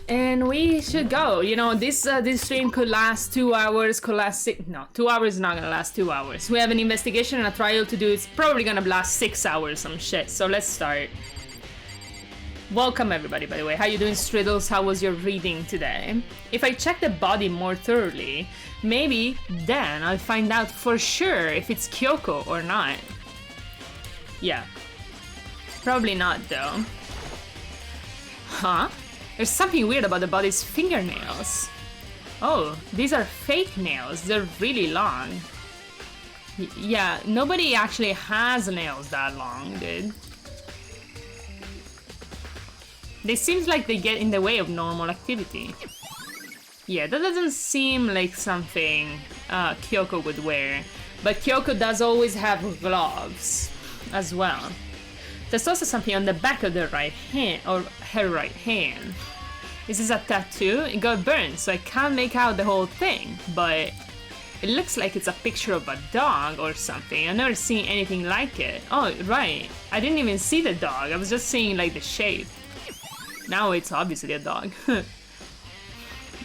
And we should go. You know, this stream could last 2 hours, could last 2 hours is not gonna last 2 hours. We have an investigation and a trial to do. It's probably gonna last 6 hours, some shit. So let's start. Welcome everybody, by the way. How you doing, Striddles? How was your reading today? If I check the body more thoroughly, maybe then I'll find out for sure if it's Kyoko or not. Yeah. Probably not, though. Huh? There's something weird about the body's fingernails. Oh, these are fake nails. They're really long. Yeah, nobody actually has nails that long, dude. They seem like they get in the way of normal activity. Yeah, that doesn't seem like something Kyoko would wear. But Kyoko does always have gloves as well. There's also something on the back of the right hand, or her right hand. This is a tattoo. It got burned, so I can't make out the whole thing, but it looks like it's a picture of a dog or something. I've never seen anything like it. Oh, right. I didn't even see the dog. I was just seeing like the shape. Now it's obviously a dog.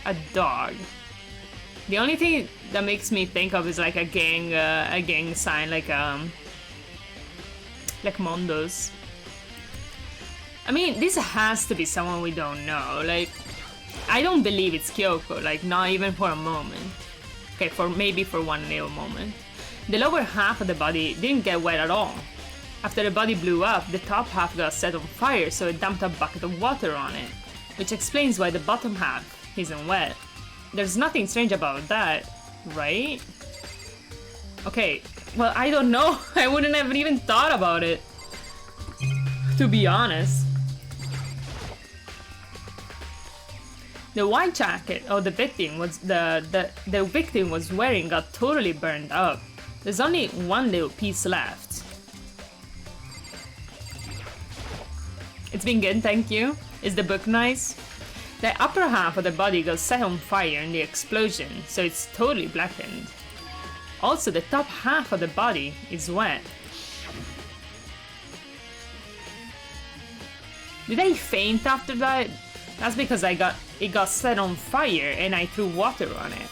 A dog. The only thing that makes me think of is like a gang sign, like Mondo's. I mean, this has to be someone we don't know. Like, I don't believe it's Kyoko. Like, not even for a moment. Okay, maybe for one little moment. The lower half of the body didn't get wet at all. After the body blew up, the top half got set on fire, so it dumped a bucket of water on it, which explains why the bottom half isn't wet. There's nothing strange about that, right? Okay, well, I don't know. I wouldn't have even thought about it, to be honest. The white jacket of the victim was the victim was wearing got totally burned up. There's only one little piece left. It's been good, thank you. Is the book nice? The upper half of the body got set on fire in the explosion, so it's totally blackened. Also, the top half of the body is wet. Did I faint after that? That's because it got set on fire and I threw water on it.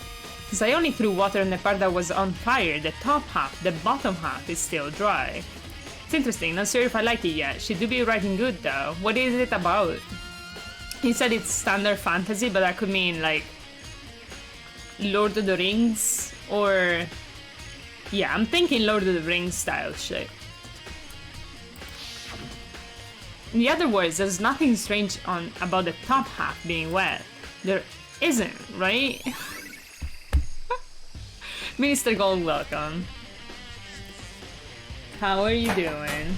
Since I only threw water on the part that was on fire, the top half, the bottom half is still dry. It's interesting, not sure if I like it yet. She do be writing good though. What is it about? He said it's standard fantasy, but that could mean like Lord of the Rings or... Yeah, I'm thinking Lord of the Rings style shit. In other words, there's nothing strange about the top half being wet. There isn't, right? Minister Gold, welcome. How are you doing?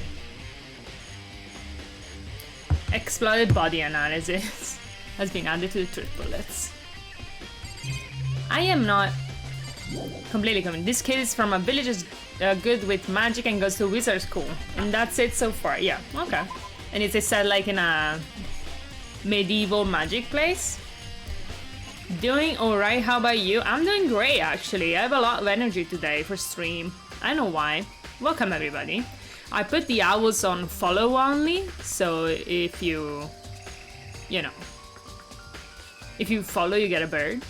Exploded body analysis has been added to the truth bullets. I am not completely convinced. This kid is from a village is good with magic and goes to wizard school. And that's it so far. Yeah, okay. And is it set like in a medieval magic place? Doing alright, how about you? I'm doing great actually. I have a lot of energy today for stream. I know why. Welcome everybody. I put the owls on follow only, so if you follow you get a bird.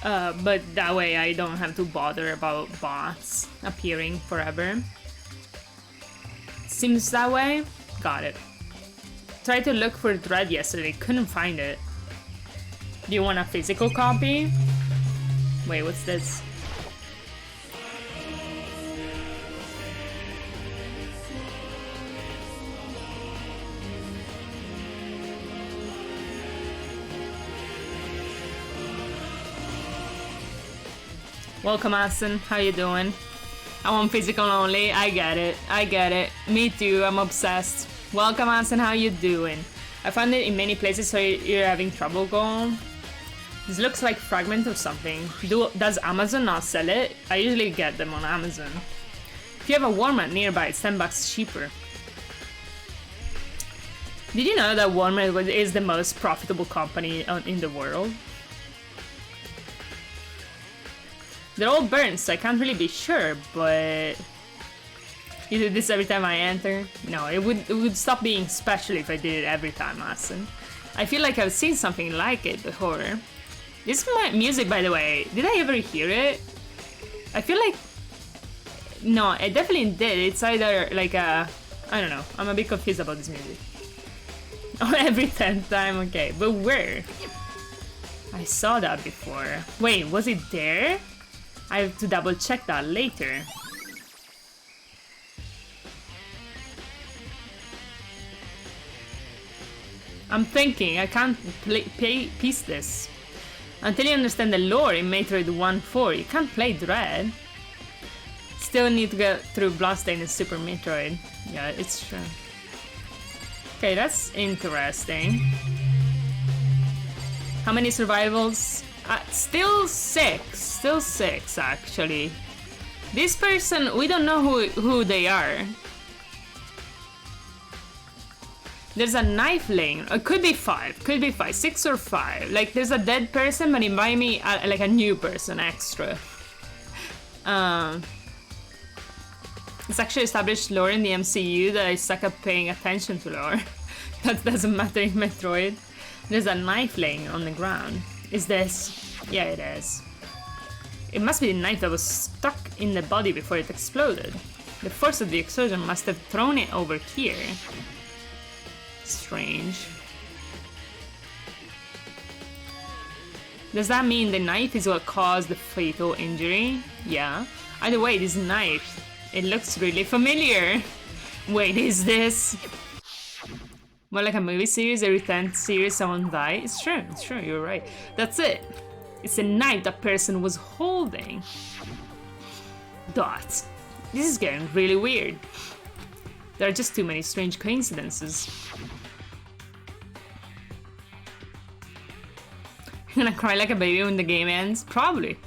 But that way I don't have to bother about bots appearing forever. Seems that way? Got it. Tried to look for Dread yesterday, couldn't find it. Do you want a physical copy? Wait, what's this? Welcome, Aston. How you doing? I want physical only. I get it. I get it. Me too. I'm obsessed. Welcome, Aston. How you doing? I found it in many places, so you're having trouble going. This looks like fragment or something. Does Amazon not sell it? I usually get them on Amazon. If you have a Walmart nearby, it's $10 cheaper. Did you know that Walmart is the most profitable company in the world? They're all burnt, so I can't really be sure, but... You do this every time I enter? No, it would stop being special if I did it every time, Aston. I feel like I've seen something like it before. This music, by the way, did I ever hear it? I feel like... No, I definitely did. It's either like a... I don't know. I'm a bit confused about this music. Oh, every 10th time, okay. But where? I saw that before. Wait, was it there? I have to double check that later. I'm thinking, I can't piece this. Until you understand the lore in Metroid 1-4, you can't play Dread. Still need to get through Bloodstain and Super Metroid. Yeah, it's true. Okay, that's interesting. How many survivals? Still 6. Still 6, actually. This person, we don't know who they are. There's a knife laying. It could be 5. Could be 5. 6 or 5. Like, there's a dead person, but it might be like a new person extra. It's actually established lore in the MCU that I suck at paying attention to lore. That doesn't matter in Metroid. There's a knife laying on the ground. Is this? Yeah, it is. It must be the knife that was stuck in the body before it exploded. The force of the explosion must have thrown it over here. Strange. Does that mean the knife is what caused the fatal injury? Yeah. Either way, this knife, it looks really familiar. Wait, is this more like a movie series? Every 10th series someone dies? It's true, you're right. That's it. It's a knife that person was holding. Dots. This is getting really weird. There are just too many strange coincidences. I'm gonna cry like a baby when the game ends? Probably.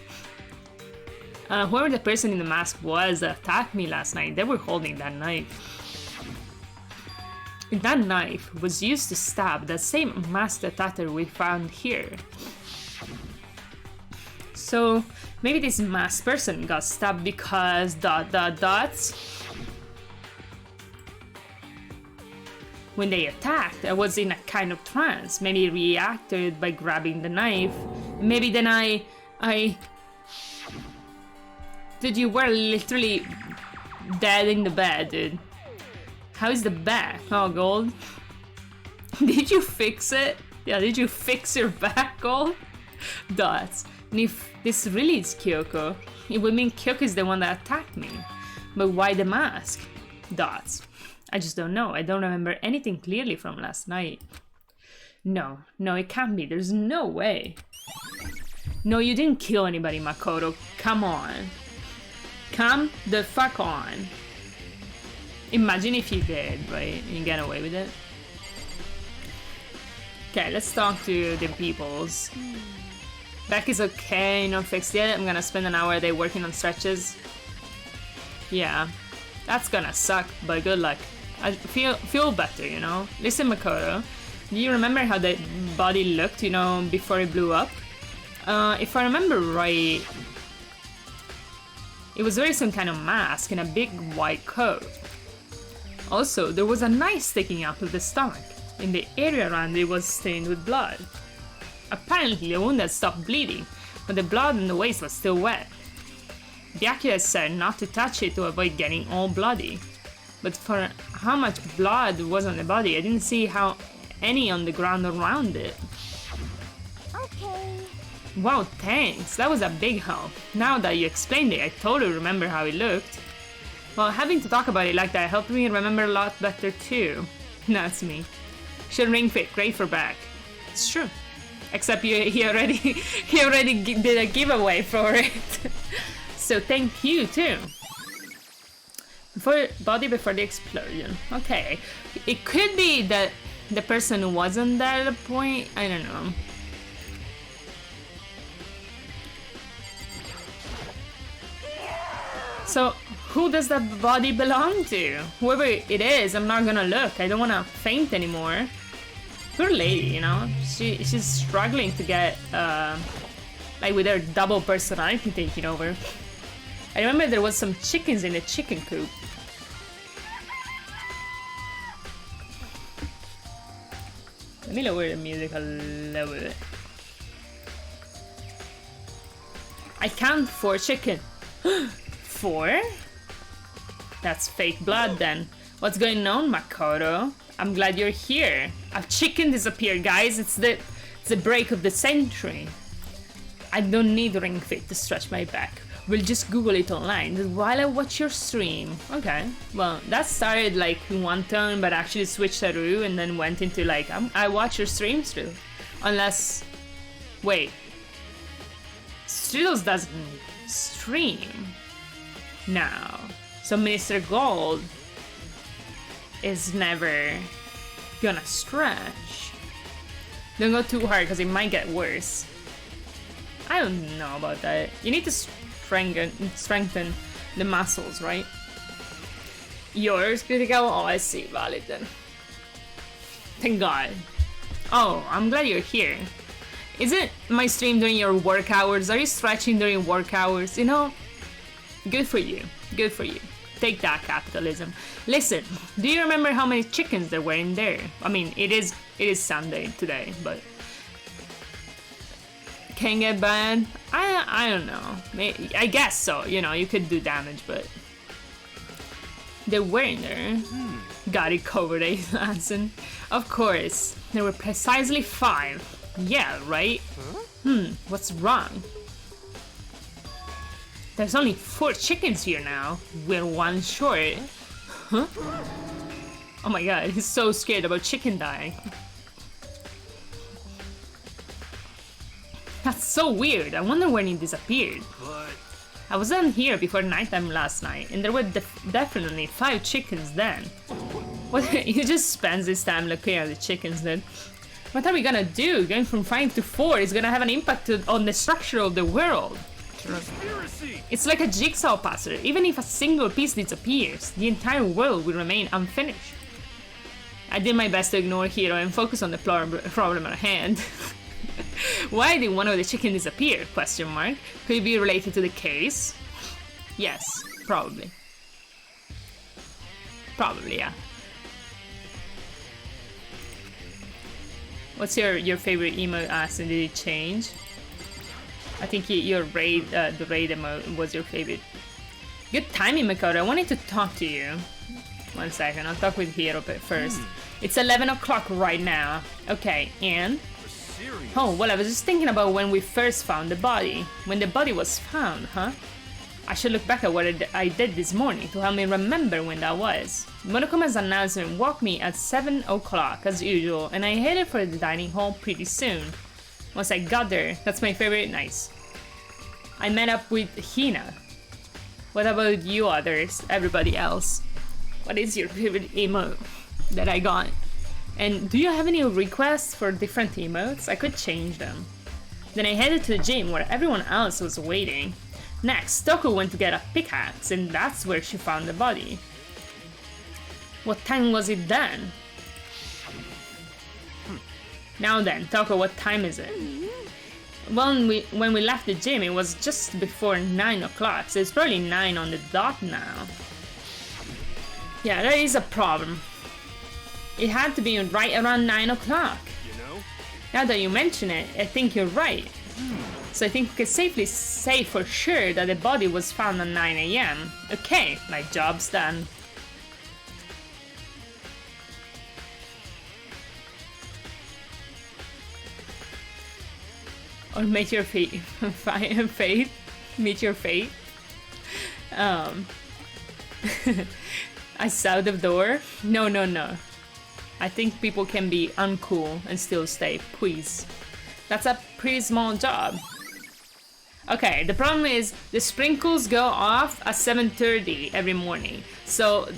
Whoever the person in the mask was that attacked me last night, they were holding that knife. That knife was used to stab that same masked attacker we found here. So maybe this masked person got stabbed because ... When they attacked, I was in a kind of trance. Maybe reacted by grabbing the knife. Maybe then Dude, you were literally dead in the bed, dude. How is the back? Oh, Gold. Did you fix it? Yeah, did you fix your back, Gold? Dots. And if this really is Kyoko, it would mean Kyoko is the one that attacked me. But why the mask? Dots. I just don't know. I don't remember anything clearly from last night. No, it can't be. There's no way. No, you didn't kill anybody, Makoto. Come on. Come the fuck on. Imagine if you did, right? You get away with it. Okay, let's talk to the peoples. Back is okay, not fixed yet. I'm gonna spend an hour a day working on stretches. Yeah, that's gonna suck, but good luck. I feel better, you know? Listen, Makoto, do you remember how the body looked, you know, before it blew up? If I remember right, it was wearing some kind of mask and a big white coat. Also, there was a knife sticking out of the stomach, and the area around it was stained with blood. Apparently, the wound had stopped bleeding, but the blood in the waist was still wet. Byakuya said not to touch it to avoid getting all bloody. But for how much blood was on the body, I didn't see how any on the ground around it. Okay. Wow, thanks. That was a big help. Now that you explained it, I totally remember how it looked. Well, having to talk about it like that helped me remember a lot better too. That's me. Should ring fit, great for back. It's true. Except he already did a giveaway for it. So thank you too. Body before the explosion. Okay. It could be that the person wasn't there at a point. I don't know. So, who does that body belong to? Whoever it is, I'm not gonna look. I don't wanna faint anymore. Poor lady, you know? She's struggling to get, like with her double personality taking over. I remember there was some chickens in the chicken coop. Let me lower the music a little bit. I count 4 chicken. 4? That's fake blood then. What's going on, Makoto? I'm glad you're here. A chicken disappeared, guys. It's the break of the century. I don't need Ring Fit to stretch my back. We'll just Google it online while I watch your stream. Okay, well, that started like in one turn, but actually switched through and then went into like, I watch your streams too. Unless, wait. Striddles doesn't stream now. So Mr. Gold is never gonna stretch. Don't go too hard because it might get worse. I don't know about that. You need to strengthen the muscles, right? Yours, critical? Oh, I see. Valid then. Thank God. Oh, I'm glad you're here. Is it my stream during your work hours? Are you stretching during work hours? You know, good for you. Good for you. Take that, capitalism. Listen, do you remember how many chickens there were in there? I mean, it is Sunday today, but can get bad. I don't know. I guess so. You know, you could do damage, but they were in there. Got it covered, eh, Lanson? Of course, there were precisely 5. Yeah, right? What's wrong? There's only 4 chickens here now. We're 1 short. Huh? Oh my god, he's so scared about chicken dying. That's so weird. I wonder when he disappeared. I was down here before nighttime last night, and there were definitely 5 chickens then. What? He just spends his time looking at the chickens then. What are we gonna do? Going from 5 to 4 is gonna have an impact on the structure of the world. It's like a jigsaw puzzle. Even if a single piece disappears, the entire world will remain unfinished. I did my best to ignore Hiro and focus on the problem at hand. Why did one of the chickens disappear? Question mark. Could it be related to the case? Yes, probably. Probably, yeah. What's your favorite emote, Aston? Did it change? I think your raid, the raid emote was your favorite. Good timing, Makoto. I wanted to talk to you. 1 second, I'll talk with Hiro first. It's 11 o'clock right now. Okay, and? Oh, well, I was just thinking about when we first found the body. When the body was found, huh? I should look back at what I did this morning to help me remember when that was. Monokoma's announcement woke me at 7 o'clock as usual, and I headed for the dining hall pretty soon. Once I got there, that's my favorite, nice. I met up with Hina. What about you others, everybody else? What is your favorite emote that I got? And do you have any requests for different emotes? I could change them. Then I headed to the gym where everyone else was waiting. Next, Toko went to get a pickaxe, and that's where she found the body. What time was it then? Now then, Toko, what time is it? Well, when we left the gym, it was just before 9 o'clock, so it's probably 9 on the dot now. Yeah, that is a problem. It had to be right around 9 o'clock. You know? Now that you mention it, I think you're right. So I think we can safely say for sure that the body was found at 9 AM. Okay, my job's done. Or meet your fate. Meet your fate. I saw the door. No. I think people can be uncool and still stay, please. That's a pretty small job. Okay, the problem is the sprinkles go off at 7:30 every morning. So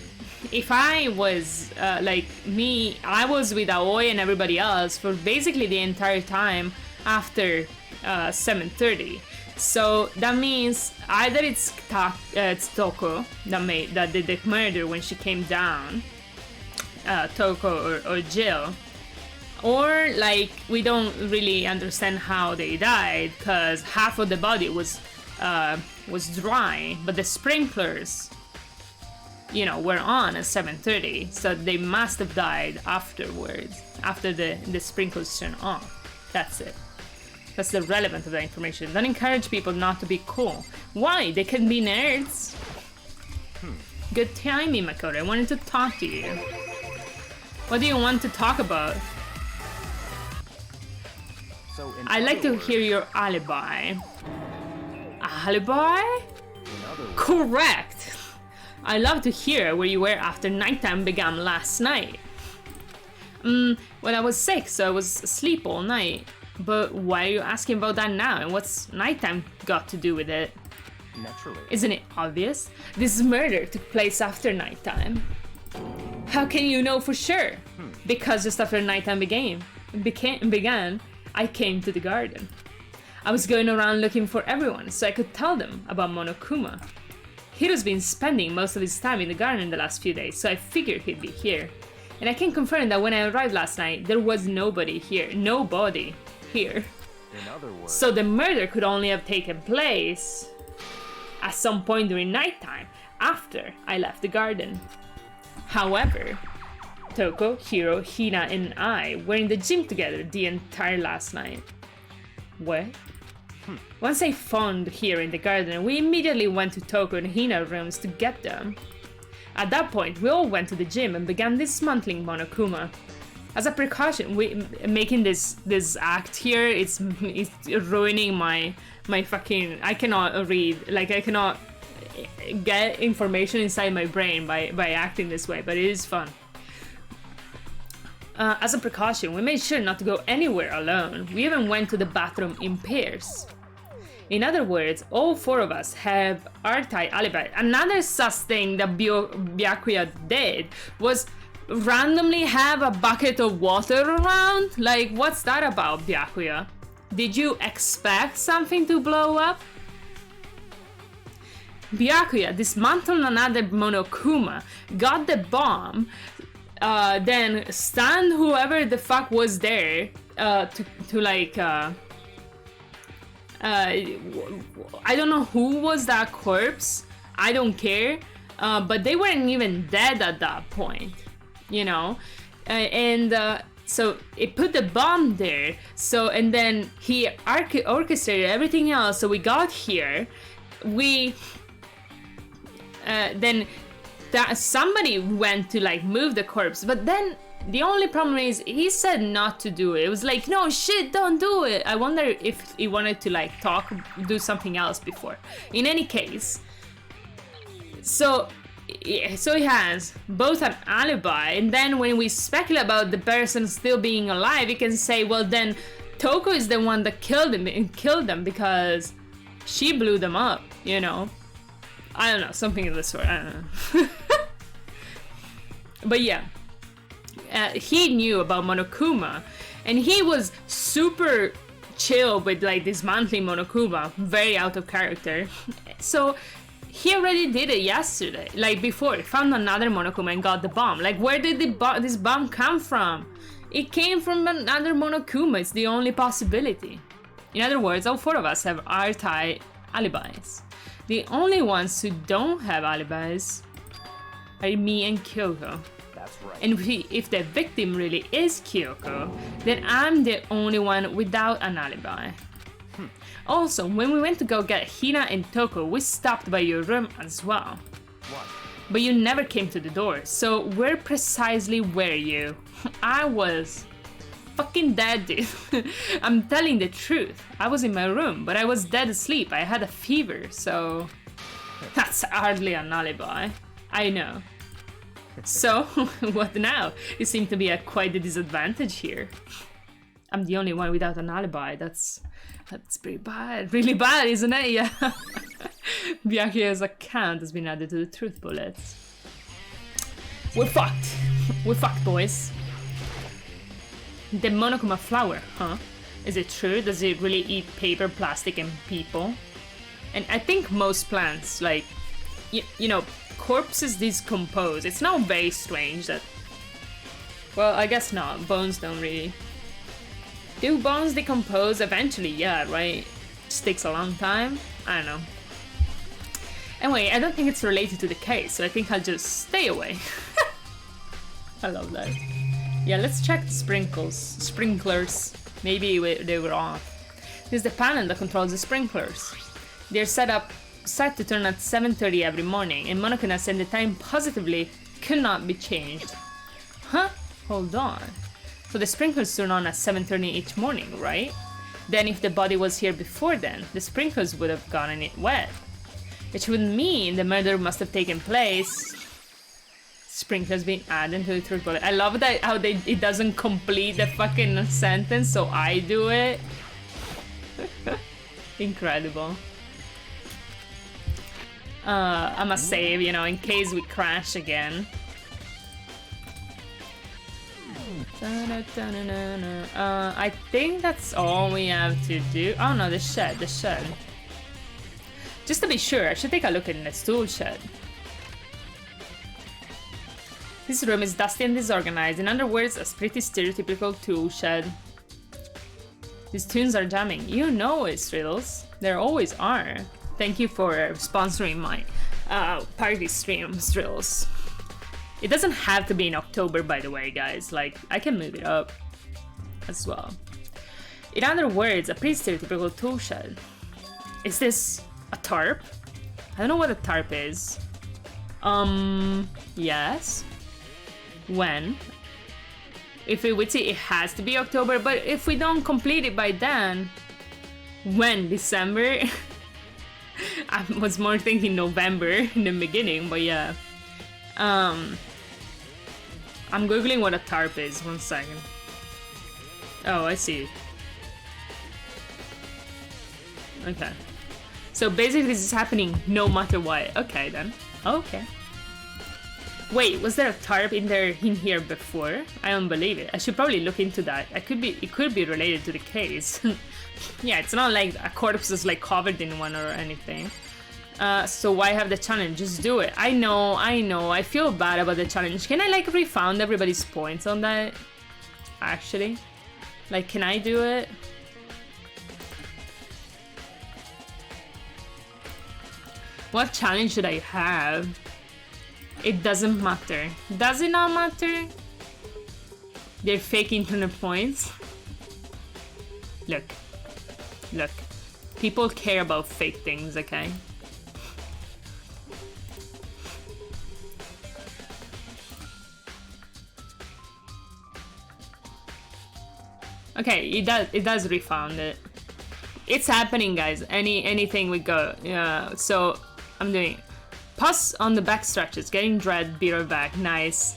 if I was like me, I was with Aoi and everybody else for basically the entire time after 7:30. So that means either it's Toko that did the murder when she came down, Toko or Jill, or like we don't really understand how they died because half of the body was dry, but the sprinklers you know, were on at 7:30, so they must have died afterwards, after the sprinkles turned off. That's it. That's the relevance of that information. Don't encourage people not to be cool. Why? They can be nerds. Good timing, Makoto. I wanted to talk to you. What do you want to talk about? So I'd like to hear your alibi. Alibi? Correct! I love to hear where you were after nighttime began last night. Well, I was sick, so I was asleep all night. But why are you asking about that now? And what's nighttime got to do with it? Naturally. Isn't it obvious? This murder took place after nighttime. How can you know for sure? Because just after nighttime began, I came to the garden. I was going around looking for everyone so I could tell them about Monokuma. Hiro's been spending most of his time in the garden the last few days, so I figured he'd be here. And I can confirm that when I arrived last night, there was nobody here. Nobody here. In other words, So the murder could only have taken place at some point during nighttime, after I left the garden. However, Toko, Hiro, Hina, and I were in the gym together the entire last night. What? Once I found Hiro in the garden, we immediately went to Toko and Hina's rooms to get them. At that point, we all went to the gym and began dismantling Monokuma. As a precaution, making this act here, it's ruining my fucking. I cannot read, like I cannot get information inside my brain by acting this way, but it is fun. As a precaution, we made sure not to go anywhere alone. We even went to the bathroom in pairs. In other words, all four of us have airtight alibi. Another sus thing that Byakuya did was randomly have a bucket of water around. Like, what's that about, Byakuya? Did you expect something to blow up? Byakuya dismantled another Monokuma, got the bomb, then stunned whoever the fuck was there I don't know who was that corpse. I don't care. But they weren't even dead at that point, you know? So it put the bomb there. So, and then he orchestrated everything else. So we got here. Then somebody went to like move the corpse, but then the only problem is he said not to do it. It was like, no shit, don't do it. I wonder if he wanted to like do something else before. In any case, so he has both an alibi, and then when we speculate about the person still being alive, you can say, well then Toko is the one that killed them because she blew them up, you know? I don't know, something of the sort, I don't know. But yeah. He knew about Monokuma, and he was super chill with like dismantling Monokuma, very out of character. So he already did it yesterday, like before. He found another Monokuma and got the bomb. Like, where did this bomb come from? It came from another Monokuma. It's the only possibility. In other words, all four of us have airtight alibis. The only ones who don't have alibis are me and Kyoko. that's right. And if the victim really is Kyoko, then I'm the only one without an alibi. Also, when we went to go get Hina and Toko, we stopped by your room as well. What? But you never came to the door, so where precisely were you? I was fucking dead, dude. I'm telling the truth. I was in my room, but I was dead asleep. I had a fever, so that's hardly an alibi. I know. So, what now? You seem to be at quite a disadvantage here. I'm the only one without an alibi. That's pretty bad. Really bad, isn't it? Yeah. Byakuya's account has been added to the truth bullets. We're fucked. We're fucked, boys. The Monokuma flower, huh? Is it true? Does it really eat paper, plastic, and people? And I think most plants, like, you know, corpses decompose. It's not very strange that... Well, I guess not. Bones don't really... Do bones decompose eventually? Yeah, right? Just takes a long time? I don't know. Anyway, I don't think it's related to the case, so I think I'll just stay away. I love that. Yeah, let's check the sprinklers. Maybe they were off. This is the panel that controls the sprinklers. They're set to turn at 7:30 every morning, and Monokuma said the time positively could not be changed. Huh? Hold on. So the sprinklers turn on at 7:30 each morning, right? Then if the body was here before then, the sprinklers would have gotten it wet. Which would mean the murder must have taken place. Sprinklers being added to the truth bullet. I love that how it doesn't complete the fucking sentence, so I do it. Incredible. I must save, you know, in case we crash again. I think that's all we have to do. Oh no, the shed. Just to be sure, I should take a look in the tool shed. This room is dusty and disorganized. In other words, a pretty stereotypical tool shed. These tunes are jamming. You know it's riddles. There always are. Thank you for sponsoring my party stream, Riddles. It doesn't have to be in October, by the way, guys. Like, I can move it up as well. In other words, a pretty stereotypical tool shed. Is this a tarp? I don't know what a tarp is. Yes. When? If we would say it has to be October, but if we don't complete it by then, when? December? I was more thinking November in the beginning, but yeah. I'm googling what a tarp is. 1 second. Oh, I see. Okay. So basically this is happening no matter what. Okay then. Okay. Wait, was there a tarp in here before? I don't believe it. I should probably look into that. It could be related to the case. Yeah, it's not like a corpse is like covered in one or anything. So why have the challenge? Just do it. I know. I feel bad about the challenge. Can I like refund everybody's points on that? Actually? Like, can I do it? What challenge should I have? It doesn't matter. Does it not matter? They're fake internet points. Look. People care about fake things, okay? Okay, it does refund it. It's happening, guys. Anything we go. Yeah, so I'm doing it. Pause on the back stretches. Getting dread, be right back. Nice.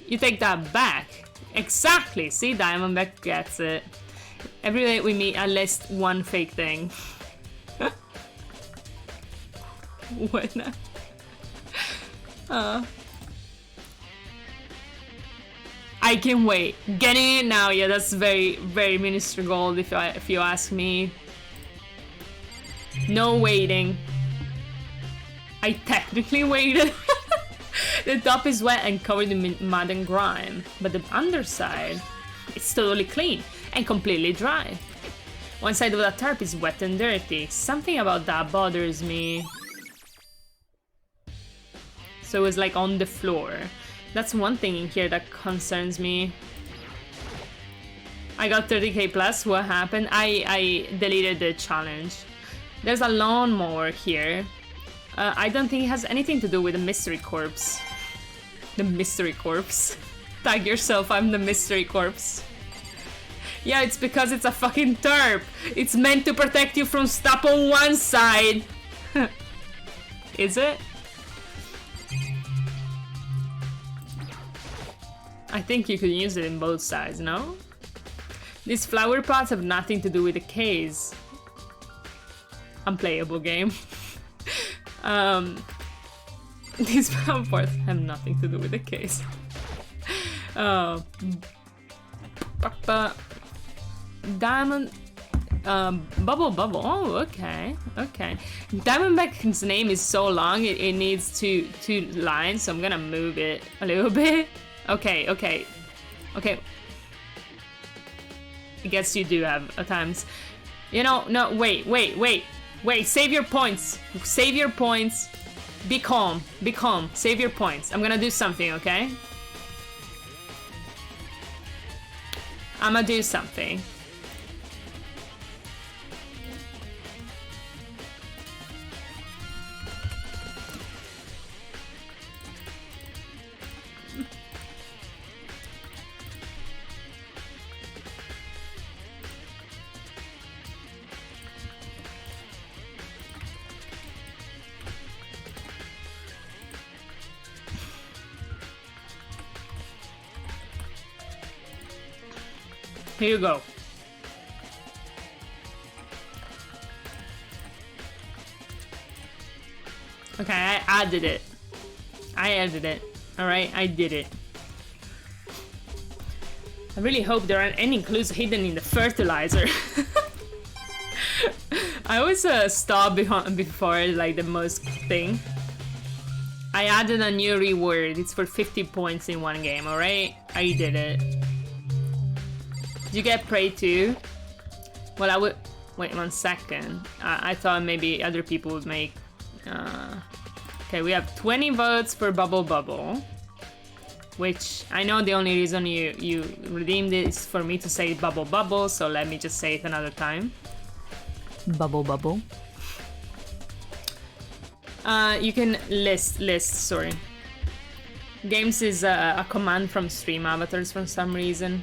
You take that back. Exactly. See, Diamondback gets it. Every day we meet at least one fake thing. What now? I can wait. Getting it now, yeah, that's very, very Minister Gold if you ask me. No waiting. I technically waited. The top is wet and covered in mud and grime, but the underside is totally clean and completely dry. One side of the tarp is wet and dirty. Something about that bothers me. So it's like on the floor. That's one thing in here that concerns me. I got 30k plus. What happened? I deleted the challenge. There's a lawnmower here. I don't think it has anything to do with the mystery corpse. The mystery corpse. Tag yourself, I'm the mystery corpse. Yeah, it's because it's a fucking tarp. It's meant to protect you from stuff on one side. Is it? I think you could use it in both sides, no? These flower pots have nothing to do with the case. Unplayable game. These flower pots have nothing to do with the case. Diamond... Bubble. Oh, okay. Diamondback's name is so long, it needs two lines, so I'm gonna move it a little bit. Okay. I guess you do have at times. You know, no, wait. Wait, save your points. Save your points. Be calm. Be calm. Save your points. I'm gonna do something, okay? I'm gonna do something. Here you go. Okay, I added it. I added it. Alright, I did it. I really hope there aren't any clues hidden in the fertilizer. I always stop before like the most thing. I added a new reward. It's for 50 points in one game, alright? I did it. Did you get Prey too? Well, I would... Wait 1 second. I thought maybe other people would make... Okay, we have 20 votes for Bubble Bubble. Which, I know the only reason you redeemed it is for me to say Bubble Bubble, so let me just say it another time. Bubble Bubble. You can list, sorry. Games is a command from Stream Avatars for some reason.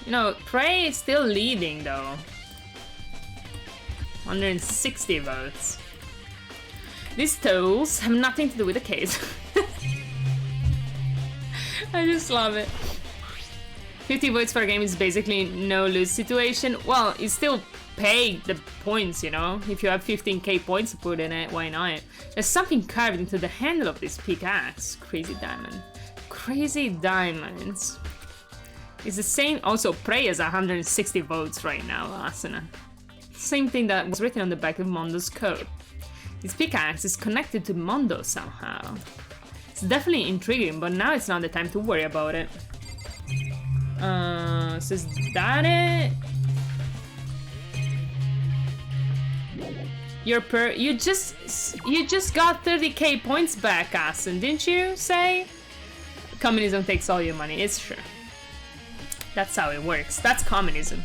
You know, Prey is still leading though. 160 votes. These totals have nothing to do with the case. I just love it. 50 votes for a game is basically no lose situation. Well, you still pay the points, you know? If you have 15k points to put in it, why not? There's something carved into the handle of this pickaxe. Crazy diamond. Crazy diamonds. It's the same. Also, Prey has 160 votes right now, Asuna. Same thing that was written on the back of Mondo's code. This pickaxe is connected to Mondo somehow. It's definitely intriguing, but now it's not the time to worry about it. So is that it? You just got 30k points back, Asen, didn't you say? Communism takes all your money. It's true. That's how it works. That's communism.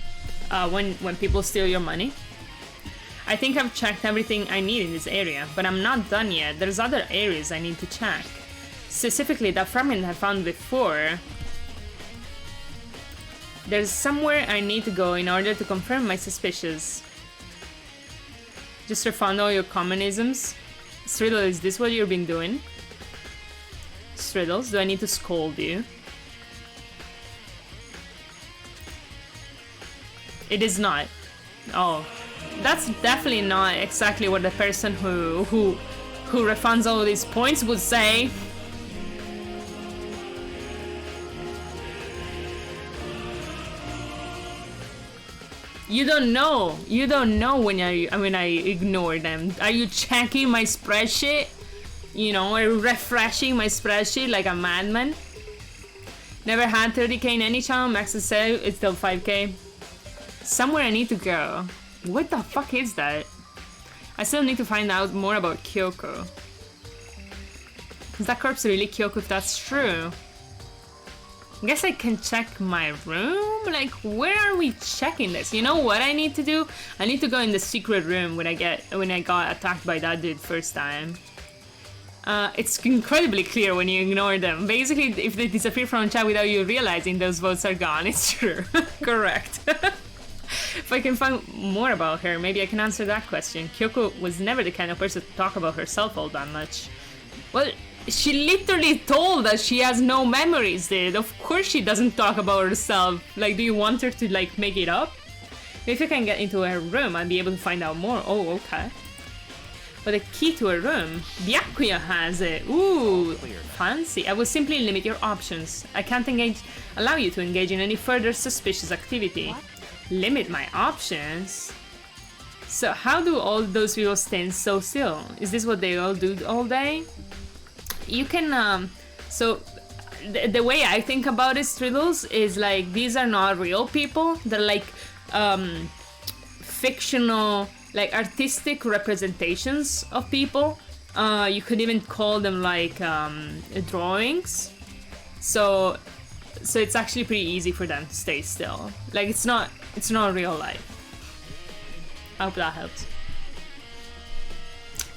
When people steal your money. I think I've checked everything I need in this area, but I'm not done yet. There's other areas I need to check. Specifically, that fragment I found before. There's somewhere I need to go in order to confirm my suspicions. Just refund all your communisms. Striddle, is this what you've been doing? Striddles, do I need to scold you? It is not. Oh, that's definitely not exactly what the person who refunds all these points would say. You don't know. You don't know when I ignore them. Are you checking my spreadsheet? You know, or refreshing my spreadsheet like a madman? Never had 30k in any channel. Max has said it's still 5k. Somewhere I need to go. What the fuck is that? I still need to find out more about Kyoko. Is that corpse really Kyoko if that's true? I guess I can check my room? Like, where are we checking this? You know what I need to do? I need to go in the secret room when I got attacked by that dude first time. It's incredibly clear when you ignore them. Basically, if they disappear from chat without you realizing, those votes are gone. It's true. Correct. If I can find more about her, maybe I can answer that question. Kyoko was never the kind of person to talk about herself all that much. Well, she literally told us she has no memories, dude. Of course she doesn't talk about herself. Like, do you want her to, like, make it up? If I can get into her room, I'll be able to find out more. Oh, okay. But the key to her room, Byakuya has it. Ooh, fancy. I will simply limit your options. I can't allow you to engage in any further suspicious activity. What? Limit my options? So how do all those people stand so still? Is this what they all do all day? You can, so the way I think about these riddles is like these are not real people. They're like fictional, like artistic representations of people. You could even call them like drawings. So it's actually pretty easy for them to stay still. Like it's not real life. I hope that helps.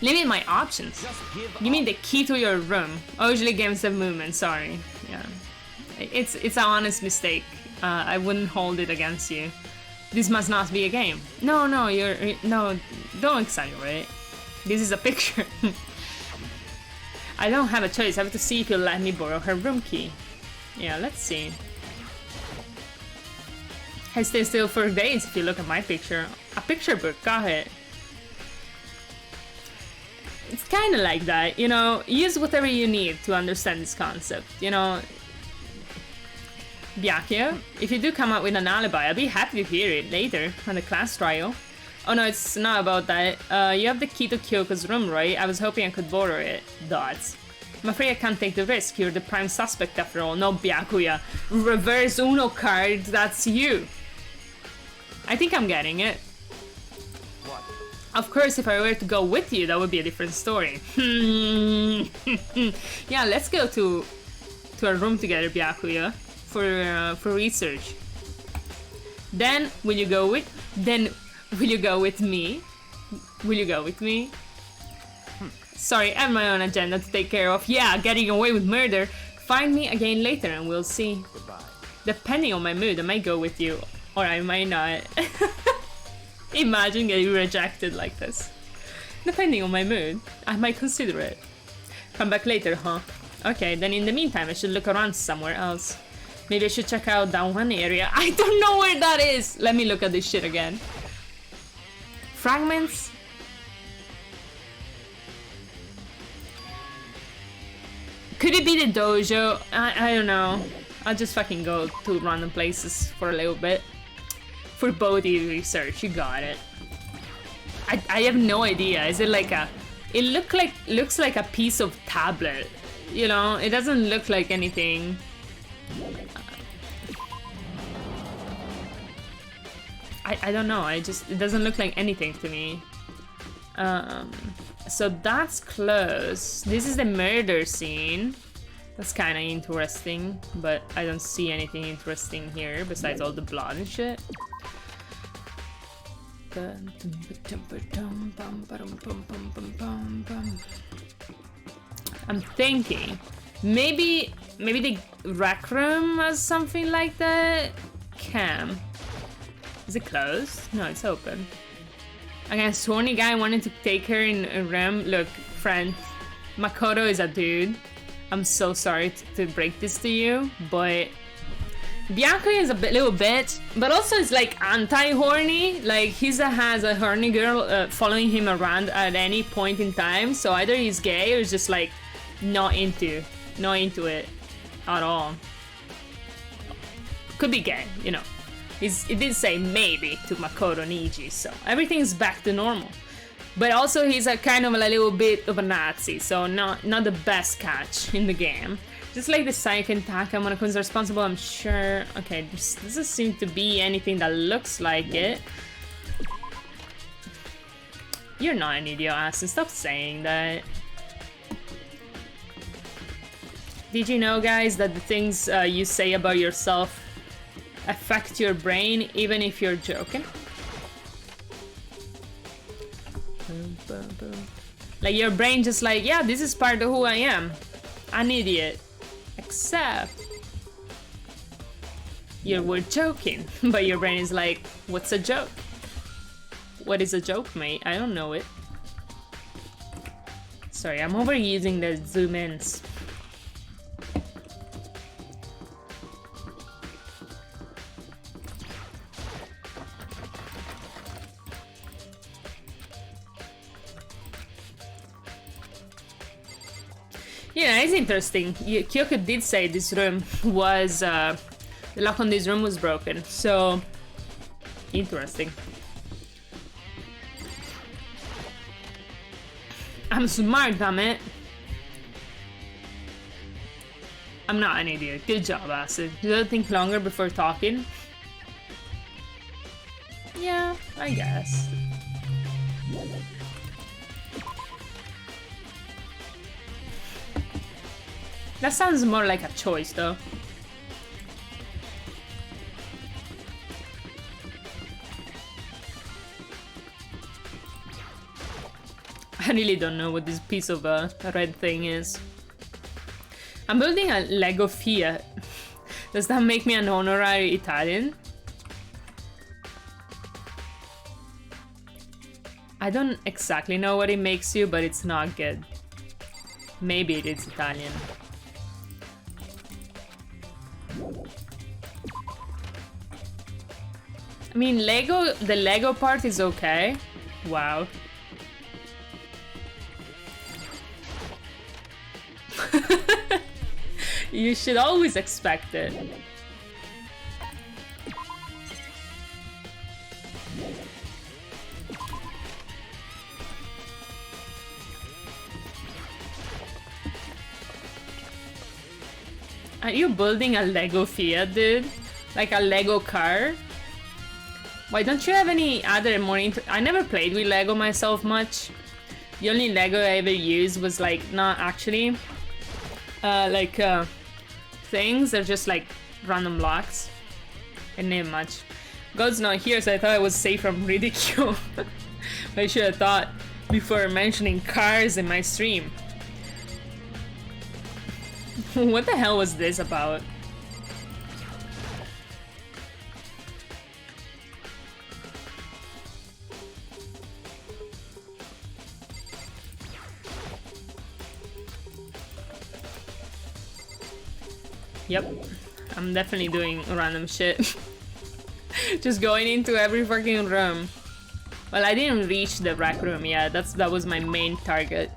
Limit my options. Give me the key to your room. Oh, usually games have movement, sorry. Yeah. It's an honest mistake. I wouldn't hold it against you. This must not be a game. No, don't exaggerate. This is a picture. I don't have a choice. I have to see if you'll let me borrow her room key. Yeah, let's see. I stay still for days if you look at my picture. A picture book, got it. It's kind of like that, you know, use whatever you need to understand this concept, you know. Byakuya, if you do come up with an alibi, I'll be happy to hear it later on the class trial. Oh no, it's not about that. You have the key to Kyoko's room, right? I was hoping I could borrow it. Dots. I'm afraid I can't take the risk. You're the prime suspect after all. No, Byakuya. Reverse Uno card, that's you. I think I'm getting it. Of course, if I were to go with you, that would be a different story. Yeah, let's go to our room together, Byakuya, for research. Then will you go with me? Will you go with me? Sorry, I have my own agenda to take care of. Yeah, getting away with murder. Find me again later and we'll see. Goodbye. Depending on my mood, I might go with you, or I might not. Imagine getting rejected like this. Depending on my mood, I might consider it. Come back later, huh? Okay, then in the meantime, I should look around somewhere else. Maybe I should check out that one area. I don't know where that is! Let me look at this shit again. Fragments? Could it be the dojo? I don't know. I'll just fucking go to random places for a little bit. For body research, you got it. I have no idea. Is it like a... It looks like a piece of tablet. You know, it doesn't look like anything. I don't know. It doesn't look like anything to me. So that's close. This is the murder scene. That's kind of interesting, but I don't see anything interesting here besides all the blood and shit. I'm thinking maybe the rec room has something like that. Cam, is it closed? No, it's open. Again, horny guy wanted to take her in a room. Look, friend, Makoto is a dude. I'm so sorry to break this to you, but Byakuya is a little bitch, but also is like anti-horny. Like he has a horny girl following him around at any point in time. So either he's gay or he's just like not into it at all. Could be gay, you know. It did say maybe to Makoto Niji, so everything's back to normal. But also he's a kind of a little bit of a Nazi, so not the best catch in the game. Just like the Saiken Taka Monokun's responsible, I'm sure. Okay, there doesn't seem to be anything that looks like it. You're not an idiot, Aston. Stop saying that. Did you know, guys, that the things you say about yourself affect your brain even if you're joking? Like your brain just like, yeah, this is part of who I am. An idiot. Except you were joking, but your brain is like, what's a joke? What is a joke, mate? I don't know it. Sorry, I'm overusing the zoom ins. Yeah, it's interesting. Kyoko did say this room was, the lock on this room was broken, so interesting. I'm smart, damn it. I'm not an idiot. Good job, Acid. Did I think longer before talking? Yeah, I guess. That sounds more like a choice, though. I really don't know what this piece of red thing is. I'm building a Lego Fiat. Does that make me an honorary Italian? I don't exactly know what it makes you, but it's not good. Maybe it is Italian. I mean, the Lego part is okay. Wow. You should always expect it. Are you building a Lego Fiat, dude? Like a Lego car? Why don't you have any other more I never played with Lego myself much. The only Lego I ever used was like not actually things. They're just like random blocks. I name much. God's not here, so I thought I was safe from ridicule. I should have thought before mentioning cars in my stream. What the hell was this about? Yep, I'm definitely doing random shit. Just going into every fucking room. Well, I didn't reach the rec room yet. That was my main target.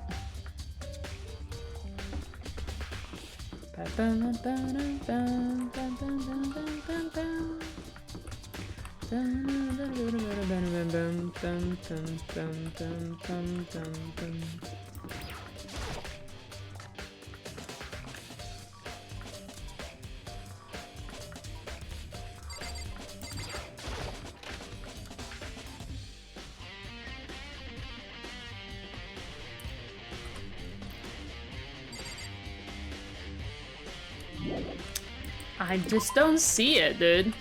I just don't see it, dude.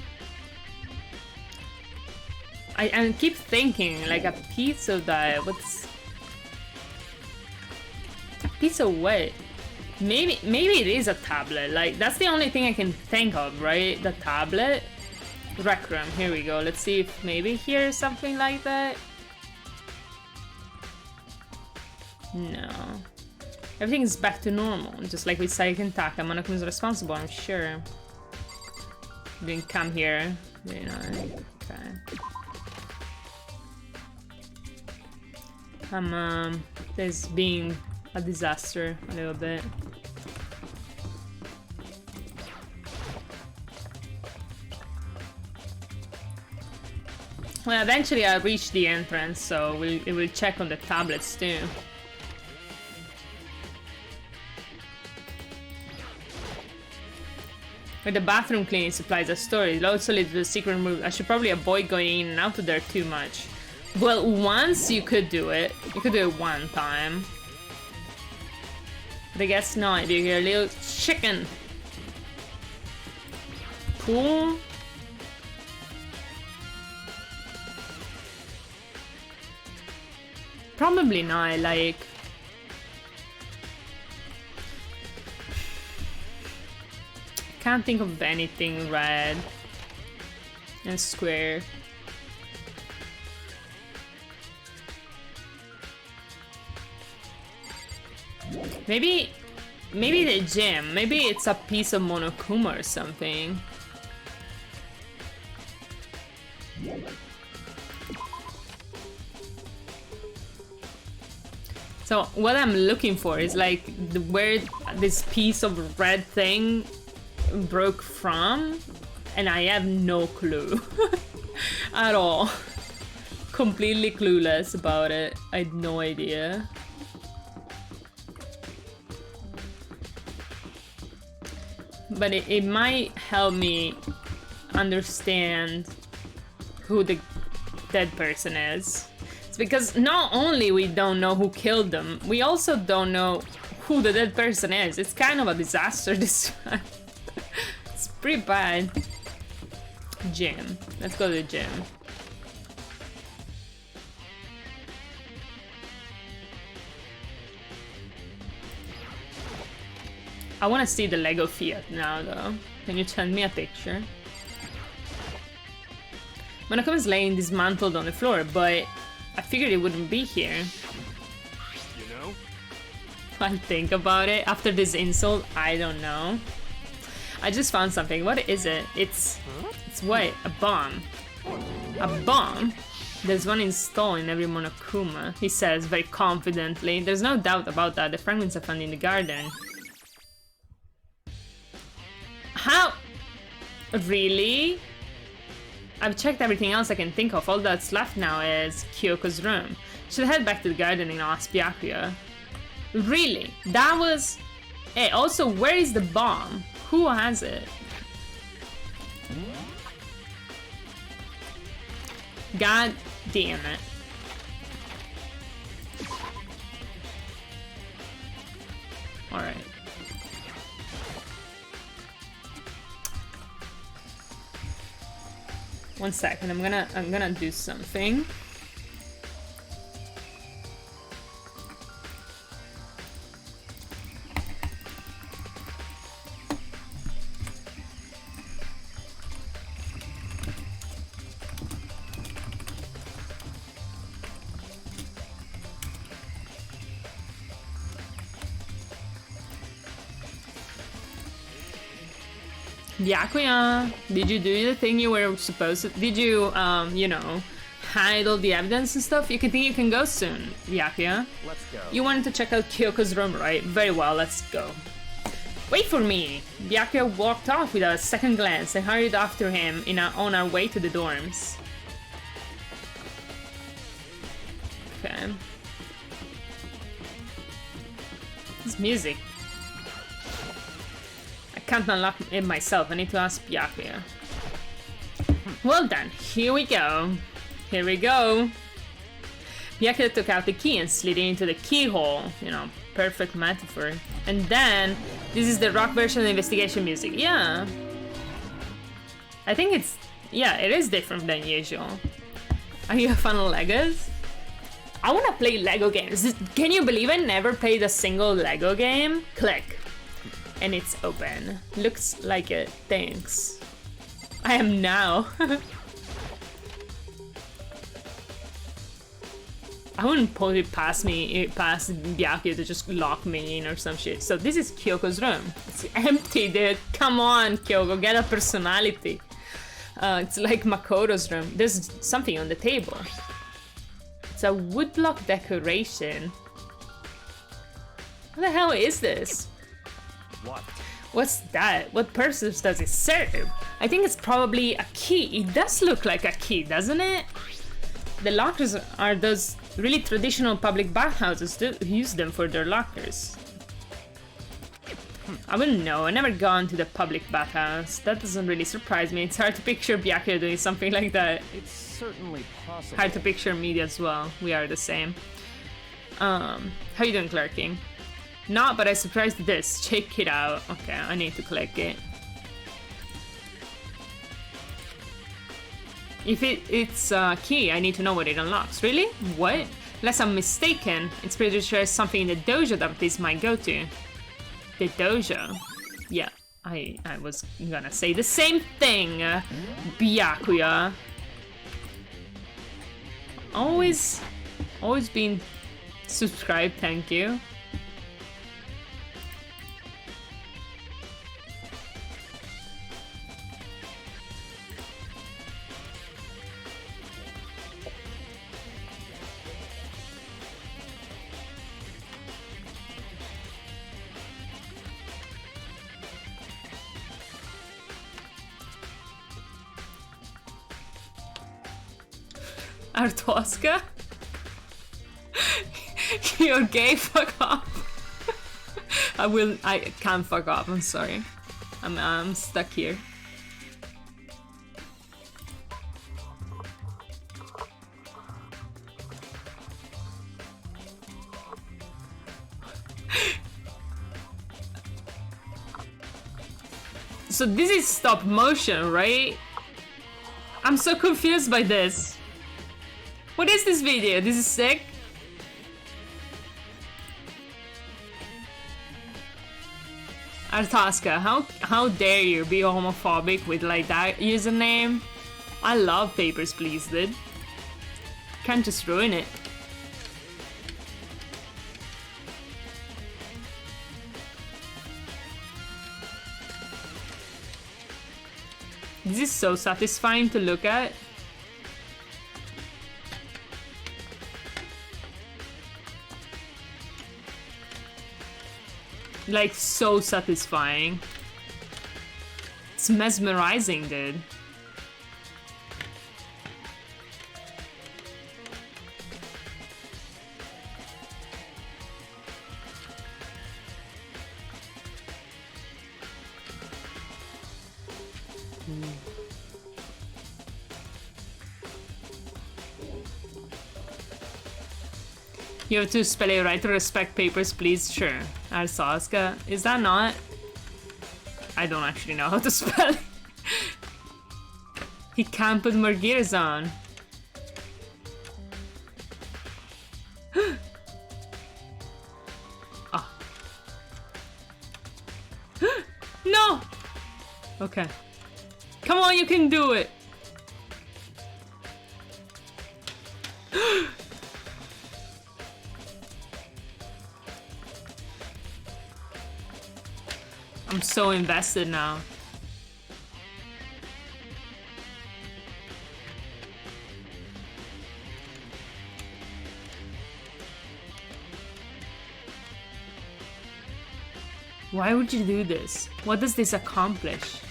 I keep thinking, like, a piece of that. What's a piece of what? Maybe it is a tablet. Like, that's the only thing I can think of, right? The tablet. Rec room. Here we go. Let's see if maybe here's something like that. No. Everything is back to normal, just like with Psychic and Taka. Monochrome is responsible, I'm sure. Didn't come here, you know. Okay. This being a disaster a little bit. Well, eventually I'll reach the entrance, so it will check on the tablets too. With the bathroom cleaning supplies are stored, also leads to the secret room. I should probably avoid going in and out of there too much. Well, once you could do it. You could do it one time. But I guess not, you're a little chicken. Cool. Probably not, like... Can't think of anything red and square. Maybe the gym. Maybe it's a piece of Monokuma or something. So what I'm looking for is like where this piece of red thing broke from, and I have no clue at all. Completely clueless about it. I had no idea. but it might help me understand who the dead person is. It's because not only we don't know who killed them, we also don't know who the dead person is. It's kind of a disaster this one. It's pretty bad. Gym. Let's go to the gym. I want to see the Lego Fiat now, though. Can you send me a picture? Monokuma is laying dismantled on the floor, but I figured it wouldn't be here. You know? I'll think about it. After this insult, I don't know. I just found something. What is it? It's what? A bomb. A bomb? There's one installed in every Monokuma, he says very confidently. There's no doubt about that. The fragments are found in the garden. How? Really? I've checked everything else I can think of. All that's left now is Kyoko's room. Should head back to the garden and ask Byakuya. Really? That was... Hey, also, where is the bomb? Who has it? God damn it. Alright. One second, I'm gonna do something. Byakuya, did you do the thing you were supposed to? Did you, you know, hide all the evidence and stuff? You can think you can go soon, Byakuya. Let's go. You wanted to check out Kyoko's room, right? Very well, let's go. Wait for me! Byakuya walked off without a second glance and hurried after him on our way to the dorms. Okay. This music. I can't unlock it myself. I need to ask Byakuya. Well then, here we go. Here we go. Byakuya took out the key and slid it into the keyhole. You know, perfect metaphor. And then, this is the rock version of the investigation music. Yeah. I think it's... Yeah, it is different than usual. Are you a fan of Legos? I want to play Lego games. Can you believe I never played a single Lego game? Click. And it's open. Looks like it. Thanks. I am now. I wouldn't put it past Byakuya to just lock me in or some shit. So this is Kyoko's room. It's empty, dude. Come on, Kyoko, get a personality. It's like Makoto's room. There's something on the table. It's a woodblock decoration. What the hell is this? What? What's that? What purpose does it serve? I think it's probably a key. It does look like a key, doesn't it? The lockers are those really traditional public bathhouses that use them for their lockers. I wouldn't know. I never gone to the public bathhouse. That doesn't really surprise me. It's hard to picture Byakuya doing something like that. It's certainly possible. Hard to picture me as well. We are the same. How you doing, Clerking? No, but I surprised this. Check it out. Okay, I need to click it. If it's a key, I need to know what it unlocks. Really? What? Unless I'm mistaken, it's pretty sure it's something in the dojo that this might go to. The dojo. Yeah, I was gonna say the same thing. Byakuya. Always been subscribed, thank you. Artosca? You're gay, fuck off. I can't fuck off, I'm sorry. I'm stuck here. So this is stop motion, right? I'm so confused by this. What is this video? This is sick. Artaska, how dare you be homophobic with like that username? I love Papers, Please, dude. Can't just ruin it. This is so satisfying to look at. Like, so satisfying. It's mesmerizing, dude. You have to spell it right to respect Papers, Please. Sure. Arsaska. Is that not? I don't actually know how to spell it. He can't put more gears on. Oh. No! Okay. Come on, you can do it! I'm so invested now. Why would you do this? What does this accomplish?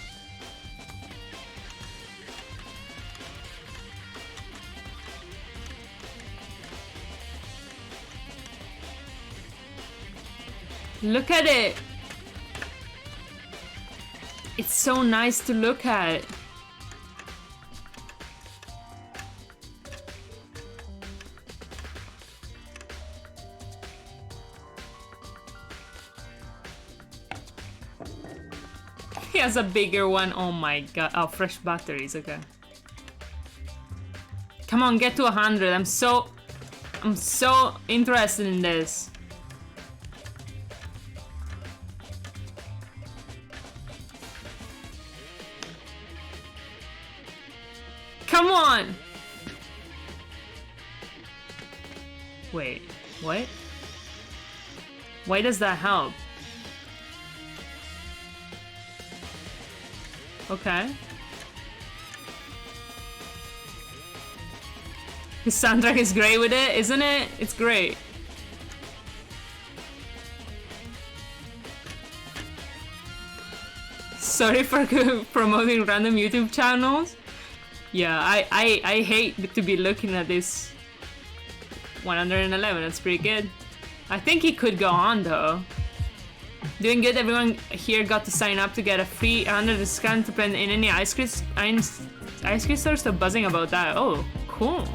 Look at it! It's so nice to look at. He has a bigger one. Oh my god. Oh, fresh batteries. Okay. Come on, get to 100. I'm so interested in this. Come on! Wait, what? Why does that help? Okay. His soundtrack is great with it, isn't it? It's great. Sorry for promoting random YouTube channels. Yeah, I hate to be looking at this. 111, that's pretty good. I think he could go on though. Doing good, everyone here got to sign up to get a free 100 discount to play in any ice cream stores. They're buzzing about that. Oh, cool.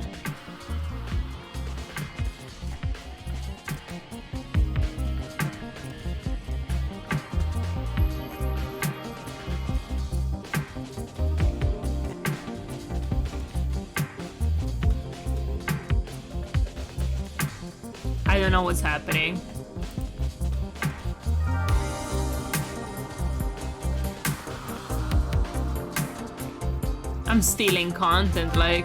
I don't know what's happening. I'm stealing content, like.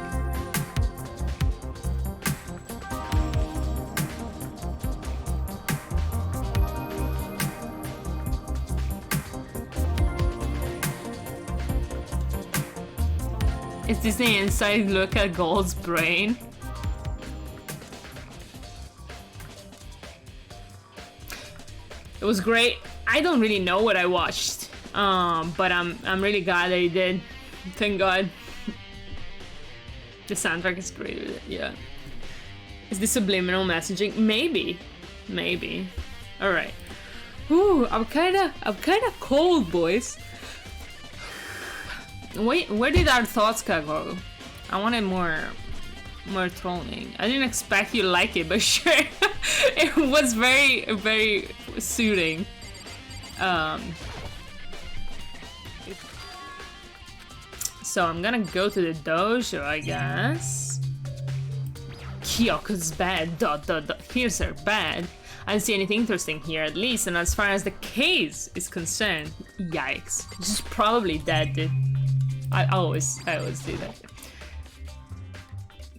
Is this the inside look at Gold's brain? It was great. I don't really know what I watched, but I'm really glad I did. Thank God. The soundtrack is great with it. Yeah. Is this subliminal messaging? Maybe. Maybe. All right. Ooh, I'm kinda cold, boys. Wait, where did our thoughts go? I wanted more trolling. I didn't expect you to like it, but sure. It was very, very soothing. So I'm gonna go to the dojo, I guess. Kyoko's bed, ... Here's her bed. I don't see anything interesting here, at least, and as far as the case is concerned, yikes. She's probably dead, dude. I always do that.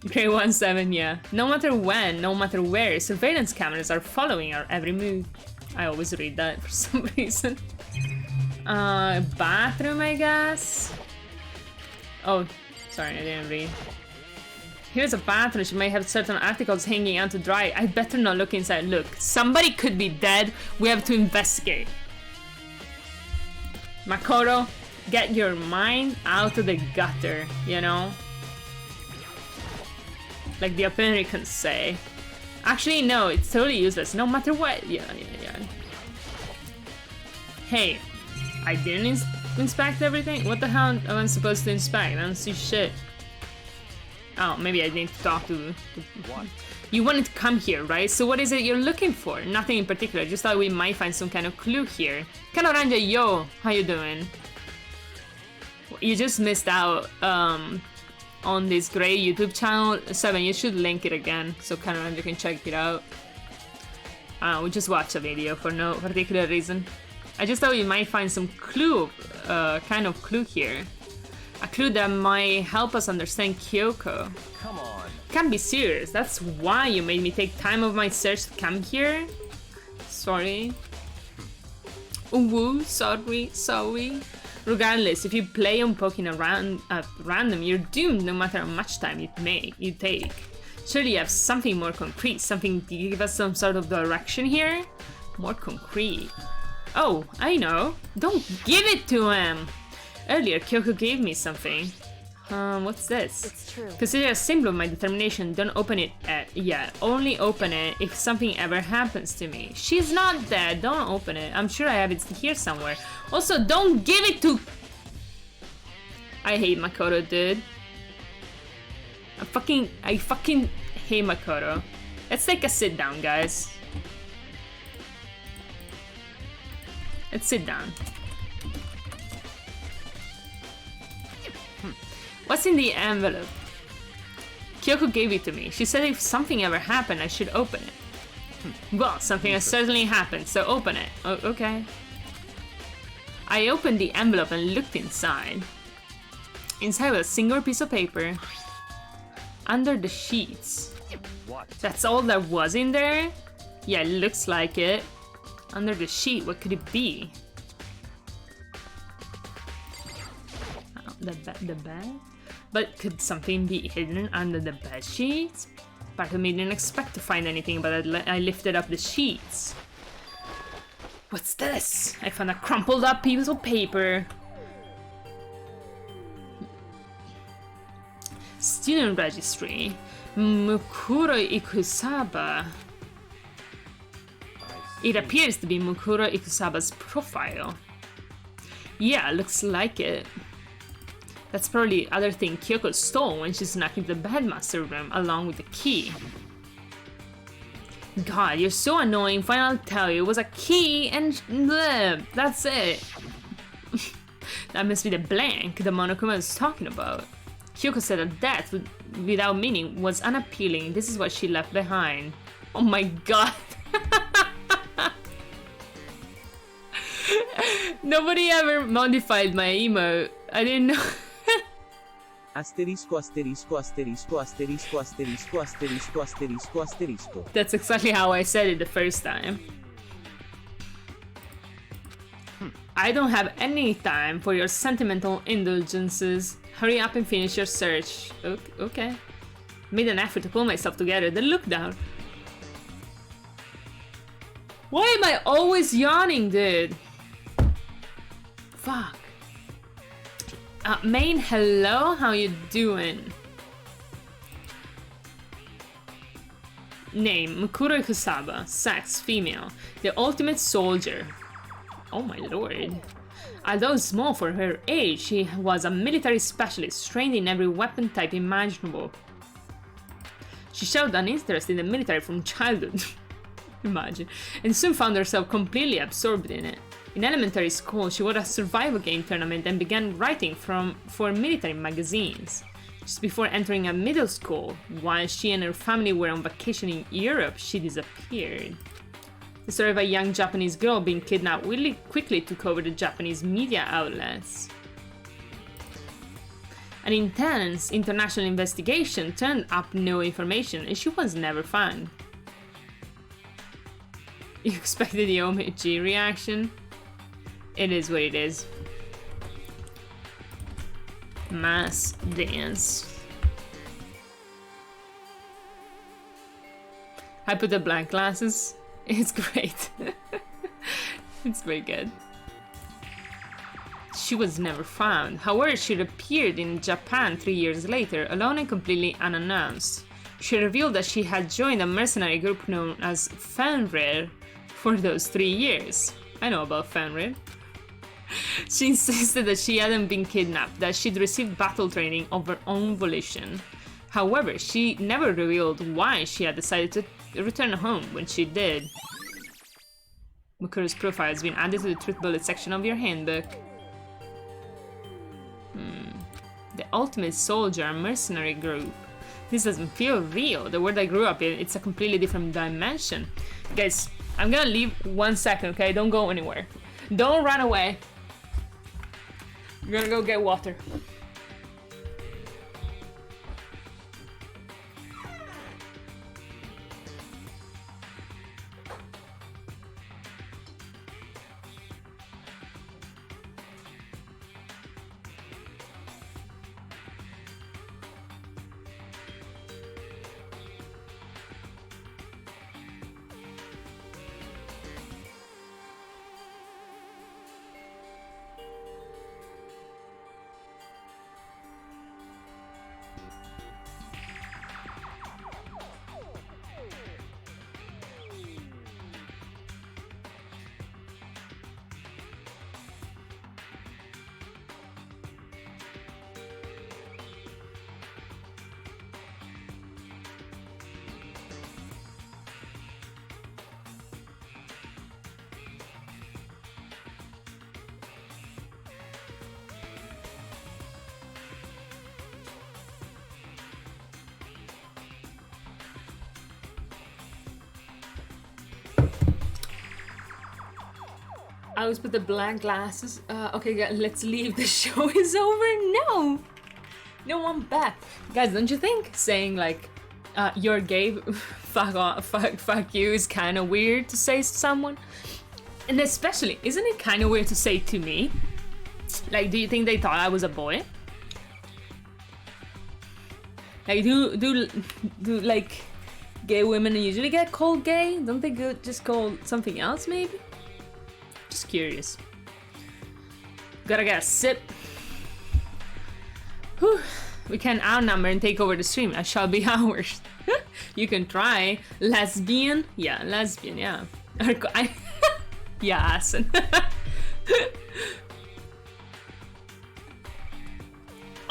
Grade 1-7, yeah. No matter when, no matter where, surveillance cameras are following our every move. I always read that for some reason. Bathroom, I guess? Oh, sorry, I didn't read. Here's a bathroom. She may have certain articles hanging out to dry. I better not look inside. Look, somebody could be dead. We have to investigate. Makoto, get your mind out of the gutter, you know? Like the Americans say. Actually, no, it's totally useless. No matter what. Yeah. Hey, I didn't inspect everything? What the hell am I supposed to inspect? I don't see shit. Oh, maybe I need to talk to... What? You wanted to come here, right? So what is it you're looking for? Nothing in particular, just thought we might find some kind of clue here. Kanoranja, yo, how you doing? You just missed out on this great YouTube channel. 7, you should link it again, so Kanoranja can check it out. We just watched a video for no particular reason. I just thought we might find some clue, kind of clue here. A clue that might help us understand Kyoko. Come on. Can't be serious. That's why you made me take time of my search to come here? Sorry. Ooh, sorry. Regardless, if you play on poking around at random, you're doomed no matter how much time you take. Surely you have something more concrete, something to give us some sort of direction here? More concrete. Oh, I know. Don't give it to him! Earlier, Kyoko gave me something. What's this? It's true. Consider a symbol of my determination. Don't open it yet. Only open it if something ever happens to me. She's not dead. Don't open it. I'm sure I have it here somewhere. Also, don't give it to... I hate Makoto, dude. I fucking hate Makoto. Let's take a sit down, guys. Let's sit down. What's in the envelope? Kyoko gave it to me. She said if something ever happened, I should open it. Well, something has certainly happened, so open it. Oh, okay. I opened the envelope and looked inside. Inside was a single piece of paper. Under the sheets. What? That's all there was in there? Yeah, it looks like it. Under the sheet, what could it be? Oh, the bed? But could something be hidden under the bed sheets? Part of me didn't expect to find anything, but I lifted up the sheets. What's this? I found a crumpled up piece of paper. Student registry. Mukuro Ikusaba. It appears to be Mukuro Ikusaba's profile. Yeah, looks like it. That's probably the other thing Kyoko stole when she snuck into the headmaster room along with the key. God, you're so annoying. Fine, I'll tell you. It was a key and bleh, that's it. That must be the blank the Monokuma was talking about. Kyoko said that death without meaning was unappealing. This is what she left behind. Oh my god. Nobody ever modified my emote. I didn't know. Asterisco, asterisco, asterisco, asterisco, asterisco, asterisco, asterisco, asterisco. That's exactly how I said it the first time. I don't have any time for your sentimental indulgences. Hurry up and finish your search. Okay. Made an effort to pull myself together, then looked down. Why am I always yawning, dude? Fuck. Main, hello? How you doing? Name, Mukuro Ikusaba. Sex, female. The ultimate soldier. Oh my lord. Although small for her age, she was a military specialist, trained in every weapon type imaginable. She showed an interest in the military from childhood, imagine, and soon found herself completely absorbed in it. In elementary school, she won a survival game tournament and began writing for military magazines. Just before entering a middle school, while she and her family were on vacation in Europe, she disappeared. The story of a young Japanese girl being kidnapped really quickly took over the Japanese media outlets. An intense international investigation turned up no information, and she was never found. You expected the OMG reaction? It is what it is. Mass dance. I put the black glasses. It's great. It's very good. She was never found. However, she appeared in Japan 3 years later, alone and completely unannounced. She revealed that she had joined a mercenary group known as Fenrir for those 3 years. I know about Fenrir. She insisted that she hadn't been kidnapped, that she'd received battle training of her own volition. However, she never revealed why she had decided to return home when she did. Mukuru's profile has been added to the truth bullet section of your handbook. The ultimate soldier, a mercenary group. This doesn't feel real. The world I grew up in, it's a completely different dimension. Guys, I'm gonna leave 1 second, okay? Don't go anywhere. Don't run away. I'm gonna go get water. I always put the black glasses. Okay, guys, let's leave. The show is over. No, no, I'm back, guys. Don't you think saying like you're gay, fuck off, fuck you is kind of weird to say to someone? And especially, isn't it kind of weird to say to me? Like, do you think they thought I was a boy? Like, do like gay women usually get called gay? Don't they just call something else maybe? Just curious. Gotta get a sip. Whew. We can outnumber and take over the stream. I shall be ours. You can try. Lesbian? Yeah, lesbian, yeah. Yeah, asen.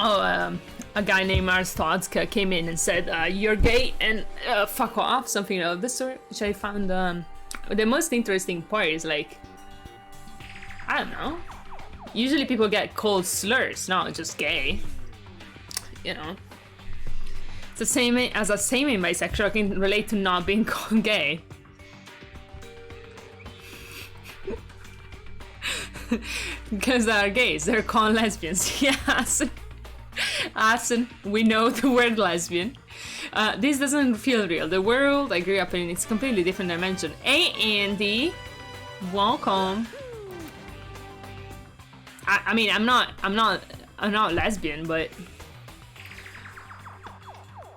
Oh, a guy named Arstodska came in and said, you're gay and fuck off, something of this sort, which I found the most interesting part is like, I don't know. Usually people get called slurs, not just gay. You know. It's the same as a same bisexual can relate to not being called gay. Because they are gays, they're called lesbians. Yes. Asen, we know the word lesbian. This doesn't feel real. The world I grew up in, it's a completely different dimension. Hey Andy, welcome. I mean, I'm not lesbian, but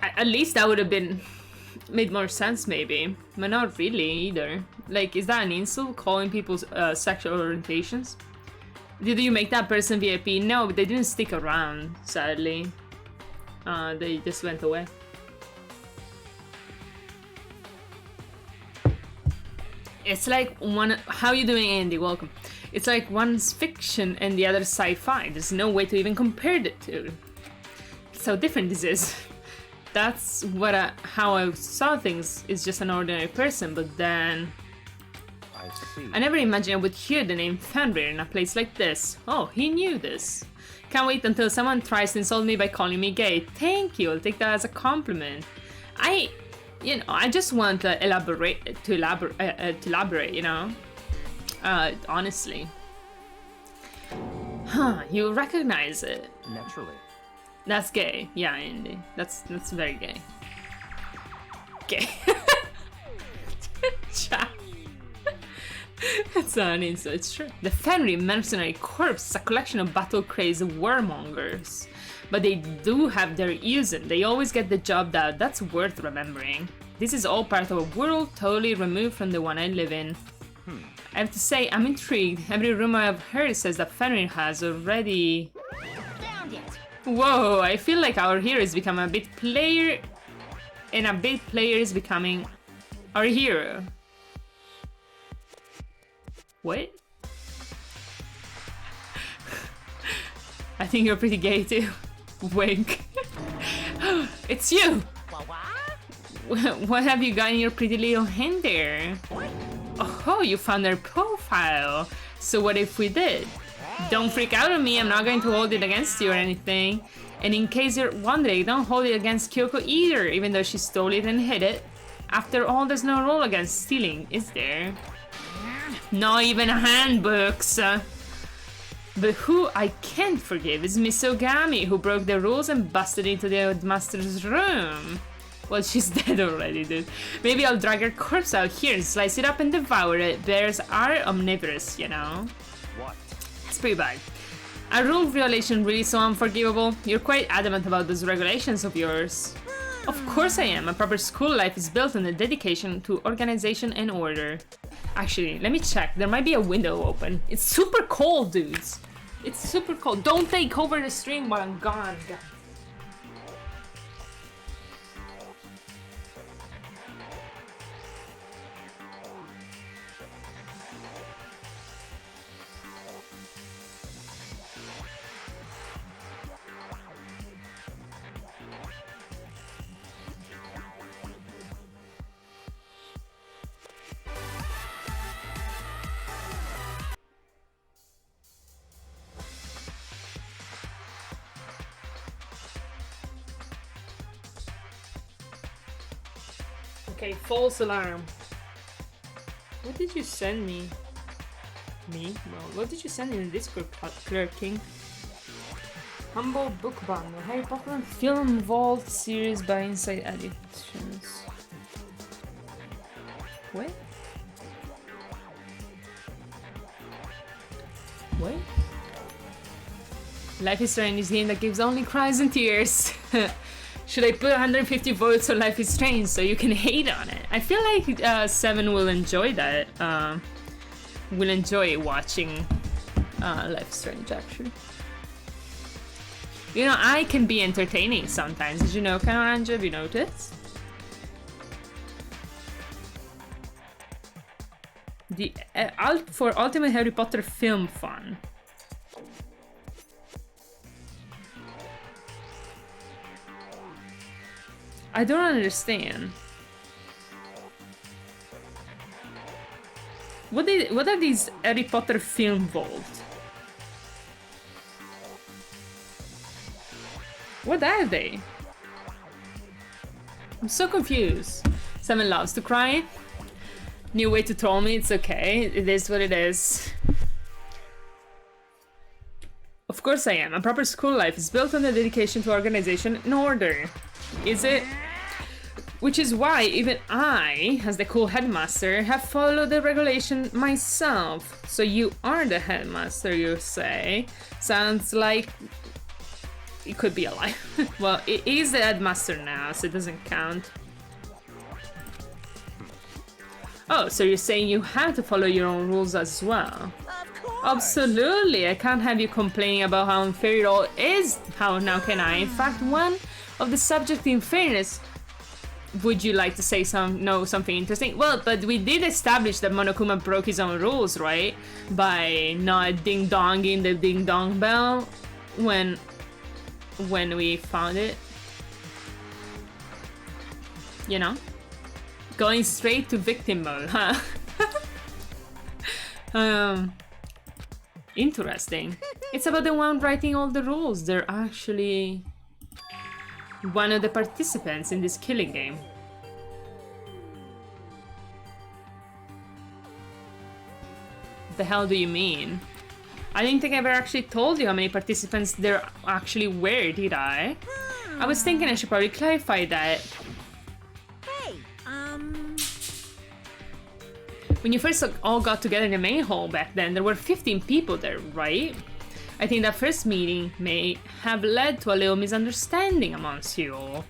at least that would have made more sense, maybe. But not really either. Like, is that an insult, calling people's sexual orientations? Did you make that person VIP? No, but they didn't stick around, sadly. They just went away. It's like how you doing, Andy? Welcome. It's like one's fiction and the other's sci-fi. There's no way to even compare the two. That's how different this is. That's how I saw things as just an ordinary person, but then I see. I never imagined I would hear the name Fenrir in a place like this. Oh, he knew this. Can't wait until someone tries to insult me by calling me gay. Thank you, I'll take that as a compliment. I just want to elaborate, you know? Honestly. Huh, you recognize it. Naturally. That's gay. Yeah, Andy. That's very gay. Gay. Chat. It's not an insult, it's true. The Fenrir Mercenary Corps is a collection of battle-crazed warmongers. But they do have their use and they always get the job done. That's worth remembering. This is all part of a world totally removed from the one I live in. I have to say, I'm intrigued. Every rumor I've heard says that Fenrir has already... Whoa, I feel like our hero is becoming a bit player... and a bit player is becoming our hero. What? I think you're pretty gay too. Wink. It's you! What have you got in your pretty little hand there? Oh, you found their profile. So what if we did? Don't freak out on me, I'm not going to hold it against you or anything. And in case you're wondering, don't hold it against Kyoko either, even though she stole it and hid it. After all, there's no rule against stealing, is there? Not even handbooks. But who I can't forgive is Miss Ogami, who broke the rules and busted into the headmaster's room. Well, she's dead already, dude. Maybe I'll drag her corpse out here and slice it up and devour it. Bears are omnivorous, you know? What? It's pretty bad. A rule violation really so unforgivable? You're quite adamant about those regulations of yours. Of course I am. A proper school life is built on the dedication to organization and order. Actually, let me check. There might be a window open. It's super cold, dudes. It's super cold. Don't take over the stream while I'm gone, guys. Okay, false alarm. What did you send me? Me? No. What did you send in the Discord, clerking? Humble book bundle. Harry Potter and Film Vault series by Inside Editions. What? What? Life is Strange is a game that gives only cries and tears. Should I put 150 votes on Life is Strange so you can hate on it? I feel like Seven will enjoy that. Will enjoy watching Life is Strange, actually. You know, I can be entertaining sometimes. Did you know, Kanoranja? Have you noticed? The for Ultimate Harry Potter Film Fun. I don't understand. What are these Harry Potter Film Vault? What are they? I'm so confused. Seven loves to cry. New way to troll me, it's okay. It is what it is. Of course I am. A proper school life is built on the dedication to organization and order. Is it? Which is why even I, as the cool headmaster, have followed the regulation myself. So you are the headmaster, you say? Sounds like it could be a lie. Well, it is the headmaster now, so it doesn't count. Oh, so you're saying you have to follow your own rules as well? Of course. Absolutely, I can't have you complaining about how unfair it all is. How now can I? In fact, one of the subject in fairness would you like to say something interesting? Well, but we did establish that Monokuma broke his own rules, right? By not ding-donging the ding-dong bell when we found it. You know? Going straight to victim mode, huh? Interesting. It's about the one writing all the rules. They're actually one of the participants in this killing game. The hell do you mean? I didn't think I ever actually told you how many participants there actually were, did I? I was thinking I should probably clarify that. Hey, When you first all got together in the main hall back then, there were 15 people there, right? I think that first meeting may have led to a little misunderstanding amongst you all.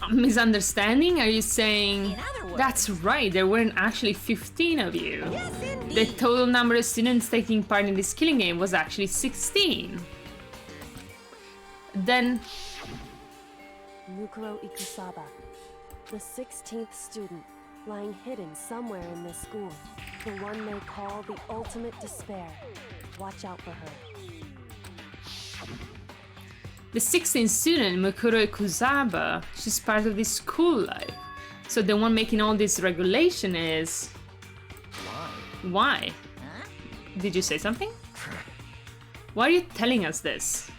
A misunderstanding? Are you saying... in other words, That's right, there weren't actually 15 of you. yes, The indeed. total number of students taking part in this killing game was actually 16. Then... Mukuro Ikusaba, the 16th student, lying hidden somewhere in this school. The one they call the ultimate despair. Watch out for her. The 16th student, Mukuro Ikusaba, she's part of this school life. So the one making all this regulation is... Why? Did you say something? Why are you telling us this?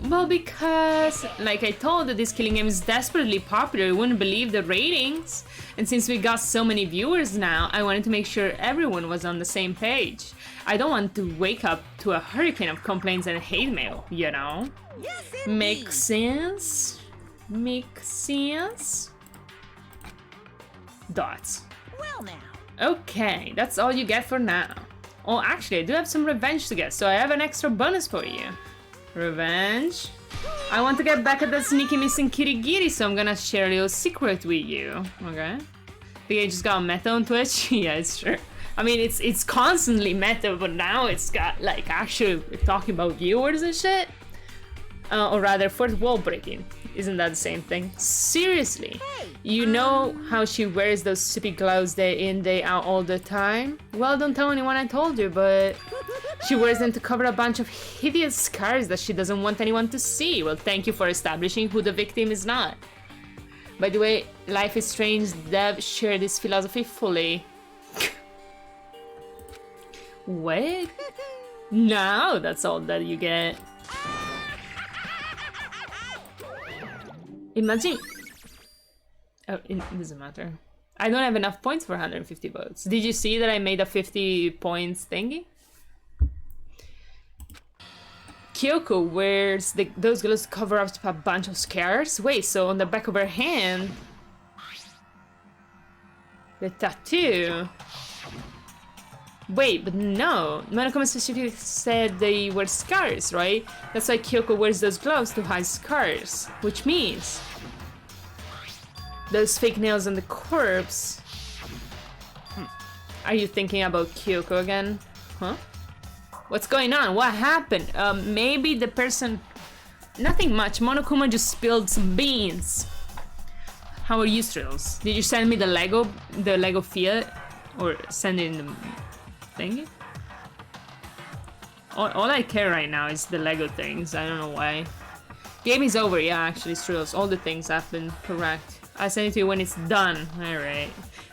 Well, because, like I told you, this killing game is desperately popular. You wouldn't believe the ratings. And since we got so many viewers now, I wanted to make sure everyone was on the same page. I don't want to wake up to a hurricane of complaints and hate mail, you know? Yes, indeed. Makes sense? Makes sense? Dots. Well now. Okay, that's all you get for now. Oh, actually, I do have some revenge to get, so I have an extra bonus for you. Revenge? I want to get back at that sneaky missing Kirigiri, so I'm gonna share a little secret with you. Okay? Think I just got meta on Twitch? Yeah, it's true. I mean, it's constantly meta, but now it's got, like, actually talking about viewers and shit. Or rather, fourth wall breaking. Isn't that the same thing? Seriously, you know how she wears those stupid gloves day in, day out all the time? Well, don't tell anyone I told you, but she wears them to cover a bunch of hideous scars that she doesn't want anyone to see. Well, thank you for establishing who the victim is not. By the way, Life is Strange Dev shared this philosophy fully. What? No, that's all that you get. Imagine... Oh, it doesn't matter. I don't have enough points for 150 votes. Did you see that I made a 50 points thingy? Kyoko wears those gloves to cover up a bunch of scars. Wait, so on the back of her hand... The tattoo... Wait, but no. Monokuma specifically said they were scars, right? That's why Kyoko wears those gloves to hide scars. Which means... those fake nails on the corpse... Are you thinking about Kyoko again? Huh? What's going on? What happened? Maybe the person... Nothing much. Monokuma just spilled some beans. How are you, Strills? Did you send me the Lego Fiat? Or send it in the... thingy? All I care right now is the Lego things. I don't know why. Game is over. Yeah, actually, Strills. All the things have been correct. I'll send it to you when it's done. Alright.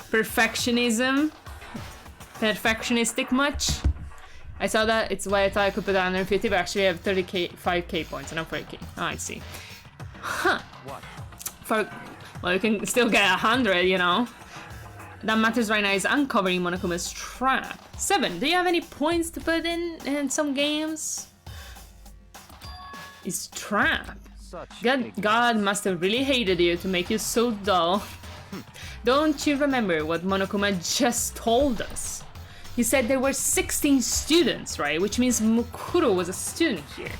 Perfectionism? Perfectionistic much? I saw that. It's why I thought I could put 150, but actually I have 5k points and not 40k. Oh, I see. Huh. What? Well, you can still get 100, you know? That matters right now is uncovering Monokuma's trap. 7. Do you have any points to put in some games? It's trap. God must have really hated you to make you so dull. Don't you remember what Monokuma just told us? He said there were 16 students, right? Which means Mukuro was a student here.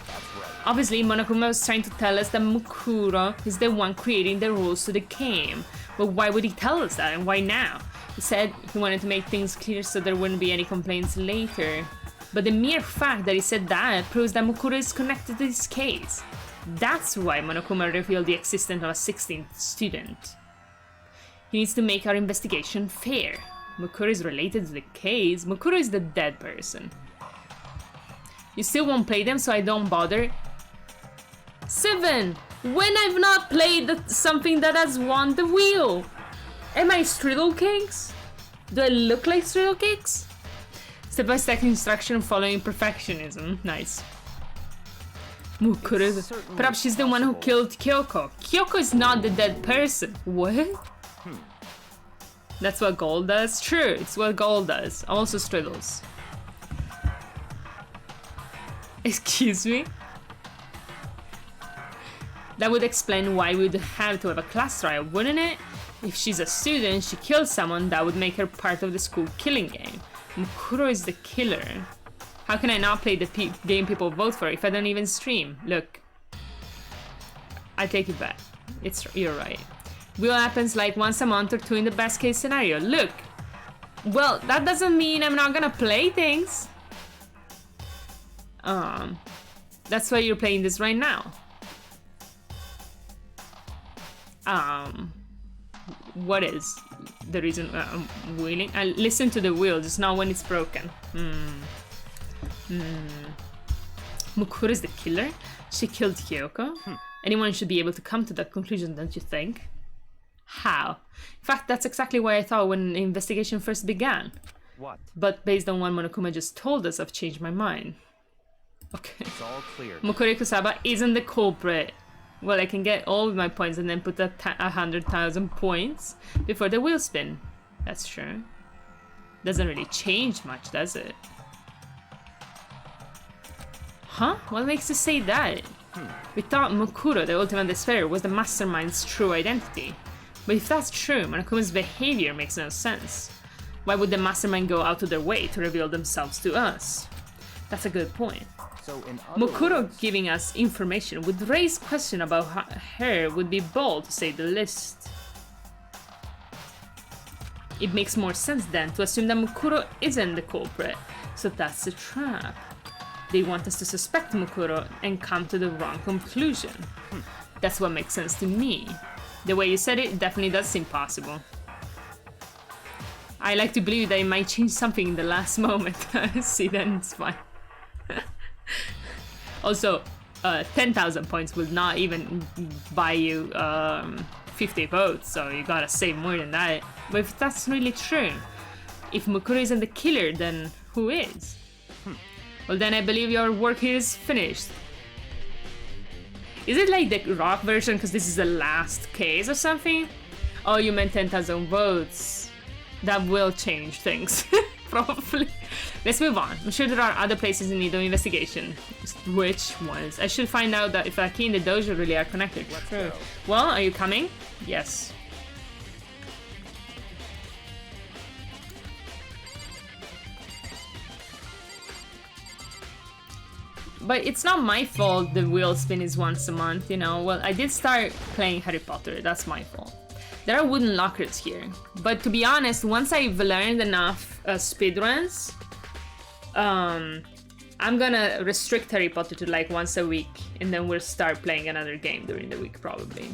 Obviously, Monokuma was trying to tell us that Mukuro is the one creating the rules to the game. But why would he tell us that, and why now? He said he wanted to make things clear so there wouldn't be any complaints later. But the mere fact that he said that proves that Mukuro is connected to this case. That's why Monokuma revealed the existence of a 16th student. He needs to make our investigation fair. Mukuro is related to the case. Mukuro is the dead person. You still won't play them, so I don't bother. 7! When I've not played something that has won the wheel! Am I Strudel Cakes? Do I look like Strudel Cakes? Step-by-step instruction following perfectionism. Nice. Mukuro. Perhaps she's the one who killed Kyoko. Kyoko is not the dead person. What? That's what gold does? True, it's what gold does. Also Strudels. Excuse me? That would explain why we would have to have a class trial, wouldn't it? If she's a student, she kills someone, that would make her part of the school killing game. Mukuro is the killer. How can I not play the game people vote for if I don't even stream? Look. I take it back. You're right. Wheel happens like once a month or two in the best case scenario. Look. Well, that doesn't mean I'm not gonna play things. That's why you're playing this right now. What is the reason I'm wheeling? I listen to the wheel, just not when it's broken. Mukuro is the killer? She killed Kyoko? Anyone should be able to come to that conclusion, don't you think? How? In fact, that's exactly what I thought when the investigation first began. What? But based on what Monokuma just told us, I've changed my mind. Okay. It's all clear. Mukuro Kusaba isn't the culprit. Well, I can get all of my points and then put 100,000 points before the wheel spin. That's true. Doesn't really change much, does it? Huh? What makes you say that? We thought Mukuro, the ultimate despair, was the mastermind's true identity. But if that's true, Monokuma's behavior makes no sense. Why would the mastermind go out of their way to reveal themselves to us? That's a good point. So in Mukuro giving us information would raise question about her would be bold, to say the least. It makes more sense then to assume that Mukuro isn't the culprit, so that's a trap. They want us to suspect Mukuro and come to the wrong conclusion. That's what makes sense to me. The way you said it definitely does seem possible. I like to believe that it might change something in the last moment. See, then it's fine. Also, 10,000 points will not even buy you 50 votes, so you gotta save more than that. But if that's really true, if Mukuro isn't the killer, then who is? Well, then I believe your work here is finished. Is it like the rock version because this is the last case or something? Oh, you meant 10,000 votes. That will change things, probably. Let's move on. I'm sure there are other places in need of investigation. Which ones? I should find out that if a key in the dojo really are connected. True. Well, are you coming? Yes. But it's not my fault the wheel spin is once a month, you know. Well, I did start playing Harry Potter, that's my fault. There are wooden lockers here, but to be honest, once I've learned enough speedruns, I'm gonna restrict Harry Potter to like once a week, and then we'll start playing another game during the week, probably.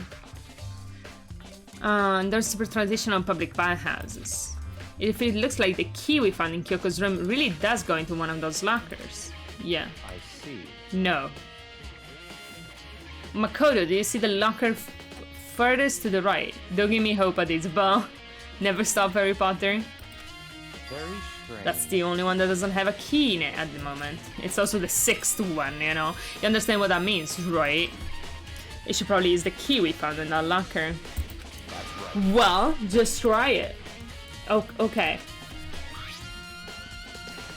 There's super traditional public bathhouses. If it looks like the key we found in Kyoko's room really does go into one of those lockers. Yeah. I see. No. Makoto, do you see the locker furthest to the right? Don't give me hope at this, but never stop Harry Potter. Very strange. That's the only one that doesn't have a key in it at the moment. It's also the 6th one, you know. You understand what that means, right? It should probably use the key we found in that locker. That's right. Well, just try it. Oh, okay.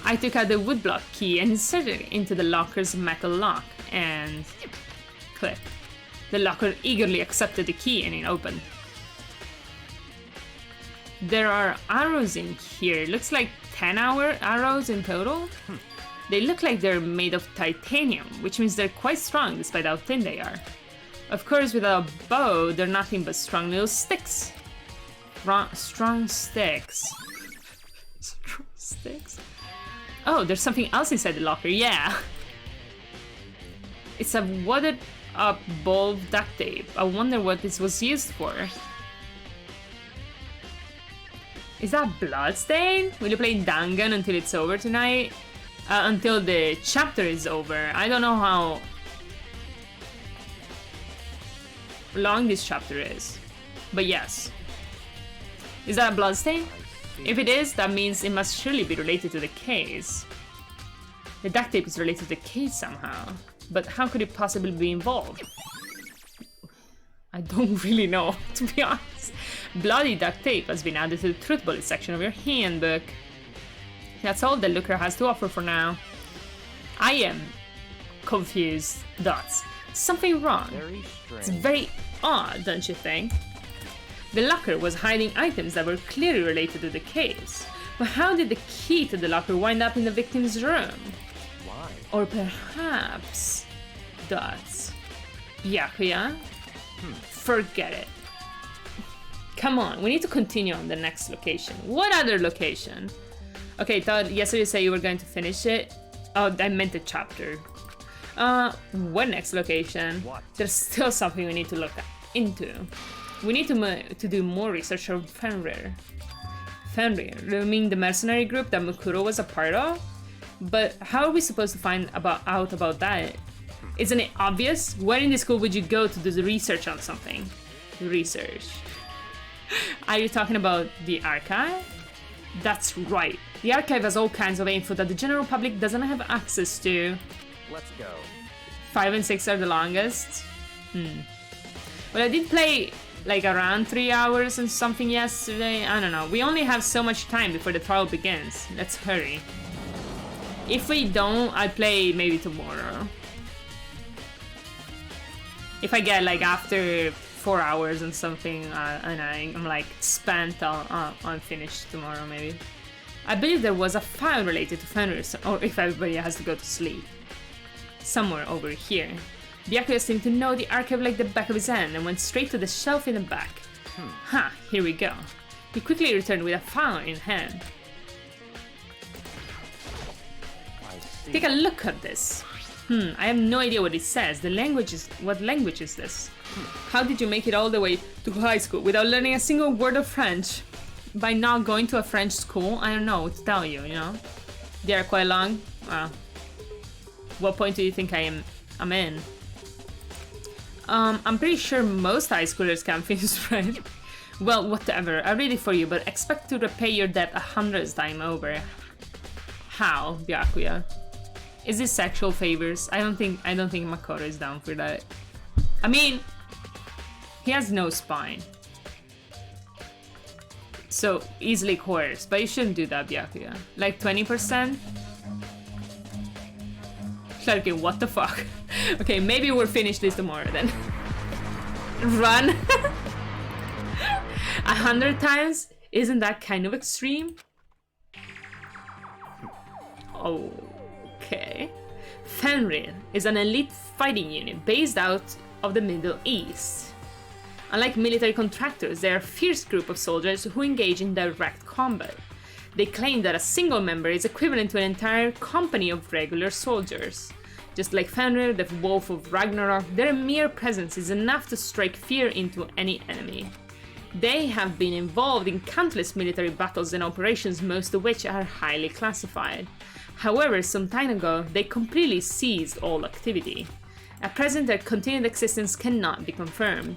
I took out the woodblock key and inserted it into the locker's metal lock, and click. The locker eagerly accepted the key and it opened. There are arrows in here. Looks like 10 arrows in total. They look like they're made of titanium, which means they're quite strong despite how thin they are. Of course, without a bow, they're nothing but strong little sticks. Strong sticks. Strong sticks? Oh, there's something else inside the locker, yeah. It's a wadded up ball of duct tape. I wonder what this was used for. Is that bloodstain? Will you play Dangan until it's over tonight? Until the chapter is over. I don't know how long this chapter is. But yes. Is that a bloodstain? If it is, that means it must surely be related to the case. The duct tape is related to the case somehow. But how could it possibly be involved? I don't really know, to be honest. Bloody duct tape has been added to the truth bullet section of your handbook. That's all the looker has to offer for now. I am confused. Dots. Something wrong. Very It's strange. very odd, don't you think? The locker was hiding items that were clearly related to the case. But how did the key to the locker wind up in the victim's room? Why? Or perhaps... Dots. Byakuya? Forget it. Come on, we need to continue on the next location. What other location? Okay, thought yesterday you said you were going to finish it. Oh, I meant the chapter. What next location? What? There's still something we need to look into. We need to do more research on Fenrir. Fenrir, you mean the mercenary group that Mukuro was a part of? But how are we supposed to find out about that? Isn't it obvious? Where in the school would you go to do the research on something? Research. Are you talking about the archive? That's right. The archive has all kinds of info that the general public doesn't have access to. Let's go. 5 and 6 are the longest. Well, I did play like around 3 hours and something yesterday. I don't know. We only have so much time before the trial begins. Let's hurry. If we don't, I'll play maybe tomorrow. If I get like after 4 hours and something and I'm like spent, I'll finish tomorrow maybe. I believe there was a file related to Fenrir, or if everybody has to go to sleep. Somewhere over here. Byakuya seemed to know the archive like the back of his hand and went straight to the shelf in the back. Here we go. He quickly returned with a file in hand. I see. Take a look at this. I have no idea what it says. What language is this? How did you make it all the way to high school without learning a single word of French? By not going to a French school? I don't know what to tell you, you know? They are quite long. What point do you think I'm in? I'm pretty sure most high schoolers can finish French. Well, whatever. I'll read it for you, but expect to repay your debt 100th time over. How, Byakuya? Is this sexual favors? I don't think Makoto is down for that. I mean, he has no spine. So, easily coerced. But you shouldn't do that, Byakuya. Like 20%? Okay, what the fuck? Okay, maybe we'll finish this tomorrow then. Run! 100 times? Isn't that kind of extreme? Okay. Fenrir is an elite fighting unit based out of the Middle East. Unlike military contractors, they are a fierce group of soldiers who engage in direct combat. They claim that a single member is equivalent to an entire company of regular soldiers. Just like Fenrir, the Wolf of Ragnarok, their mere presence is enough to strike fear into any enemy. They have been involved in countless military battles and operations, most of which are highly classified. However, some time ago, they completely ceased all activity. At present, their continued existence cannot be confirmed.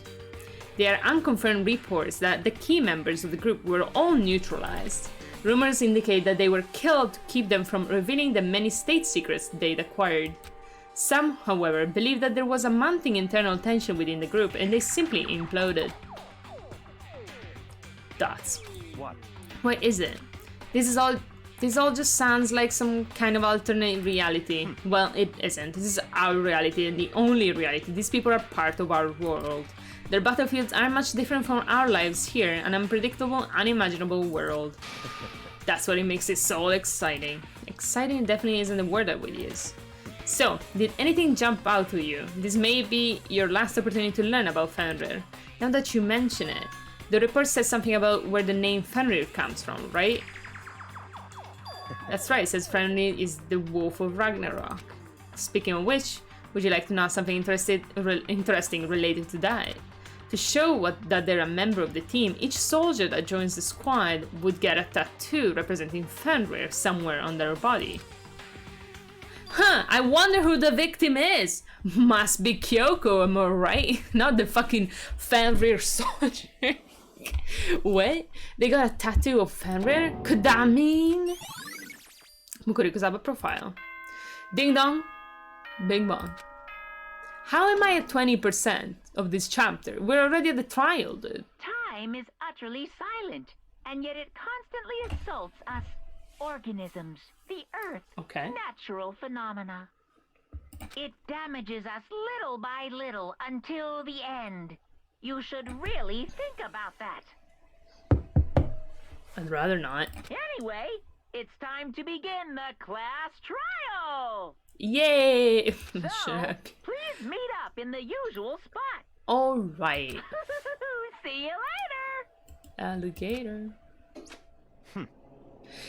There are unconfirmed reports that the key members of the group were all neutralized. Rumors indicate that they were killed to keep them from revealing the many state secrets they'd acquired. Some, however, believe that there was a mounting internal tension within the group and they simply imploded. Dots. What? What is it? This all just sounds like some kind of alternate reality. Well, it isn't. This is our reality and the only reality. These people are part of our world. Their battlefields are much different from our lives here, an unpredictable, unimaginable world. That's what it makes it so exciting. Exciting definitely isn't the word I would use. So, did anything jump out to you? This may be your last opportunity to learn about Fenrir. Now that you mention it, the report says something about where the name Fenrir comes from, right? That's right, it says Fenrir is the Wolf of Ragnarok. Speaking of which, Would you like to know something interesting related to that? To show that they're a member of the team, each soldier that joins the squad would get a tattoo representing Fenrir somewhere on their body. Huh, I wonder who the victim is. Must be Kyoko, am I right? Not the fucking Fenrir soldier. What? They got a tattoo of Fenrir? Could that mean? Mukuri Kusaba profile. Ding dong. Bing bong. How am I at 20% of this chapter? We're already at the trial, dude. Time is utterly silent, and yet it constantly assaults us organisms, the Earth, Okay. natural phenomena. It damages us little by little until the end. You should really think about that. I'd rather not. Anyway, it's time to begin the class trial. Yay! So, Shut up. please meet up in the usual spot. Alright. See you later. Alligator.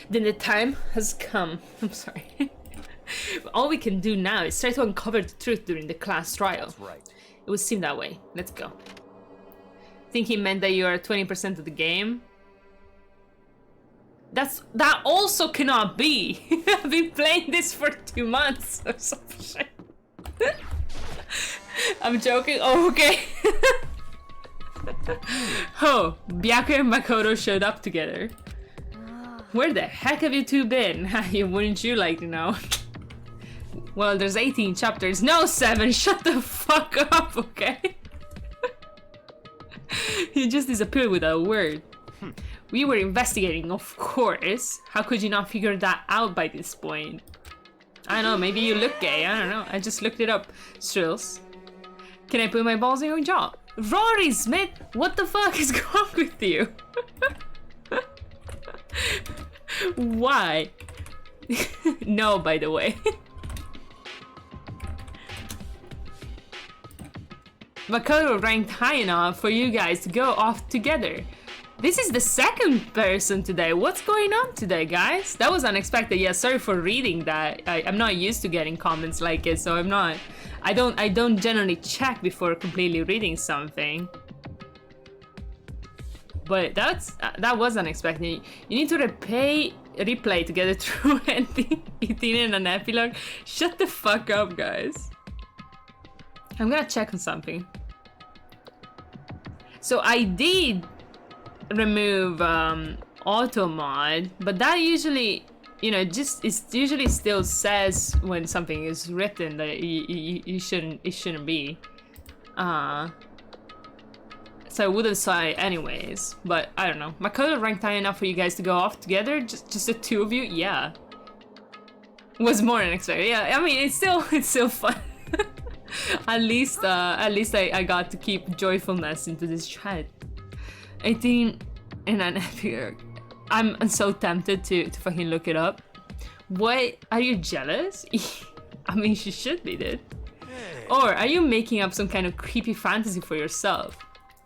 Then the time has come. I'm sorry. All we can do now is try to uncover the truth during the class trial. That's right. It would seem that way. Let's go. Think he meant that you are 20% of the game? That also cannot be. I've been playing this for 2 months or some shit. I'm joking. Oh, okay. Oh, Byaku and Makoto showed up together. Where the heck have you two been? Wouldn't you like to know? Well, there's 18 chapters. No, 7. Shut the fuck up, okay? He just disappeared without a word. We were investigating, of course. How could you not figure that out by this point? I don't know, maybe you look gay. I don't know. I just looked it up. Strills. Can I put my balls in your jaw? Rory Smith, what the fuck is wrong with you? Why? No, by the way. Makoto ranked high enough for you guys to go off together. This is the second person today. What's going on today, guys? That was unexpected. Yeah, sorry for reading that. I'm not used to getting comments like it, so I don't generally check before completely reading something. But that was unexpected. You need to replay to get it through ending 18 and an epilogue. Shut the fuck up, guys. I'm gonna check on something. So I did remove auto mod, but that usually, you know, it usually still says when something is written that it shouldn't be. So I would have saw it anyways, but I don't know. Makoto ranked high enough for you guys to go off together? Just the two of you? Yeah. Was more than expected. Yeah, I mean, it's still fun. At least I got to keep joyfulness into this chat. 18 and an epic. I'm so tempted to fucking look it up. What? Are you jealous? I mean, she should be, dude. Or are you making up some kind of creepy fantasy for yourself?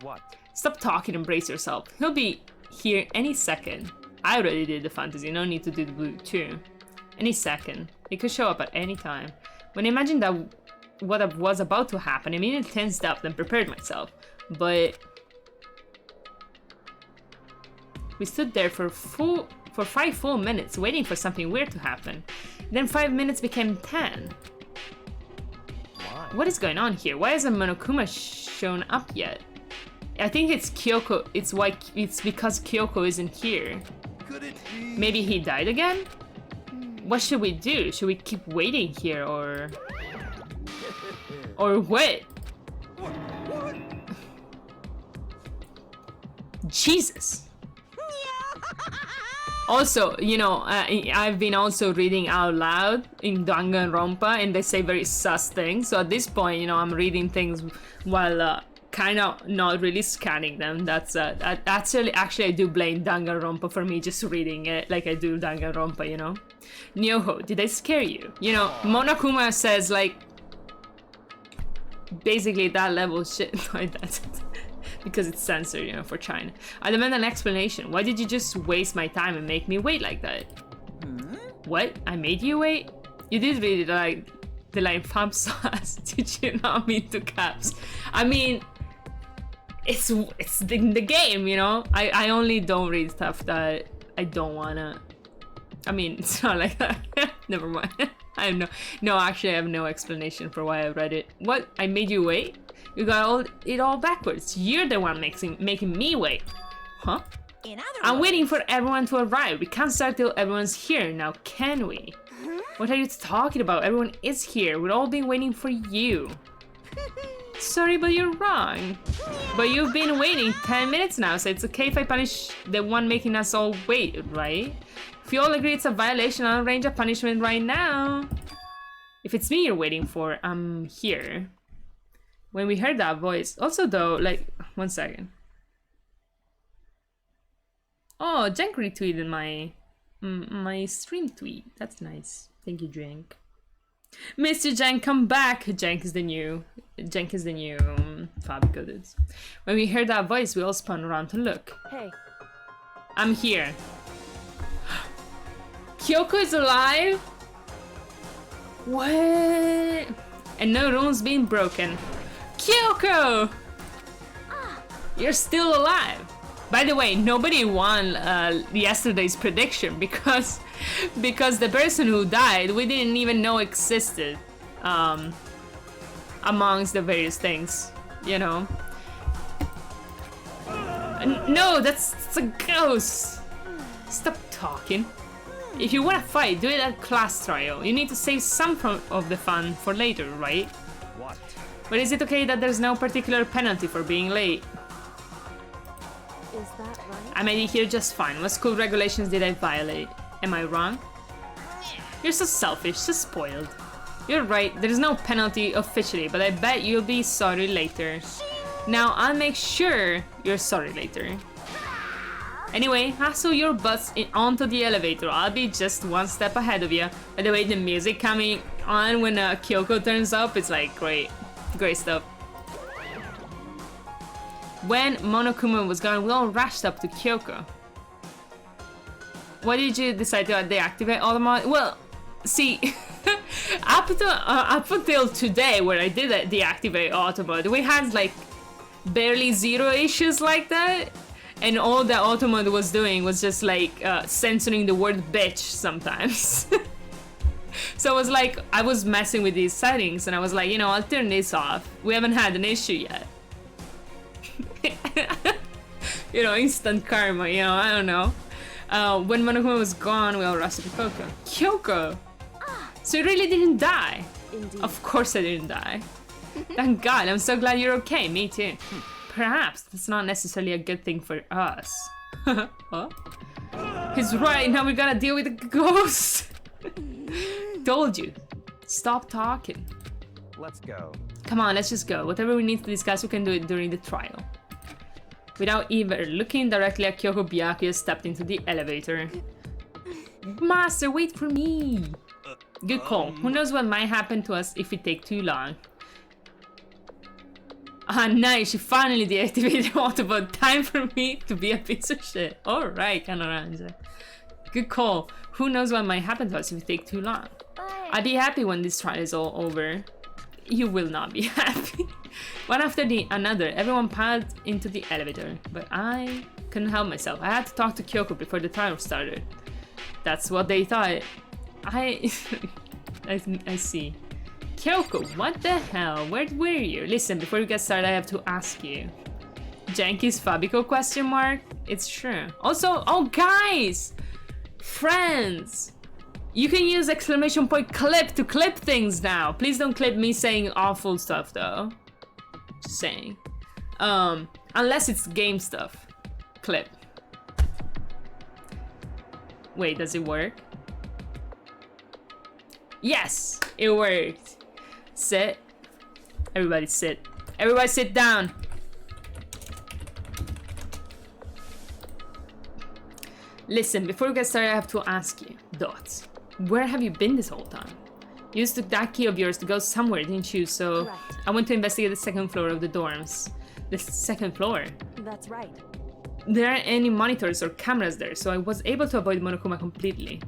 What? Stop talking, embrace yourself. He'll be here any second. I already did the fantasy, no need to do the blue too. Any second. It could show up at any time. When I imagined that what was about to happen, I immediately tensed up and prepared myself. But we stood there for 5 full minutes waiting for something weird to happen. Then 5 minutes became 10. Why? What is going on here? Why hasn't Monokuma shown up yet? I think it's Kyoko. It's because Kyoko isn't here. Could it be? Maybe he died again? What should we do? Should we keep waiting here or what? Jesus. Also, you know, I've been also reading out loud in Dangan Ronpa, and they say very sus things. So at this point, you know, I'm reading things while kind of not really scanning them. That's actually I do blame Dangan Ronpa for me just reading it like I do Dangan Ronpa, you know. Nyoho, did I scare you? You know, Monokuma says like basically that level shit. No, it doesn't. Because it's censored, you know, for China. I demand an explanation. Why did you just waste my time and make me wait like that? What? I made you wait? You did really the line fab sauce. Did you not mean to caps? I mean, it's in the game, you know? I only don't read stuff that I don't wanna. I mean, it's not like that. Never mind. I have actually I have no explanation for why I read it. What? I made you wait? You got it all backwards. You're the one making me wait. Huh? In other I'm words, waiting for everyone to arrive. We can't start till everyone's here now, can we? What are you talking about? Everyone is here. We've all been waiting for you. Sorry, but you're wrong. But you've been waiting 10 minutes now, so it's okay if I punish the one making us all wait, right? If you all agree it's a violation, I'll arrange a punishment right now. If it's me you're waiting for, I'm here. When we heard that voice... Also though, like... One second. Oh, Jenk retweeted my stream tweet. That's nice. Thank you, Jenk. Mr. Jenk, come back! Jenk is the new Fabico dudes. When we heard that voice, we all spun around to look. Hey, I'm here. Kyoko is alive? What? And no rules being broken. Kyoko! You're still alive. By the way, nobody won yesterday's prediction because the person who died we didn't even know existed amongst the various things, you know. No, that's a ghost. Stop talking. If you want to fight, do it at class trial. You need to save some of the fun for later, right? What? But is it okay that there's no particular penalty for being late? is that right? I made it here just fine. What school regulations did I violate? Am I wrong? You're so selfish, so spoiled. You're right, there's no penalty officially, but I bet you'll be sorry later. Now I'll make sure you're sorry later. Anyway, hustle your butts onto the elevator. I'll be just one step ahead of you. By the way, the music coming on when Kyoko turns up, it's like great. Great stuff. When Monokuma was gone, we all rushed up to Kyoko. Why did you decide to deactivate automatic? Well, see, up until today, where I did deactivate automod, we had like barely 0 issues like that. And all that automod was doing was just like censoring the word bitch sometimes. So I was like, I was messing with these settings and I was like, you know, I'll turn this off. We haven't had an issue yet. You know, instant karma, you know, I don't know. When Monokuma was gone, we all rushed to Kyoko. Kyoko! So you really didn't die? Indeed. Of course I didn't die. Thank God, I'm so glad you're okay, me too. Perhaps that's not necessarily a good thing for us. Huh? He's right, now we gotta deal with the ghost. Told you. Stop talking. Let's go. Come on, let's just go. Whatever we need to discuss, we can do it during the trial. Without even looking directly at Kyoko, Byakuya stepped into the elevator. Master, wait for me! Good call. Who knows what might happen to us if we take too long. Ah, nice, she finally deactivated Autobot. Time for me to be a piece of shit. Alright, Kanoranja. Good call. Who knows what might happen to us if we take too long. I'll be happy when this trial is all over. You will not be happy. One after another, everyone piled into the elevator. But I couldn't help myself. I had to talk to Kyoko before the trial started. That's what they thought. I see. Kyoko, what the hell? Where were you? Listen, before we get started, I have to ask you. Janky's Fabico question mark? It's true. Also, oh guys! Friends! You can use exclamation point clip to clip things now. Please don't clip me saying awful stuff though. Just saying. Unless it's game stuff. Clip. Wait, does it work? Yes! It worked. Sit. Everybody sit. Everybody sit down. Listen, before we get started, I have to ask you, Dots, where have you been this whole time? You used that key of yours to go somewhere, didn't you? So Correct. I went to investigate the second floor of the dorms. The second floor? That's right. There aren't any monitors or cameras there, so I was able to avoid Monokuma completely.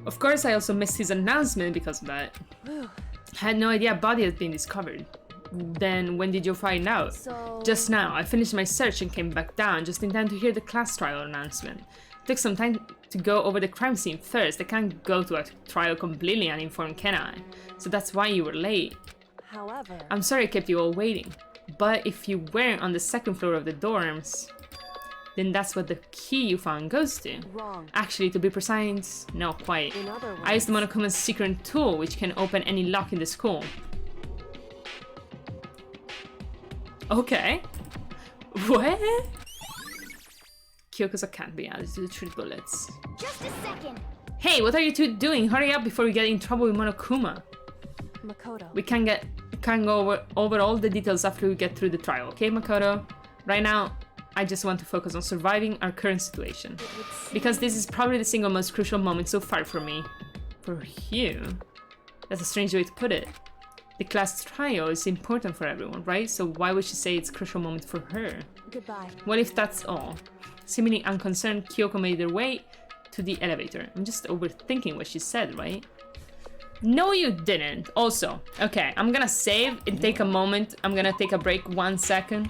Of course, I also missed his announcement because of that. I had no idea a body had been discovered. Then when did you find out? So... Just now. I finished my search and came back down just in time to hear the class trial announcement. It took some time to go over the crime scene first. I can't go to a trial completely uninformed, can I? So that's why you were late. However... I'm sorry I kept you all waiting. But if you weren't on the second floor of the dorms, then that's what the key you found goes to. Wrong. Actually, to be precise, no, quite. In other words... I used the Monokuma's secret tool, which can open any lock in the school. Okay. What? Kyoko's can't be added to the treat bullets. Just a second. Hey, what are you two doing? Hurry up before we get in trouble with Monokuma. Makoto. We can go over all the details after we get through the trial, okay, Makoto? Right now, I just want to focus on surviving our current situation. Because this is probably the single most crucial moment so far for me. For you? That's a strange way to put it. The class trial is important for everyone, right? So why would she say it's a crucial moment for her? Goodbye. What if that's all? Seemingly unconcerned, Kyoko made her way to the elevator. I'm just overthinking what she said, right? No, you didn't. Also, okay, I'm gonna save and take a moment. I'm gonna take a break 1 second.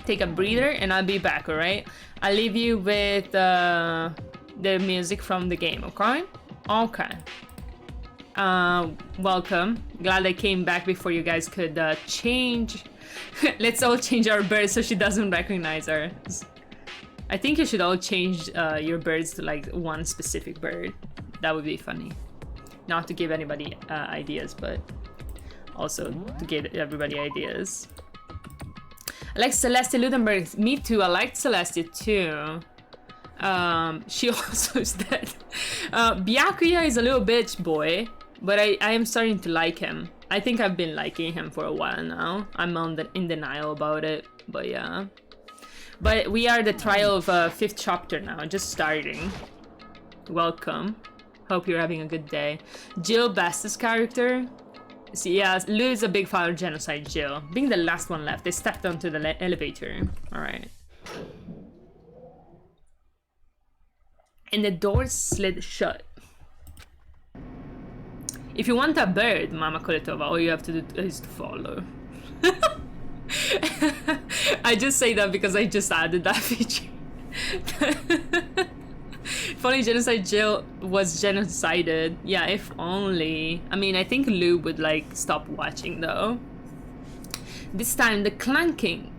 Take a breather and I'll be back, alright? I'll leave you with the music from the game, okay? Okay. Welcome. Glad I came back before you guys could change. Let's all change our birds so she doesn't recognize her. I think you should all change your birds to like one specific bird. That would be funny. Not to give anybody ideas, but also to give everybody ideas. I like Celeste Ludenberg. Me too. I liked Celeste too. She also is dead. Byakuya is a little bitch boy, but I am starting to like him. I think I've been liking him for a while now. I'm in denial about it, but yeah. But we are the trial of 5th chapter now, just starting. Welcome. Hope you're having a good day. Jill Bass's character. See, yeah, Lou is a big fan of Genocide Jill. Being the last one left, they stepped onto the elevator. Alright. And the doors slid shut. If you want a bird, Mama Koletova, all you have to do is to follow. I just say that because I just added that feature. If only Genocide Jill was genocided. Yeah, if only. I mean, I think Lou would like stop watching though. This time the clanking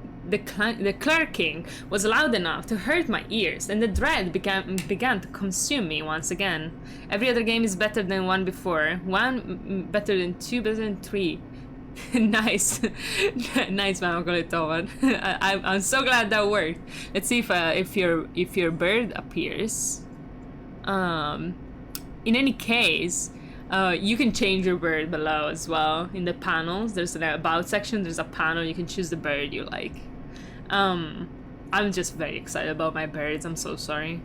was loud enough to hurt my ears, and the dread began to consume me once again. Every other game is better than one before. One better than two, better than three. Nice. Nice, Mama Koletova. I'm so glad that worked. Let's see if your bird appears. In any case, you can change your bird below as well. In the panels, there's an about section, there's a panel, you can choose the bird you like. I'm just very excited about my birds, I'm so sorry.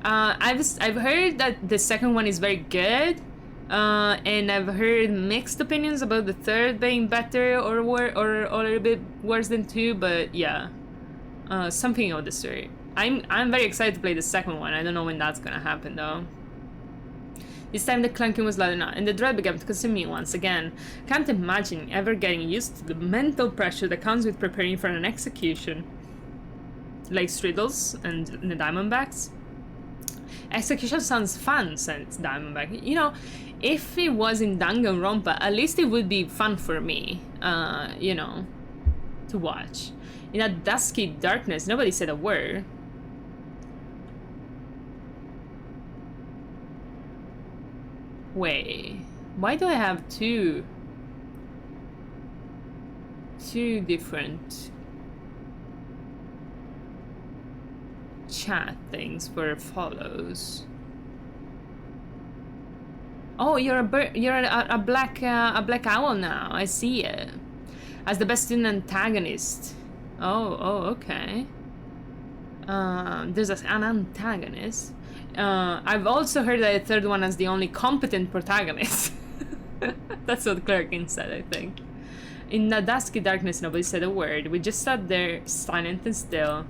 I've heard that the second one is very good, and I've heard mixed opinions about the third being better or a little bit worse than 2, but yeah, something of the sort. I'm very excited to play the second one. I don't know when that's gonna happen though. This time the clanking was loud enough, and the dread began to consume me once again. Can't imagine ever getting used to the mental pressure that comes with preparing for an execution. Like Striddles and the Diamondbacks. Execution sounds fun, said Diamondback. You know, if it was in Dangan Ronpa, at least it would be fun for me, you know, to watch. In that dusky darkness, nobody said a word. Wait, why do I have two different chat things for follows? Oh, you're a bird. You're a black owl now. I see it. As the best student antagonist. Oh, okay. There's an antagonist. I've also heard that the third one is the only competent protagonist. That's what Clarkin said, I think. In the dusky darkness, nobody said a word. We just sat there, silent and still.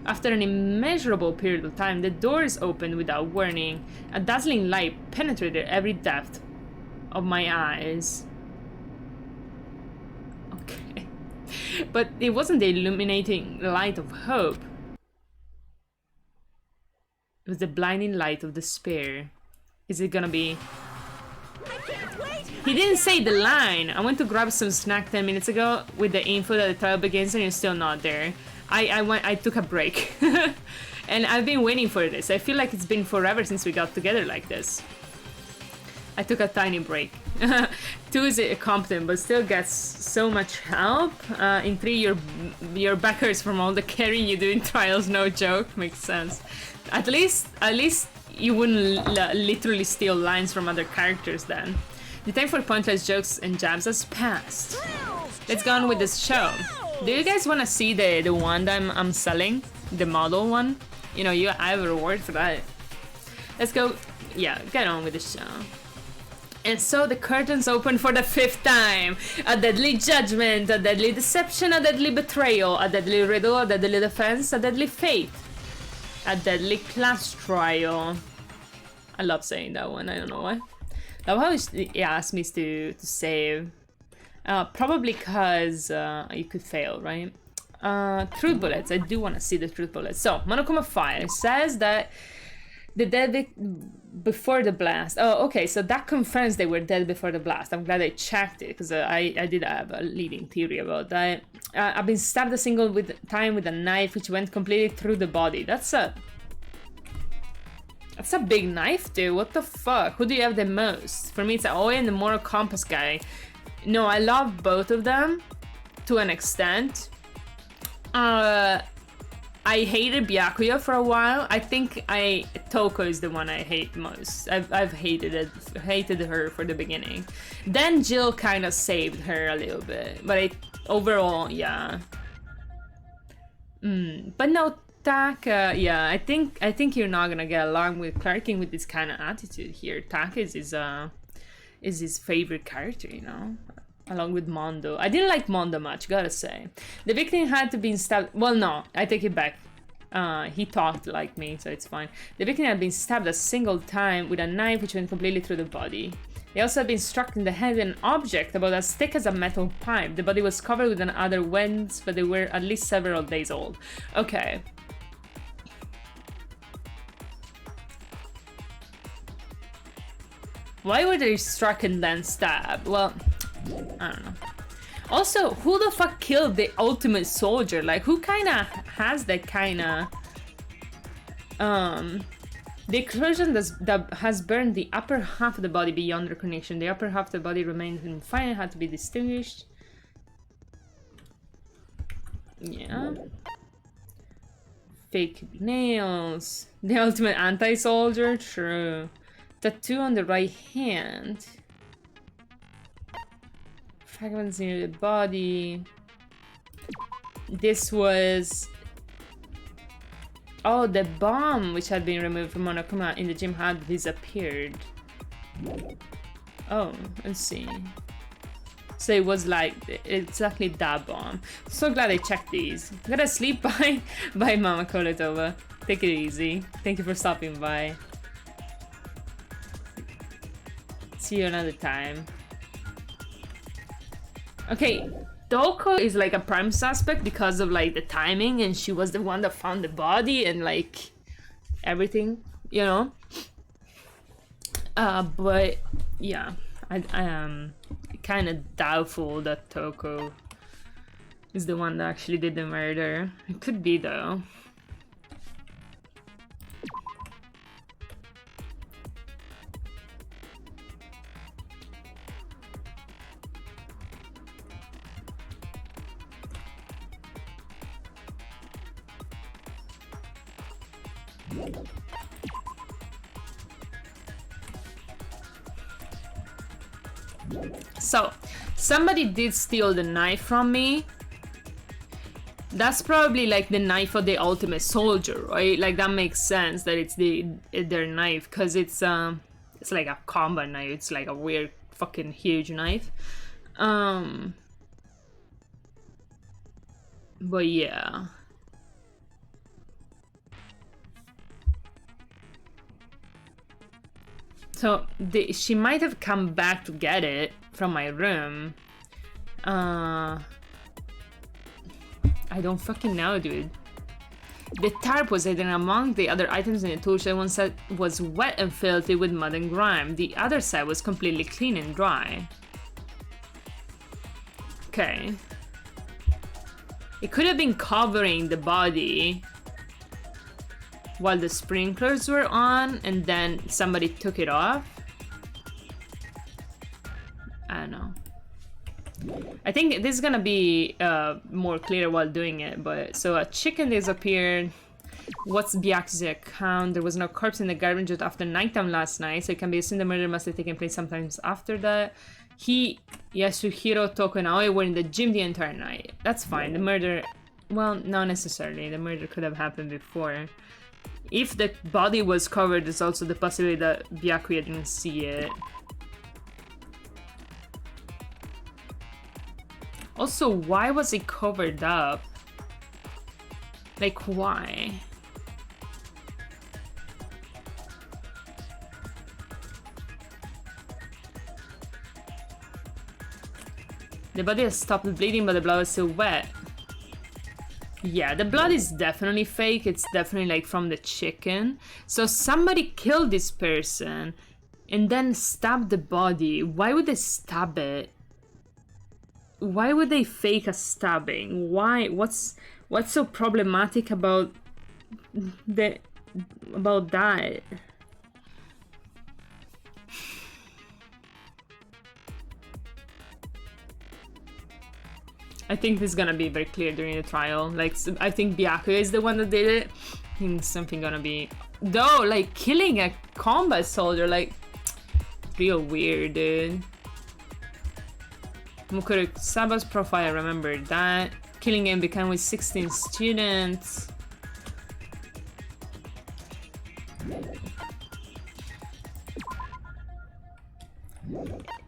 After an immeasurable period of time, the doors opened without warning. A dazzling light penetrated every depth of my eyes. Okay. But it wasn't the illuminating light of hope. It was the blinding light of despair. Is it gonna be... He didn't say the line! I went to grab some snack 10 minutes ago with the info that the trial begins and you're still not there. I took a break. And I've been waiting for this. I feel like it's been forever since we got together like this. I took a tiny break. 2 is competent, but still gets so much help. In 3, your back hurts from all the carrying you do in trials, no joke. Makes sense. At least you wouldn't literally steal lines from other characters then. The time for pointless jokes and jabs has passed. Let's go on with this show. Do you guys want to see the one that I'm selling? The model one? You know, I have a reward for that. Let's go, yeah, get on with the show. And so the curtains open for the 5th time. A deadly judgment, a deadly deception, a deadly betrayal, a deadly riddle, a deadly defense, a deadly fate. A deadly class trial. I love saying that one, I don't know why. Love how he asked me to save. Probably because you could fail, right? Truth bullets, I do want to see the truth bullets. So, Monokuma Fire says that the dead before the blast. Oh, okay, so that confirms they were dead before the blast. I'm glad I checked it, because I did have a leading theory about that. I've been stabbed a single time with a knife, which went completely through the body. That's a big knife, dude. What the fuck? Who do you have the most? For me, it's Aoi and the Moral Compass guy. No, I love both of them to an extent. I hated Byakuya for a while. I think Toko is the one I hate most. I've hated her for the beginning. Then Jill kind of saved her a little bit, but overall, yeah. But no, Taka, yeah. I think you're not gonna get along with Clarking with this kind of attitude here. Taka is his favorite character, you know. Along with Mondo. I didn't like Mondo much, gotta say. The victim had to be stabbed. Well, no, I take it back. He talked like me, so it's fine. The victim had been stabbed a single time with a knife which went completely through the body. They also had been struck in the head with an object about as thick as a metal pipe. The body was covered with other wounds, but they were at least several days old. Okay. Why were they struck and then stabbed? Well, I don't know. Also, who the fuck killed the ultimate soldier? Like, who kinda has that kinda... The explosion that has burned the upper half of the body beyond recognition. The upper half of the body remained fine and had to be distinguished. Yeah. Fake nails. The ultimate anti-soldier? True. Tattoo on the right hand. Fragments near the body. This was... Oh, the bomb which had been removed from Monokuma in the gym had disappeared. Oh, let's see. So it was like exactly that bomb. So glad I checked these. Gotta sleep. Bye. Bye, Mama Kolotova. Take it easy. Thank you for stopping by. See you another time. Okay, Toko is like a prime suspect because of like the timing, and she was the one that found the body and like everything, you know. But yeah, I am kind of doubtful that Toko is the one that actually did the murder. It could be though. So, somebody did steal the knife from me. That's probably like the knife of the ultimate soldier, right? Like that makes sense that it's their knife, because it's like a combat knife. It's like a weird fucking huge knife. But yeah. So she might have come back to get it from my room. I don't fucking know, dude. The tarp was hidden among the other items in the tool shed. One side was wet and filthy with mud and grime. The other side was completely clean and dry. Okay. It could have been covering the body while the sprinklers were on and then somebody took it off. I don't know. I think this is gonna be more clear while doing it, but so a chicken disappeared. What's Byaku's account? There was no corpse in the garbage just after nighttime last night, so it can be assumed the murder must have taken place sometimes after that. Yasuhiro, Toko, and Aoi were in the gym the entire night. That's fine. The murder, well, not necessarily. The murder could have happened before. If the body was covered, there's also the possibility that Byakuya didn't see it. Also, why was it covered up? Like, why? The body has stopped bleeding, but the blood is still wet. Yeah, the blood is definitely fake. It's definitely like from the chicken. So somebody killed this person and then stabbed the body. Why would they stab it? Why would they fake a stabbing? Why? What's so problematic about that? I think this is gonna be very clear during the trial. Like, I think Byakuya is the one that did it. I think something gonna be... Though, like, killing a combat soldier, like, real weird, dude. Mukuru Saba's profile, I remember that. Killing him began with 16 students.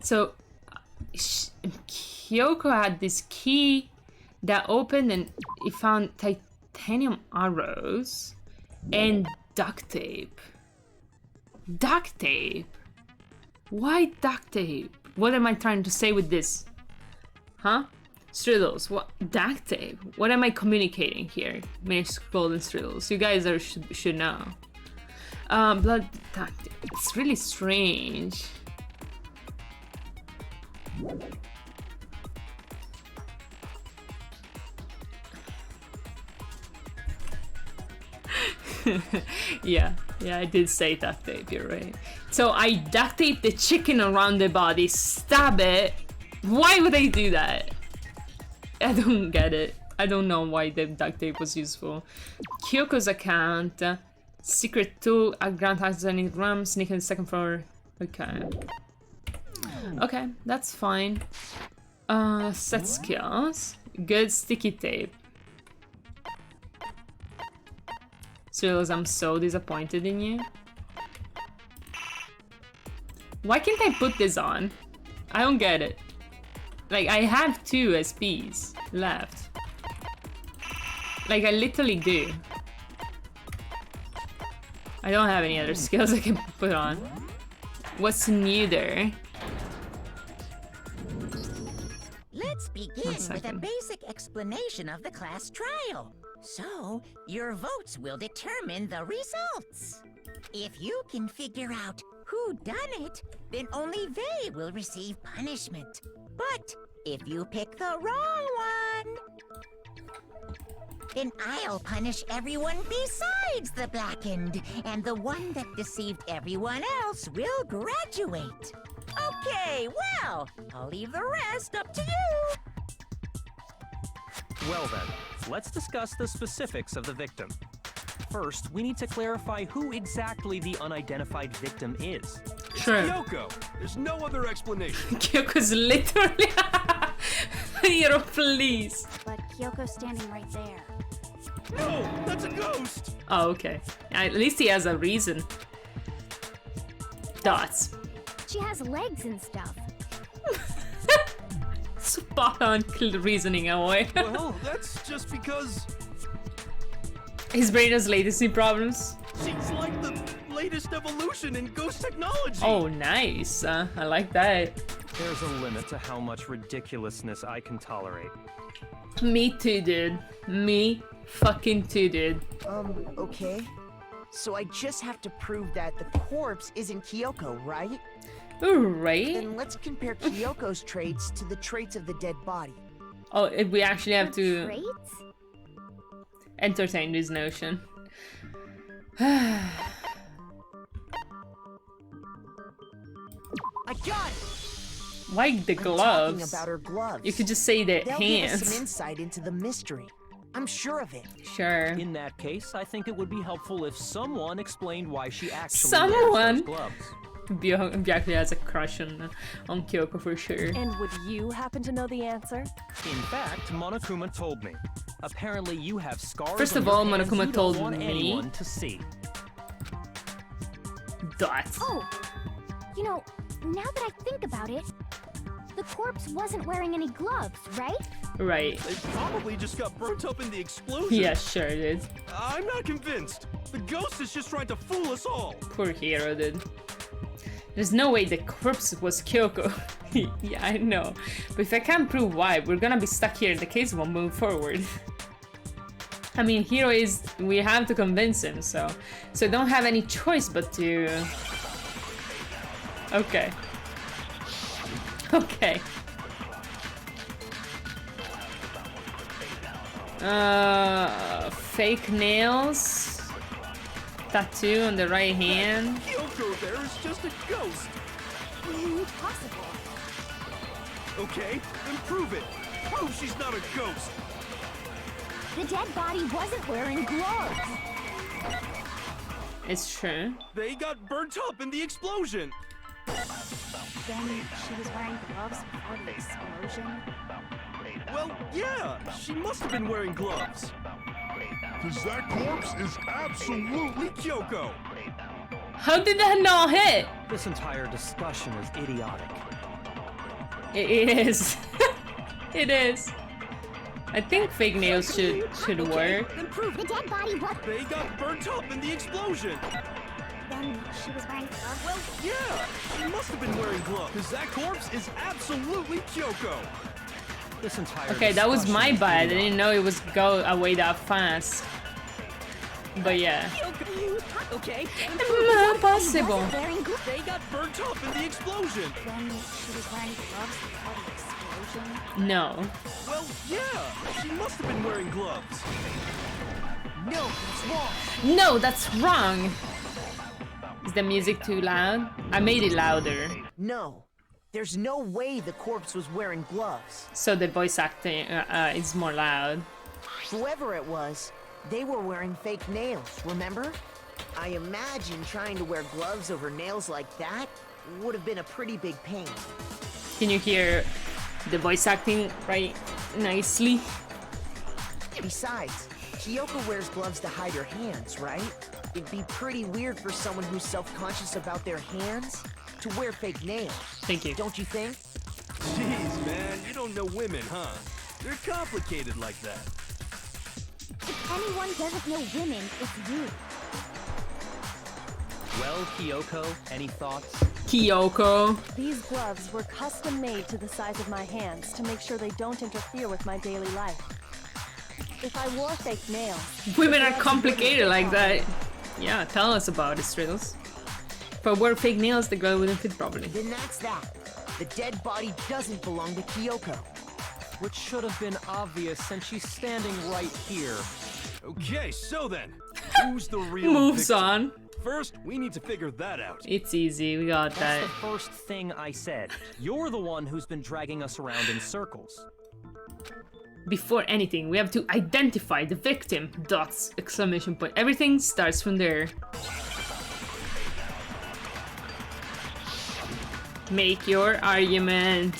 So, Kyoko had this key that opened and he found titanium arrows and duct tape. Duct tape? Why duct tape? What am I trying to say with this? Huh? Striddles, what? Duct tape? What am I communicating here? Mixed golden striddles. You guys should know. Blood duct tape. It's really strange. yeah, I did say duct tape, you're right. So I duct tape the chicken around the body, stab it. Why would they do that? I don't get it. I don't know why the duct tape was useful. Kyoko's account, secret tool at Grand House in room, sneak in the second floor. Okay, that's fine. Set skills. Good sticky tape. Striddles, I'm so disappointed in you. Why can't I put this on? I don't get it. Like, I have 2 SPs left. Like, I literally do. I don't have any other skills I can put on. What's new there? Let's begin with a basic explanation of the class trial. So, your votes will determine the results. If you can figure out who done it, then only they will receive punishment. But if you pick the wrong one, then I'll punish everyone besides the blackened, and the one that deceived everyone else will graduate. Okay, well, I'll leave the rest up to you. Well then, let's discuss the specifics of the victim. First, we need to clarify who exactly the unidentified victim is. Sure. Kyoko! There's no other explanation. Kyoko's literally... Hero, please. But Kyoko's standing right there. No! That's a ghost! Oh, okay. At least he has a reason. Dots. She has legs and stuff. Spot on reasoning, Aoi. Well, that's just because... His brain has latency problems. Seems like the latest evolution in ghost technology. Oh, nice. I like that. There's a limit to how much ridiculousness I can tolerate. Me too, dude. Me fucking too, dude. Okay. So I just have to prove that the corpse isn't Kyoko, right? Right. Then let's compare Kyoko's traits to the traits of the dead body. Oh, we actually have to Traits? entertain this notion. I got it! Why the I'm gloves? talking about her gloves. You could just say the They'll give us some hands. insight into the mystery. I'm sure of it. Sure. In that case, I think it would be helpful if someone explained why she actually Someone? wears those gloves. Byakuya has a crush on Kyoko for sure. And would you happen to know the answer? In fact, Monokuma told me. Apparently, you have scars. First on of your all, hands Monokuma you told don't want me- anyone to see. Dot. Oh, you know, now that I think about it, the corpse wasn't wearing any gloves, right? Right. They probably just got burnt up in the explosion. Yeah, sure it is. I'm not convinced. The ghost is just trying to fool us all. Poor hero, dude. There's no way the corpse was Kyoko. Yeah, I know. But if I can't prove why, we're gonna be stuck here. The case won't move forward. I mean, hero is... we have to convince him, so don't have any choice but to... Okay. Okay. Fake nails. Tattoo on the right hand. Kyoko there is just a ghost. Impossible. Okay, then prove it. Prove she's not a ghost. The dead body wasn't wearing gloves. It's true. They got burnt up in the explosion. Then she was wearing gloves before the explosion. Well, yeah, she must have been wearing gloves. Cause that corpse is absolutely Kyoko. How did that not hit? This entire discussion is idiotic. It is. It is. I think fake nails should work. Then prove The it. dead body was. They got burnt up in the explosion. Then she was wearing gloves. Well, yeah, she must have been wearing gloves. Cause that corpse is absolutely Kyoko. This entire Okay, that was my discussion is bad. I idiotic. didn't know it was go away that fast. But yeah. Okay. Impossible. Wearing gloves. They got burnt up in the explosion. Then she was wearing gloves before the explosion. No. Well, yeah, she must have been wearing gloves. No, that's wrong. No, that's wrong. Is the music too loud? I made it louder. No. There's no way the corpse was wearing gloves. So the voice acting is more loud. Whoever it was, they were wearing fake nails, remember? I imagine trying to wear gloves over nails like that would have been a pretty big pain. Can you hear the voice acting right nicely? Besides, Kyoko wears gloves to hide her hands, right? It'd be pretty weird for someone who's self-conscious about their hands to wear fake nails. Thank you. Don't you think? Jeez, man, you don't know women, huh? They're complicated like that. If anyone doesn't know women, it's you. Well, Kyoko, any thoughts? Kyoko. These gloves were custom made to the size of my hands to make sure they don't interfere with my daily life. If I wore fake nails, Women are complicated like that. Yeah, tell us about it, Striddles. If I wore fake nails, the girl wouldn't fit properly. Then that's that. The dead body doesn't belong to Kyoko. Which should have been obvious since she's standing right here. Okay, so then, who's the real Moves victim? on. First, we need to figure that out. It's easy, we got That's that. the first thing I said. You're the one who's been dragging us around in circles. Before anything, we have to identify the victim. Dots! Exclamation point. Everything starts from there. Make your argument.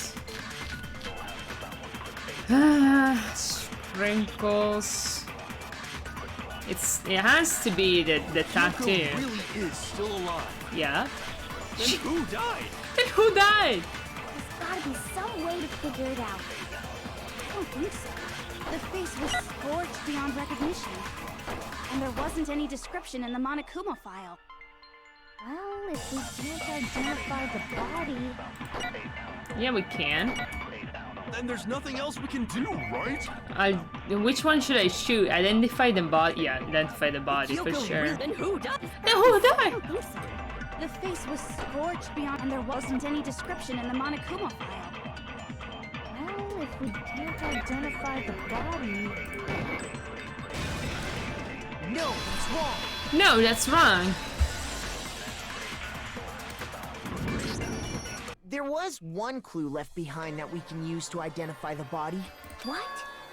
Sprinkles. It has to be the tattoo. Kyoko really is still alive. Yeah. Then who died? And who died? There's gotta be some way to figure it out. I don't think so. The face was scorched beyond recognition. And there wasn't any description in the Monokuma file. Well, if we can't identify the body... Yeah, we can. Then there's nothing else we can do, right? Which one should I shoot? Identify the body. Yeah, identify the body for sure. Then who died? Then who died? Listen, the face was scorched beyond, and there wasn't any description in the Monokuma file. Well, if we can't identify the body... No, it's wrong. No, that's wrong. There was one clue left behind that we can use to identify the body. What?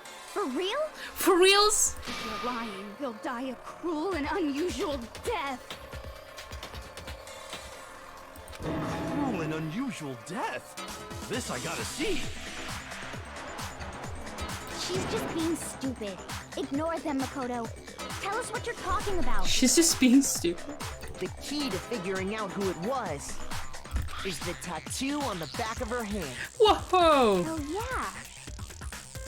For real? For reals? If you're lying, they'll die a cruel and unusual death. Cruel and unusual death. This I gotta see. She's just being stupid. Ignore them, Makoto. Tell us what you're talking about. She's just being stupid. The key to figuring out who it was is the tattoo on the back of her hand. Whoa! Oh yeah.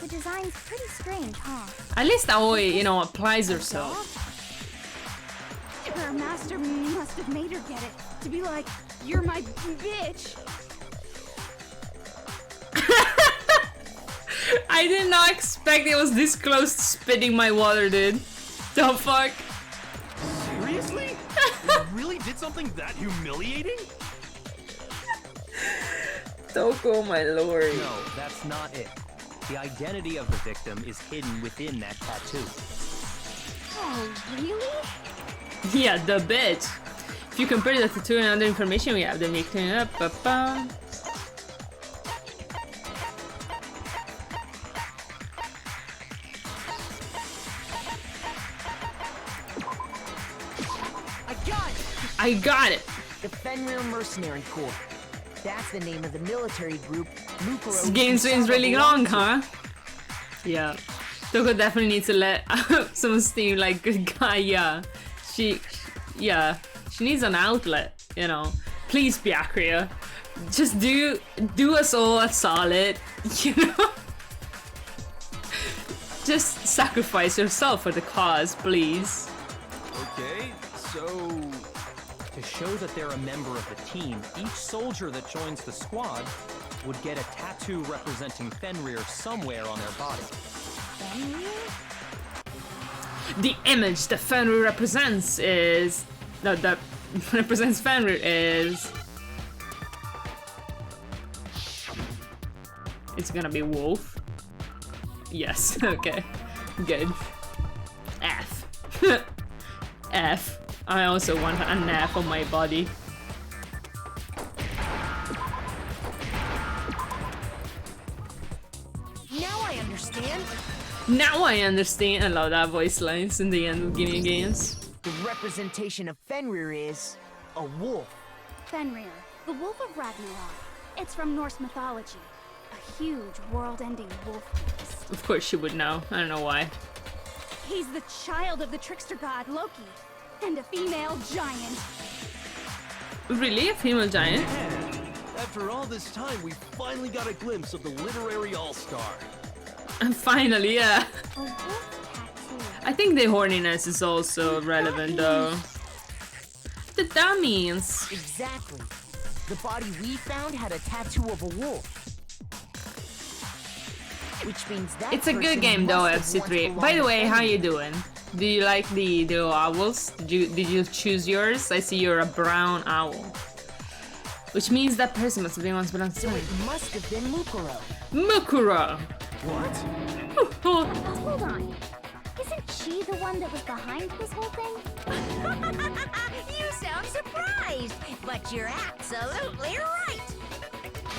The design's pretty strange, huh? At least Aoi, you know, applies herself. Her master must have made her get it. To be like, you're my bitch. I did not expect it was this close to spitting my water, dude. The fuck? Seriously? You really did something that humiliating? Toko, my lord. No, that's not it. The identity of the victim is hidden within that tattoo. Oh, really? Yeah, the bitch. If you compare the tattoo and other information we have, then we clean it up. I got it! The Fenrir Mercenary Corps. That's the name of the military group Mukuro... This game seems really long, huh? Yeah. Toko definitely needs to let some steam, like, good guy, yeah. She needs an outlet, you know. Please, Byakuya. Just do us all a solid, you know? Just sacrifice yourself for the cause, please. Okay, so... To show that they're a member of the team, each soldier that joins the squad would get a tattoo representing Fenrir somewhere on their body. Fenrir? The image that Fenrir represents is... that represents Fenrir is... It's gonna be wolf. Yes, okay. Good. F. F. I also want a nap on my body. Now I understand. Now I understand. I love that voice lines in the end of Gimme Games. The representation of Fenrir is a wolf. Fenrir, the Wolf of Ragnarok. It's from Norse mythology. A huge world-ending wolf beast. Of course she would know. I don't know why. He's the child of the trickster god Loki. And a female giant. Really? A female giant? Man, after all this time, we finally got a glimpse of the literary all-star. And finally, yeah. A wolf tattoo. I think the horniness is also relevant, though. That means? Exactly. The body we found had a tattoo of a wolf. Which means that it's a good game, though, FC3. By the way, how you doing? Do you like the owls? Did you choose yours? I see you're a brown owl. Which means that person must have been once belonged to So it must have been Mukuro. Mukuro! What? Hold on. Isn't she the one that was behind this whole thing? You sound surprised, but you're absolutely right.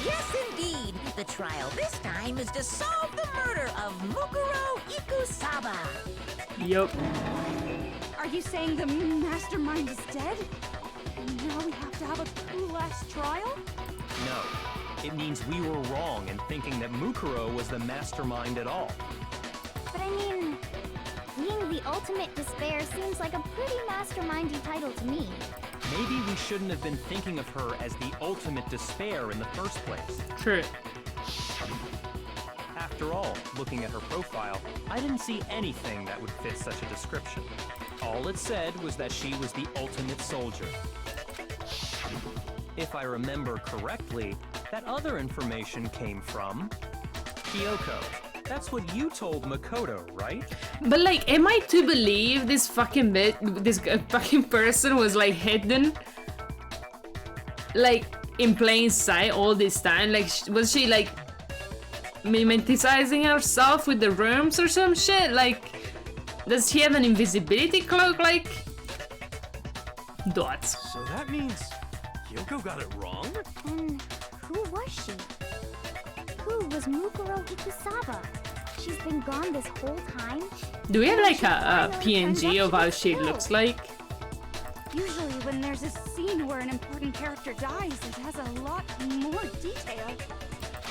Yes, indeed. The trial this time is to solve the murder of Mukuro Ikusaba. Yup. Are you saying the mastermind is dead? And now we have to have a cool last trial? No. It means we were wrong in thinking that Mukuro was the mastermind at all. But I mean, being the ultimate despair seems like a pretty mastermindy title to me. Maybe we shouldn't have been thinking of her as the ultimate despair in the first place. True. After all, looking at her profile, I didn't see anything that would fit such a description. All it said was that she was the ultimate soldier. If I remember correctly, that other information came from Kyoko. That's what you told Makoto, right? But like, am I to believe this fucking fucking person was like hidden, like in plain sight all this time? Like, was she like mimeticizing herself with the rooms or some shit? Like, does she have an invisibility cloak? Like, dots. So that means Kyoko got it wrong? And who was she? Who was Mukuro Hikusaba? She's been gone this whole time? Do we have like a PNG of how she looks like? Usually when there's a scene where an important character dies, it has a lot more detail.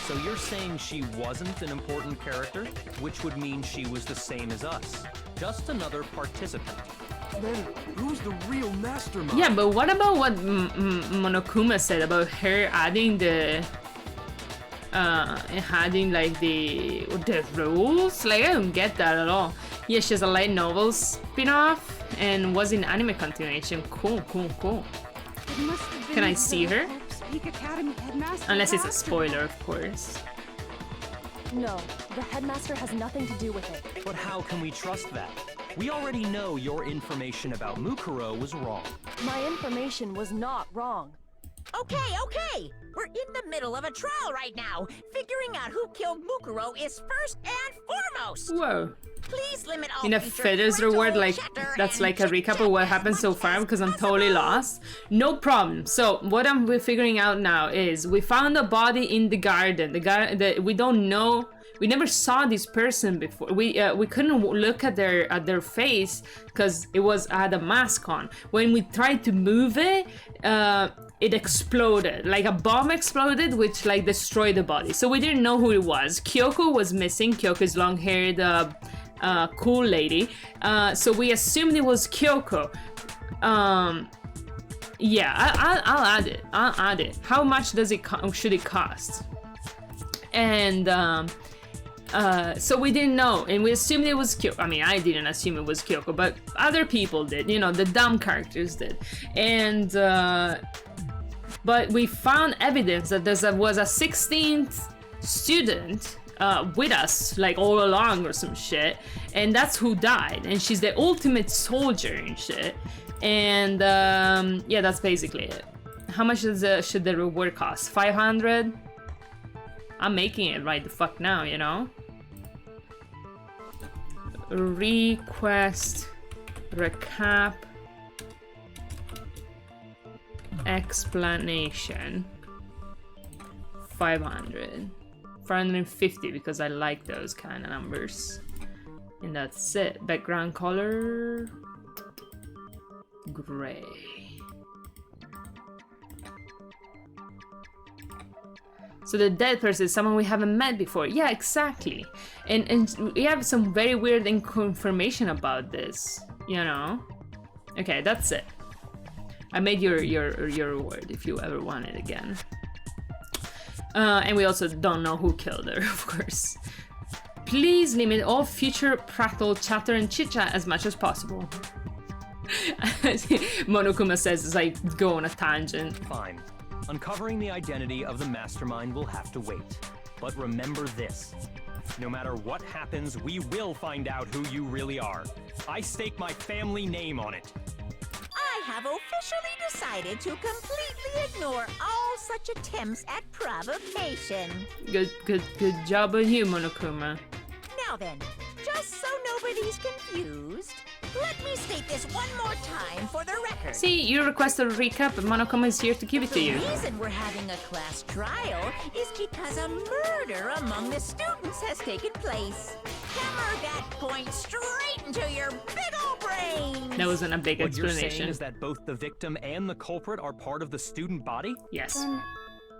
So you're saying she wasn't an important character, which would mean she was the same as us, just another participant. Then who's the real mastermind? Yeah, but what about what Monokuma said about her adding the like the rules? Like, I don't get that at all. Yeah, she has a light novel spin-off and was in anime continuation. Cool. Can I see her? Unless it's a spoiler, of course. No, the headmaster has nothing to do with it. But how can we trust that? We already know your information about Mukuro was wrong. My information was not wrong. Okay. We're in the middle of a trial right now. Figuring out who killed Mukuro is first and foremost. Whoa. Please limit all Enough feathers reward, like, that's like a recap of what happened so far because I'm totally lost. No problem. So what we're figuring out now is we found a body in the garden. We don't know. We never saw this person before. We couldn't look at their face because it had a mask on. When we tried to move it, it exploded. Like a bomb exploded, which like destroyed the body. So we didn't know who it was. Kyoko was missing. Kyoko's long-haired cool lady. So we assumed it was Kyoko. Yeah, I'll add it. How much should it cost? And so we didn't know, and we assumed it was Kyoko. I mean, I didn't assume it was Kyoko, but other people did. You know, the dumb characters did. And but we found evidence that there was a 16th student with us, like all along or some shit, and that's who died. And she's the ultimate soldier and shit. And yeah, that's basically it. How much should the reward cost? 500? I'm making it right the fuck now, you know? Request, recap, explanation. 500. 450 because I like those kind of numbers. And that's it. Background color, gray. So the dead person is someone we haven't met before. Yeah, exactly. And we have some very weird information about this, you know? Okay, that's it. I made your reward if you ever want it again. And we also don't know who killed her, of course. Please limit all future prattle, chatter, and chit-chat as much as possible. Monokuma says as I go on a tangent. Fine. Uncovering the identity of the mastermind will have to wait. But remember this. No matter what happens, we will find out who you really are. I stake my family name on it. I have officially decided to completely ignore all such attempts at provocation. Good job on you, Monokuma. Now then, just so nobody's confused, let me state this one more time for the record. See, you requested a recap, and Monokuma is here to give it to you. The reason we're having a class trial is because a murder among the students has taken place. Hammer that point straight into your big old brain. That wasn't a big explanation. What you're saying is that both the victim and the culprit are part of the student body? Yes. Then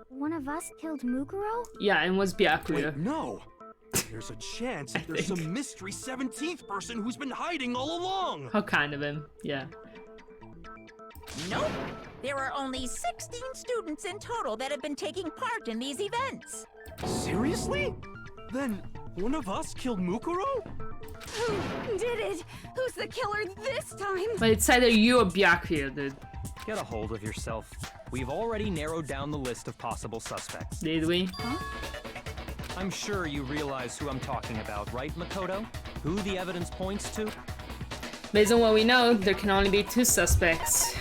one of us killed Mukuro? Yeah, and was Byakuya. Wait, no. There's a chance that there's some mystery 17th person who's been hiding all along. How kind of him, yeah. Nope. There are only 16 students in total that have been taking part in these events. Seriously? Then one of us killed Mukuro? Who did it? Who's the killer this time? But it's either you or Byakuya, dude. Get a hold of yourself. We've already narrowed down the list of possible suspects. Did we? I'm sure you realize who I'm talking about, right, Makoto? Who the evidence points to? Based on what we know, there can only be 2 suspects.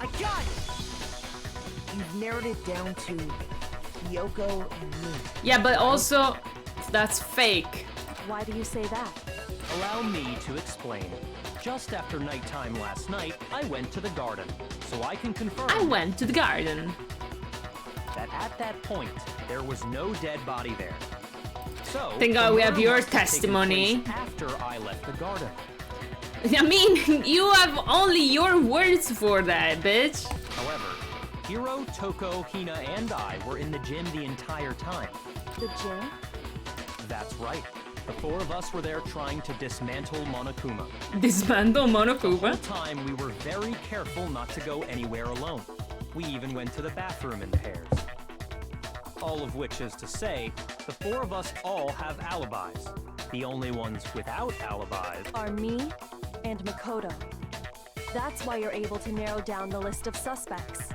I got it! You've narrowed it down to Yoko and me. Yeah, but also, that's fake. Why do you say that? Allow me to explain. Just after nighttime last night, I went to the garden, so I can confirm. I went to the garden. That at that point, there was no dead body there. So, thank God we have your testimony. After I left the garden. I mean, you have only your words for that, bitch. However, Hiro, Toko, Hina, and I were in the gym the entire time. The gym? That's right. The 4 of us were there trying to dismantle Monokuma. Dismantle Monokuma? The whole time we were very careful not to go anywhere alone. We even went to the bathroom in pairs. All of which is to say, the 4 of us all have alibis. The only ones without alibis are me and Makoto. That's why you're able to narrow down the list of suspects.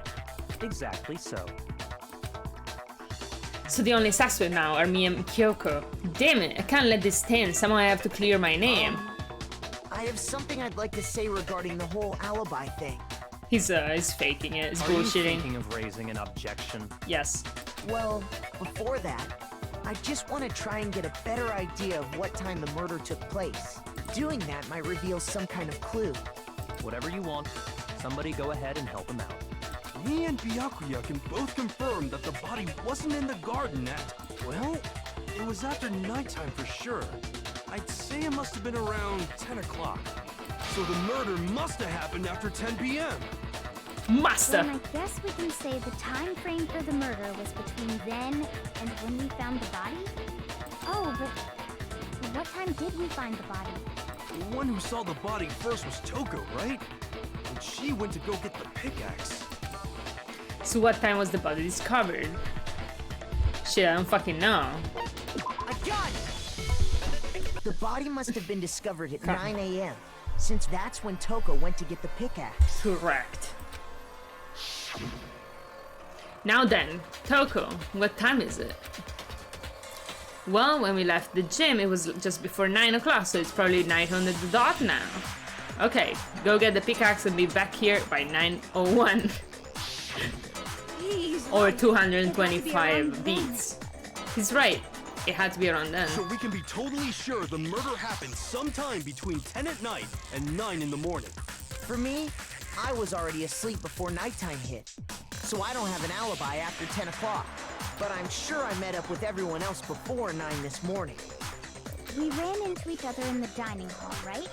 Exactly so. So the only suspect now are me and Kyoko. Damn it, I can't let this stand. Somehow I have to clear my name. I have something I'd like to say regarding the whole alibi thing. He's faking it. He's Are bullshitting. you thinking of raising an objection? Yes. Well, before that, I just want to try and get a better idea of what time the murder took place. Doing that might reveal some kind of clue. Whatever you want. Somebody go ahead and help him out. Me and Byakuya can both confirm that the body wasn't in the garden at... Well, it was after nighttime for sure. I'd say it must have been around 10 o'clock. So the murder must have happened after 10 p.m. Master. Then I guess we can say the time frame for the murder was between then and when we found the body? Oh, but what time did we find the body? The one who saw the body first was Toko, right? And she went to go get the pickaxe. So what time was the body discovered? Shit, I don't fucking know. I got it! The body must have been discovered at 9 a.m. since that's when Toko went to get the pickaxe. Correct. Now then, Toko, what time is it? Well, when we left the gym, it was just before 9 o'clock, so it's probably 9 on the dot now. Okay, go get the pickaxe and be back here by 9:01. Or 225 beats. He's right. It had to be around then. So we can be totally sure the murder happened sometime between 10 at night and 9 in the morning. For me, I was already asleep before nighttime hit, so I don't have an alibi after 10 o'clock. But I'm sure I met up with everyone else before 9 this morning. We ran into each other in the dining hall, right?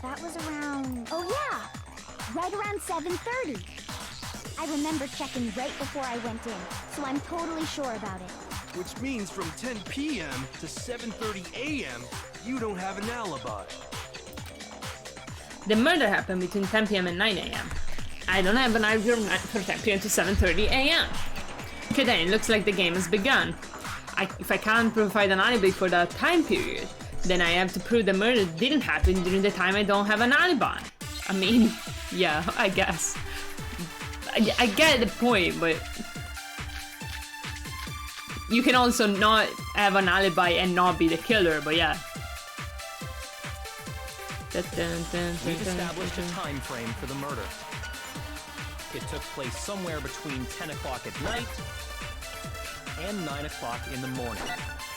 That was around... Oh yeah! Right around 7:30. I remember checking right before I went in, so I'm totally sure about it. Which means from 10 p.m. to 7:30 a.m., you don't have an alibi. The murder happened between 10 p.m. and 9 a.m. I don't have an alibi from 10 p.m. to 7:30 a.m. Okay then, it looks like the game has begun. If I can't provide an alibi for that time period, then I have to prove the murder didn't happen during the time I don't have an alibi. I mean, yeah, I guess. I get the point, but you can also not have an alibi and not be the killer, but yeah. We've established a time frame for the murder. It took place somewhere between 10 o'clock at night and 9 o'clock in the morning.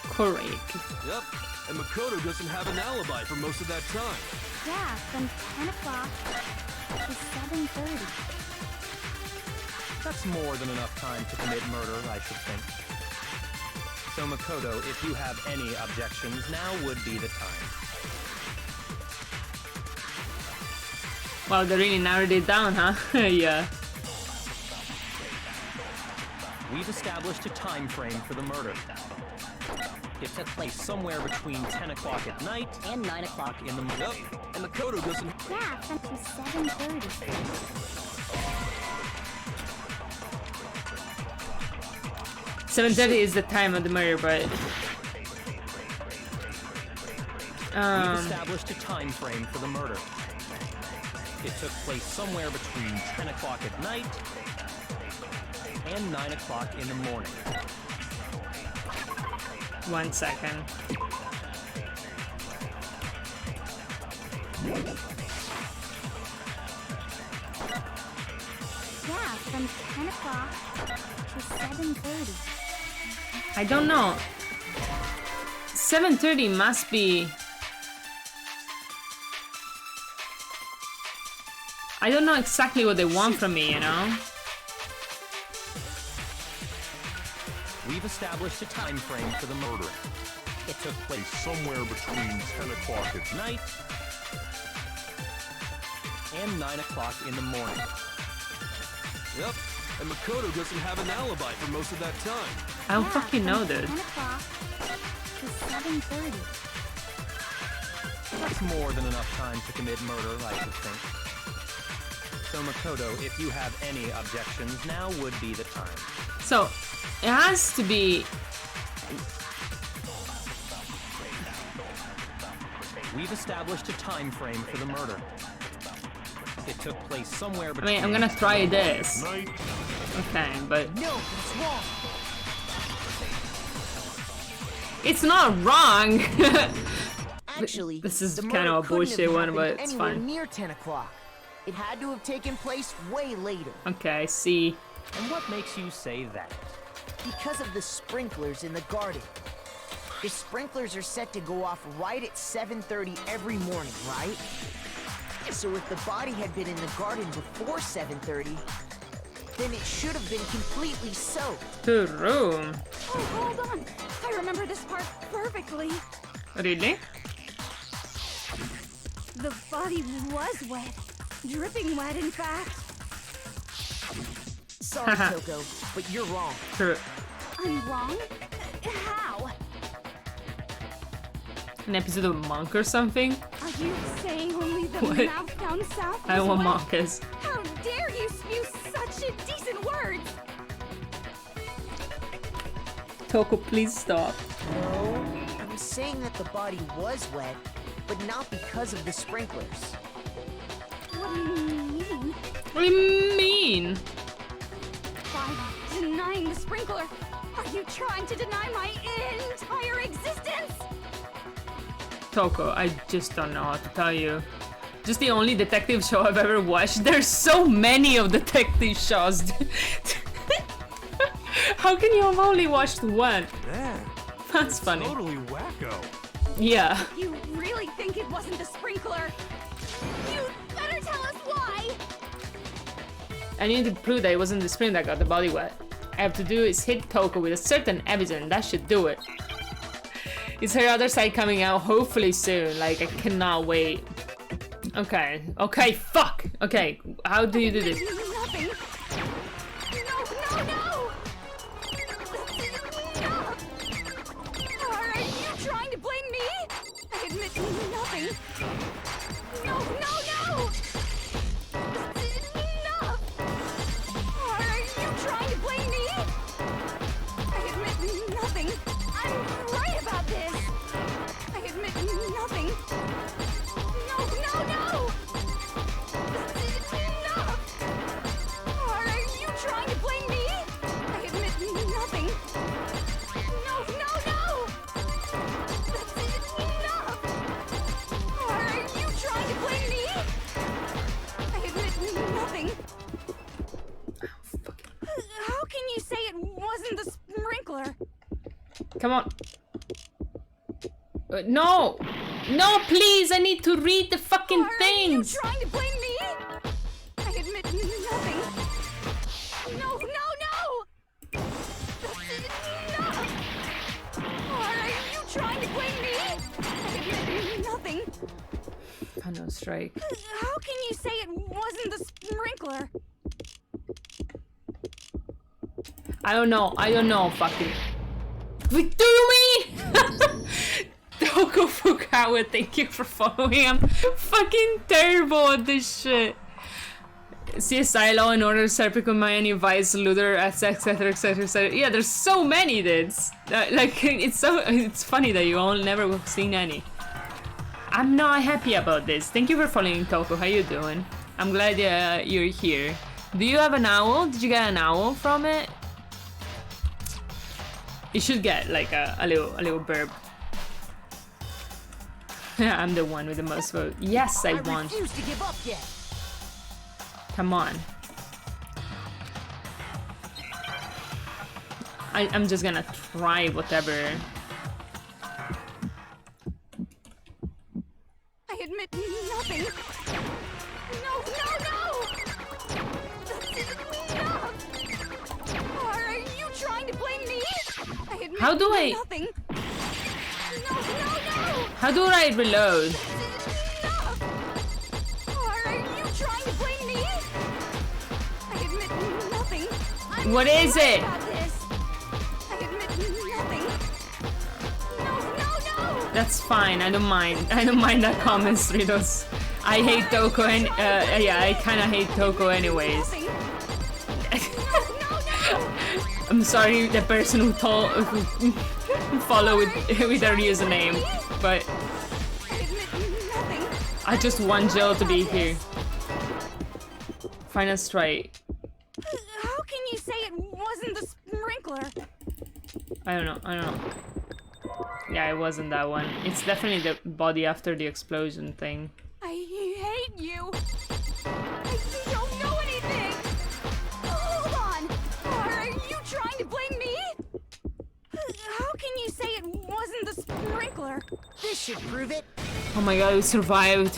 Correct. Yep, and Makoto doesn't have an alibi for most of that time. Yeah, from 10 o'clock to 7:30. That's more than enough time to commit murder, I should think. So Makoto, if you have any objections, now would be the time. Wow, they really narrowed it down, huh? Yeah. We've established a time frame for the murder. It took place somewhere between 10 o'clock at night and 9 o'clock in the morning. Yep, and Makoto doesn't... Yeah, from 7:30. 7:30 is the time of the murder, but... We've established a time frame for the murder. It took place somewhere between between 10 o'clock at night and 9 o'clock in the morning. 1 second. Yeah, from 10 o'clock to 7:30. I don't know. 7:30 must be... I don't know exactly what they want from me, you know? We've established a time frame for the murder. It took place Somewhere between 10 o'clock at night and 9 o'clock in the morning. Yep, and Makoto doesn't have an alibi for most of that time. I don't fucking know, dude. 10 o'clock to 7:30. That's more than enough time to commit murder, I would think. So Makoto, if you have any objections, now would be the time. So, it has to be... We've established a time frame for the murder. It took place somewhere I between... mean, I'm gonna try this. night. Okay, but... No, it's wrong. It's not wrong! Actually, This is the kind of a murder couldn't bullshit have one, happened but it's anywhere fine. near 10 o'clock. It had to have taken place way later. Okay, I see. And what makes you say that? Because of the sprinklers in the garden. The sprinklers are set to go off right at 7:30 every morning, right? So if the body had been in the garden before 7:30, then it should have been completely soaked. True. Oh, hold on. I remember this part perfectly. Really? The body was wet. Dripping wet, in fact. Sorry, Toko, but you're wrong. True. I'm wrong? How? An episode of Monk or something? Are you saying only the What? mouth down south I was want wet? Monkas. How dare you spew such indecent words? Toko, please stop. No, I'm saying that the body was wet, but not because of the sprinklers. What do you mean? What do you mean? By denying the sprinkler, are you trying to deny my entire existence? Toko, I just don't know how to tell you. Just the only detective show I've ever watched. There's so many of detective shows. How can you have only watched one? Man, That's funny. totally wacko. Yeah. You really think it wasn't the sprinkler? You better tell us why! I need to prove that it wasn't the spring that got the body wet. I have to do is hit Toko with a certain evidence. That should do it. Is her other side coming out hopefully soon? Like, I cannot wait. Okay. Okay, fuck! Okay, how do you do this? Nothing. No, no, no! Stop! Are you trying to blame me? I admit nothing. No, no, no! Enough! Are you trying to blame me? I admit nothing. I'm right about this. I admit nothing. No, no, no! Enough! Are you trying to blame me? I admit nothing. No, no, no! Enough! Are you trying to blame me? I admit nothing. How can you say it wasn't the sprinkler? Come on. No! No, please! I need to read the fucking things! Are you trying to blame me? I admit nothing. No, no, no! Enough! Are you trying to blame me? I admit nothing. I know, strike. How can you say it wasn't the sprinkler? I don't know, fucking. Wait, do you mean? Toko Fukawa, thank you for following. I'm fucking terrible at this shit. CSI Law and Order, Serpico, Miami Vice, Luther, etc, etc, etc. Yeah, there's so many, dudes. Like, it's funny that you all never have seen any. I'm not happy about this. Thank you for following, Toko. How you doing? I'm glad you're here. Do you have an owl? Did you get an owl from it? You should get like a little burp. I'm the one with the most vote. Yes, I want. refuse to give up yet. Come on. I'm just gonna try whatever. I admit nothing. No! This isn't enough! Are you trying to blame me? I admit How do I... nothing. No! How do I reload? Are you trying to blame me? I admit nothing. What is it? I admit nothing. No! That's fine. I don't mind. I don't mind that comment, Stridos. I hate Toko and yeah, I kind of hate Toko anyways. I'm sorry, the person who followed with their username, but I just want Jill to be here. Final strike. How can you say it wasn't the sprinkler? I don't know. Yeah, it wasn't that one. It's definitely the body after the explosion thing. I hate you. You don't know anything. Hold on. Are you trying to blame me? How can you say it wasn't the sprinkler? This should prove it. Oh my god, we survived.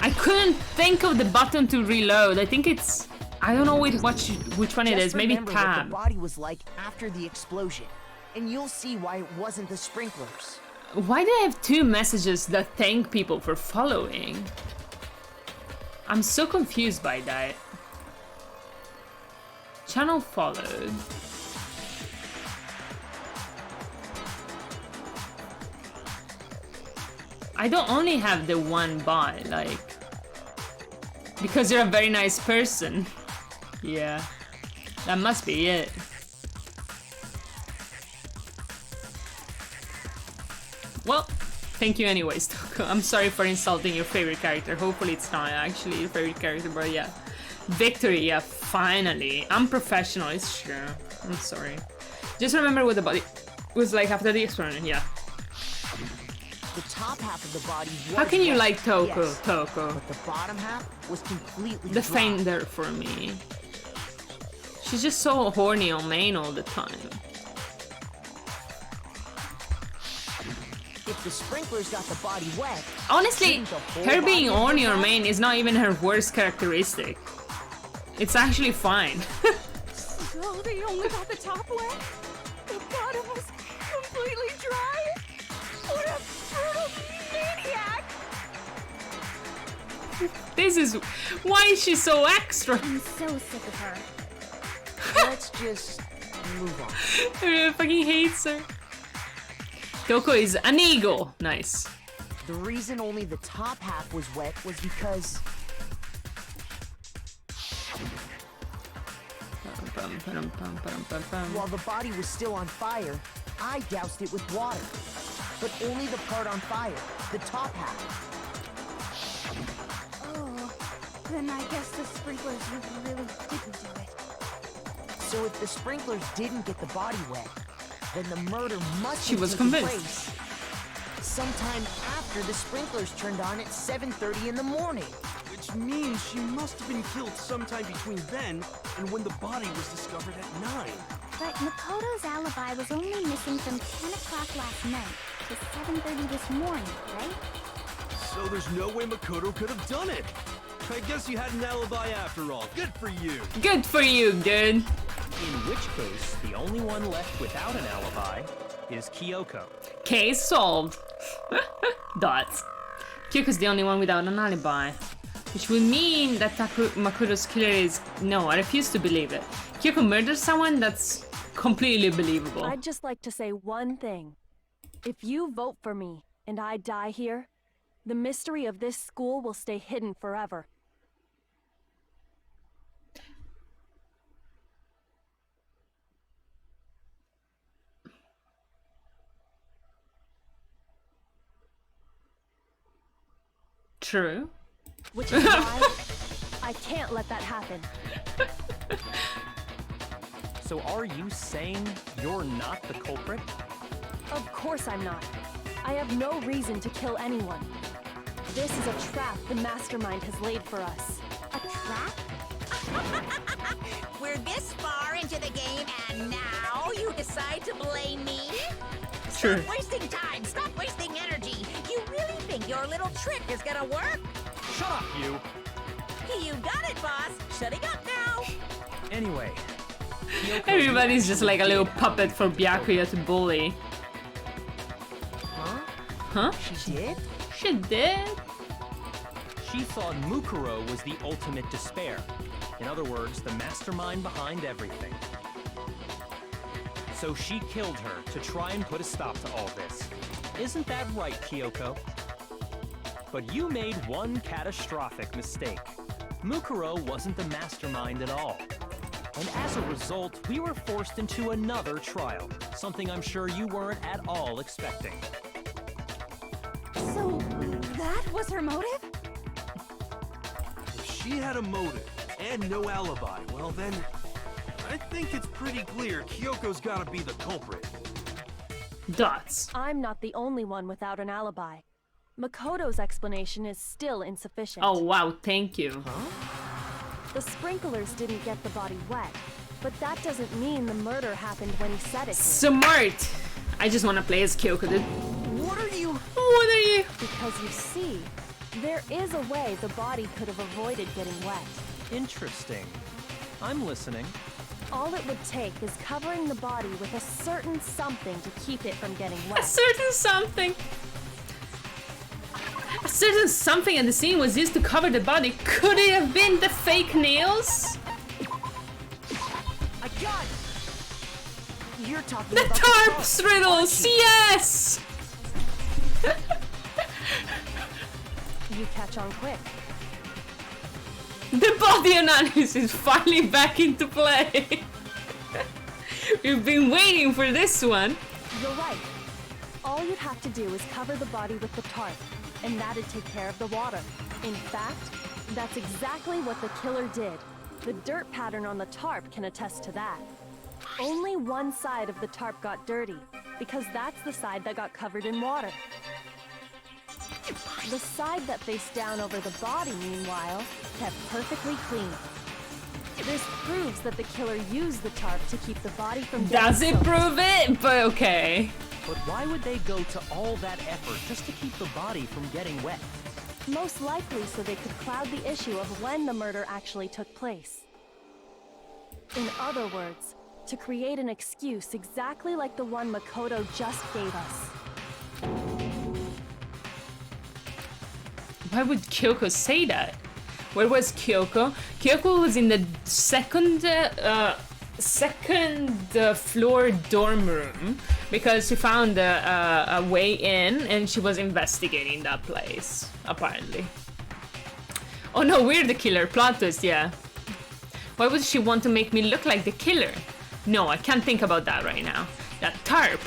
I couldn't think of the button to reload. I think it's... I don't know which one it is. Maybe remember tab. what the body was like after the explosion, and you'll see why it wasn't the sprinklers. Why do I have two messages that thank people for following? I'm so confused by that. Channel followed. I don't only have the one bot, like... Because you're a very nice person. Yeah. That must be it. Well, thank you anyways, Toko. I'm sorry for insulting your favorite character. Hopefully it's not actually your favorite character, but yeah. Victory, yeah, finally. Unprofessional, it's true. I'm sorry. Just remember what the body was like after the explosion, yeah. The top half of the body was How can you wet, like Toko, yes, Toko? but the bottom half was completely dry. Defender for me. She's just so horny on main all the time. If the sprinklers got the body wet... Honestly, shouldn't the whole her being body horny end on up? main is not even her worst characteristic. It's actually fine. So they only got the top wet? The bottom was completely dry? What a brutal maniac! This is... Why is she so extra? I'm so sick of her. Let's just move on. Everyone fucking hates her. Toko is an eagle. Nice. The reason only the top half was wet was because... While the body was still on fire, I doused it with water. But only the part on fire, the top half. Oh, then I guess the sprinklers really didn't do it. So if the sprinklers didn't get the body wet, then the murder must She have was taken convinced. place sometime after the sprinklers turned on at 7:30 in the morning. Which means she must have been killed sometime between then and when the body was discovered at 9. But Makoto's alibi was only missing from 10 o'clock last night to 7:30 this morning, right? So there's no way Makoto could have done it. I guess you had an alibi after all. Good for you. Good for you, dude. In which case, the only one left without an alibi is Kyoko. Case solved. Dots. Kyoko's the only one without an alibi. Which would mean that Makoto's killer is... No, I refuse to believe it. Kyoko murdered someone? That's completely believable. I'd just like to say one thing. If you vote for me and I die here, the mystery of this school will stay hidden forever. True. Which is why I I can't let that happen. So are you saying you're not the culprit? Of course I'm not. I have no reason to kill anyone. This is a trap the mastermind has laid for us. A trap? We're this far into the game, and now you decide to blame me? Sure. Stop wasting time. Stop wasting energy. You really think your little trick is gonna work? Shut up, you! You got it, boss. Shutting up now. Anyway, Kyoko, Everybody's you just like a actually little did puppet for something Byakuya to bully. Huh? Huh? She did? She did? She thought Mukuro was the ultimate despair. In other words, the mastermind behind everything. So she killed her to try and put a stop to all this. Isn't that right, Kyoko? But you made one catastrophic mistake. Mukuro wasn't the mastermind at all. And as a result, we were forced into another trial, something I'm sure you weren't at all expecting. So, that was her motive? If she had a motive and no alibi, well then, I think it's pretty clear Kyoko's gotta be the culprit. Dots. I'm not the only one without an alibi. Makoto's explanation is still insufficient. Oh wow, thank you. The sprinklers didn't get the body wet, but that doesn't mean the murder happened when he said it did. Smart! I just wanna play as Kyoko, dude. What are you? What are you? Because you see, there is a way the body could have avoided getting wet. Interesting. I'm listening. All it would take is covering the body with a certain something to keep it from getting A wet. certain something. A certain something at the scene was used to cover the body. Could it have been the fake nails? I got it. You're talking The about tarps riddles, yes! You catch on quick. The body analysis is finally back into play. We've been waiting for this one. You're right. All you'd have to do is cover the body with the tarp, and that'd take care of the water. In fact, that's exactly what the killer did. The dirt pattern on the tarp can attest to that. Only one side of the tarp got dirty, because that's the side that got covered in water. The side that faced down over the body, meanwhile, kept perfectly clean. This proves that the killer used the tarp to keep the body from getting Does it soaked. prove it? But okay. But why would they go to all that effort just to keep the body from getting wet? Most likely so they could cloud the issue of when the murder actually took place. In other words, to create an excuse exactly like the one Makoto just gave us. Why would Kyoko say that? Where was Kyoko? Kyoko was in the second floor dorm room because she found a way in and she was investigating that place, apparently. Oh no, we're the killer. Plot twist, yeah. Why would she want to make me look like the killer? No, I can't think about that right now. That tarp.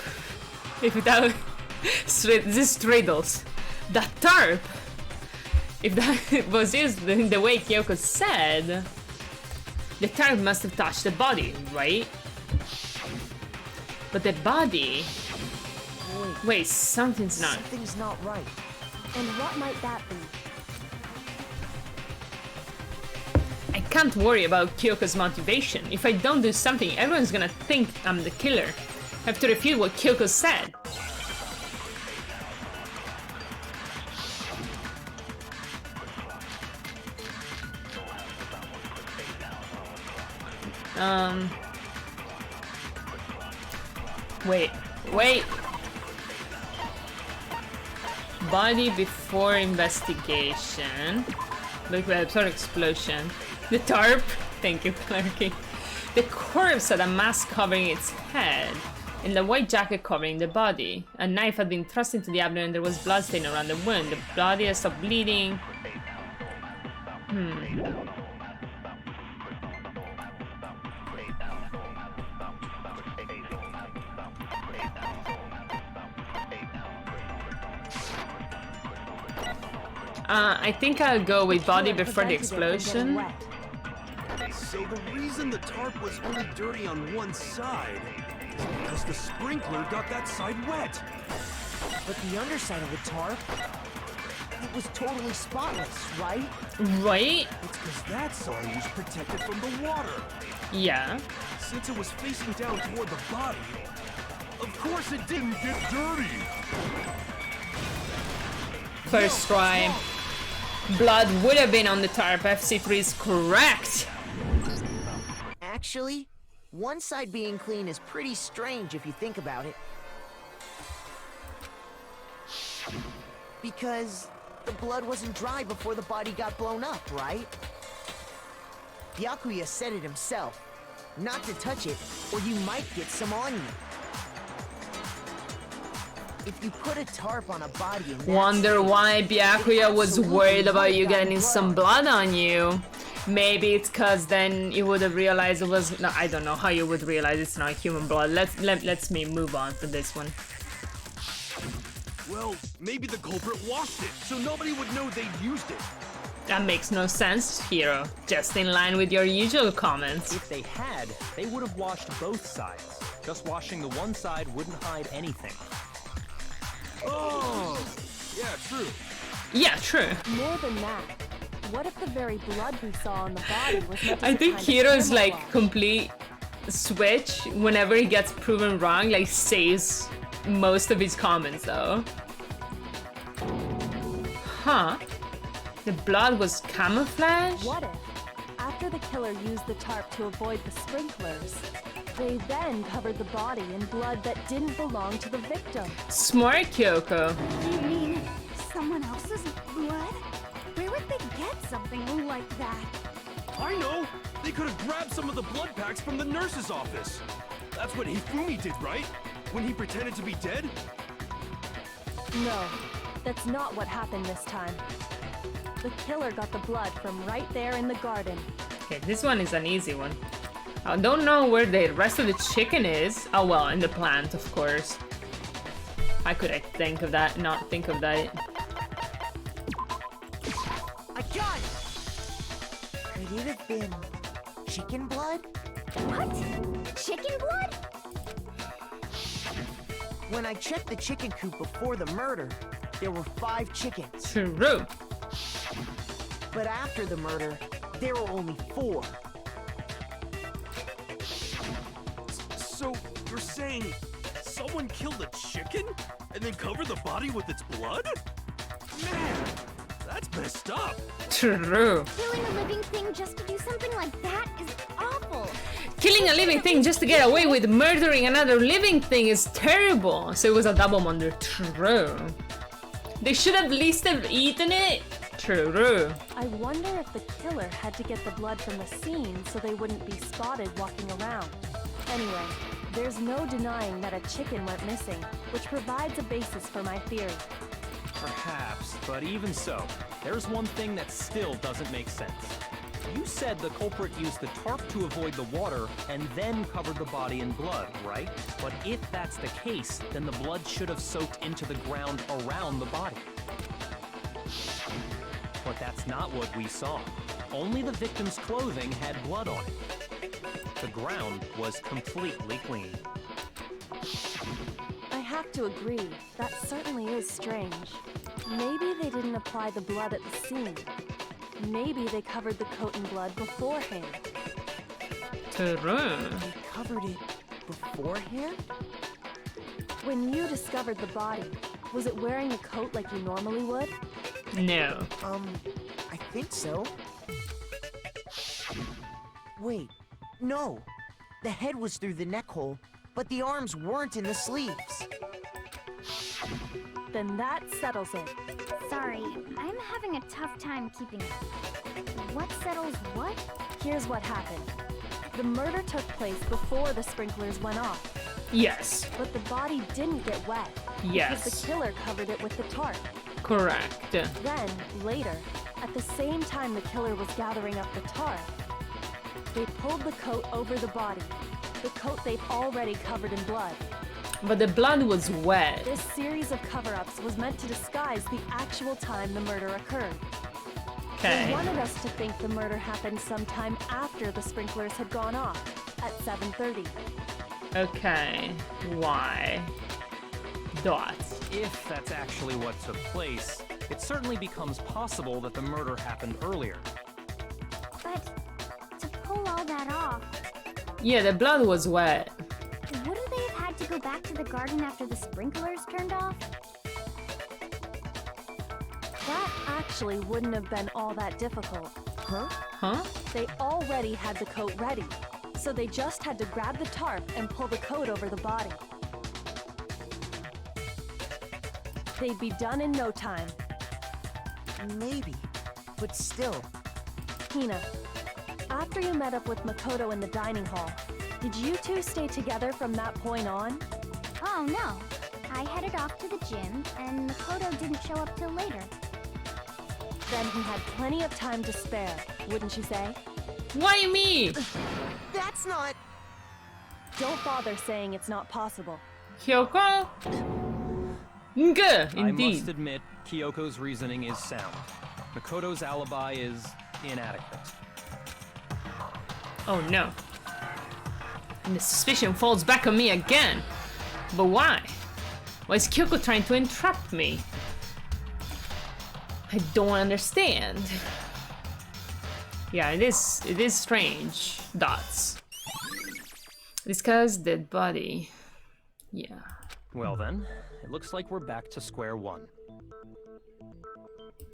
If that... this riddles. That tarp. If that was used in the way Kyoko said, the tarp must have touched the body, right? But the body... Wait, something's not... Something's not right. And what might that be? I can't worry about Kyoko's motivation. If I don't do something, everyone's gonna think I'm the killer. I have to refute what Kyoko said. Wait. Body before investigation. Look at the explosion. The tarp. Thank you, Clarky. The corpse had a mask covering its head, and the white jacket covering the body. A knife had been thrust into the abdomen and there was blood stain around the wound. The body had stopped bleeding. I think I'll go with body before the explosion. So the reason the tarp was only dirty on one side is because the sprinkler got that side wet. But the underside of the tarp, it was totally spotless, right? Right? It's because that side was protected from the water. Yeah. Since it was facing down toward the body, of course it didn't get dirty. First try. Blood would have been on the tarp. FC3 is correct. Actually, one side being clean is pretty strange if you think about it. Because the blood wasn't dry before the body got blown up, right? Byakuya said it himself. Not to touch it, or you might get some on you. If you put a tarp on a body in that Wonder why Byakuya was worried about you getting some blood on you. Maybe it's cause then you would have realized it was no, I don't know how you would realize it's not human blood. Let's me move on to this one. Well, maybe the culprit washed it, so nobody would know they'd used it. That makes no sense, Hiro. Just in line with your usual comments. If they had, they would have washed both sides. Just washing the one side wouldn't hide anything. Oh, yeah, true. Yeah, true. More than that, what if the very blood we saw on the body was meant to I be think kind of Hiro's like camouflage? complete switch whenever he gets proven wrong, like saves most of his comments though. Huh? The blood was camouflage? What if, after the killer used the tarp to avoid the sprinklers, they then covered the body in blood that didn't belong to the victim? Smart, Kyoko. You mean someone else's blood? Where would they get something like that? I know! They could have grabbed some of the blood packs from the nurse's office. That's what Hifumi did, right? When he pretended to be dead? No, that's not what happened this time. The killer got the blood from right there in the garden. Okay, this one is an easy one. I don't know where the rest of the chicken is. Oh well, in the plant, of course. How could I think of that, not think of that? I got it! Could it have been chicken blood? What? Chicken blood? When I checked the chicken coop before the murder, there were 5 chickens. True. But after the murder, there were only 4. So, you're saying someone killed a chicken and then covered the body with its blood? Man, that's messed up. True. Killing a living thing just to do something like that is awful. Killing a living thing just to get away with murdering another living thing is terrible. So it was a double murder. True. They should have at least have eaten it. True. I wonder if the killer had to get the blood from the scene so they wouldn't be spotted walking around. Anyway, there's no denying that a chicken went missing, which provides a basis for my theory. Perhaps, but even so, there's one thing that still doesn't make sense. You said the culprit used the tarp to avoid the water and then covered the body in blood, right? But if that's the case, then the blood should have soaked into the ground around the body. But that's not what we saw. Only the victim's clothing had blood on it. The ground was completely clean. I have to agree, that certainly is strange. Maybe they didn't apply the blood at the scene. Maybe they covered the coat in blood beforehand. True. They covered it beforehand? When you discovered the body, was it wearing a coat like you normally would? No. I think so. Wait, no. The head was through the neck hole, but the arms weren't in the sleeves. Then that settles it. Sorry, I'm having a tough time keeping up. What settles what? Here's what happened. The murder took place before the sprinklers went off. Yes. But the body didn't get wet. Yes. Because the killer covered it with the tarp. Correct. Then, later, at the same time the killer was gathering up the tarp, they pulled the coat over the body. The coat they've already covered in blood. But the blood was wet. This series of cover-ups was meant to disguise the actual time the murder occurred. They Okay. wanted us to think the murder happened sometime after the sprinklers had gone off, at 7:30. Okay. Why? Dots. If that's actually what took place, it certainly becomes possible that the murder happened earlier. But to pull all that off, Yeah, the blood was wet. wouldn't they have had to go back to the garden after the sprinklers turned off? That actually wouldn't have been all that difficult. Huh? Huh? They already had the coat ready, so they just had to grab the tarp and pull the coat over the body. They'd be done in no time. Maybe, but still. Hina, after you met up with Makoto in the dining hall, did you two stay together from that point on? Oh no. I headed off to the gym, and Makoto didn't show up till later. Then he had plenty of time to spare, wouldn't you say? Why me? That's not... Don't bother saying it's not possible. Kyoko? Good, I must indeed. admit, Kyoko's reasoning is sound. Makoto's alibi is inadequate. Oh no. And the suspicion falls back on me again. But why? Why is Kyoko trying to entrap me? I don't understand. Yeah, it is strange. Dots. Discuss dead body. Yeah. Well then, it looks like we're back to square one.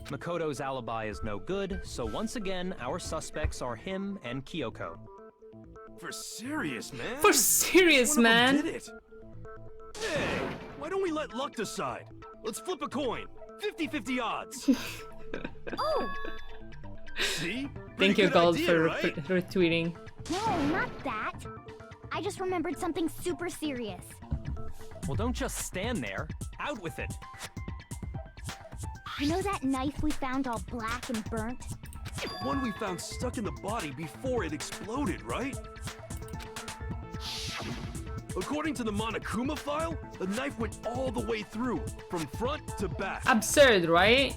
Makoto's alibi is no good, so once again, our suspects are him and Kyoko. For serious, man? For serious, One of them man. did it. Hey, why don't we let luck decide? Let's flip a coin. 50-50 odds. Oh! See? Thank Pretty you, good Gold, idea, for right? retweeting. No, not that. I just remembered something super serious. Well, don't just stand there. Out with it. You know that knife we found all black and burnt? The one we found stuck in the body before it exploded, right? According to the Monokuma file, the knife went all the way through, from front to back. Absurd, right?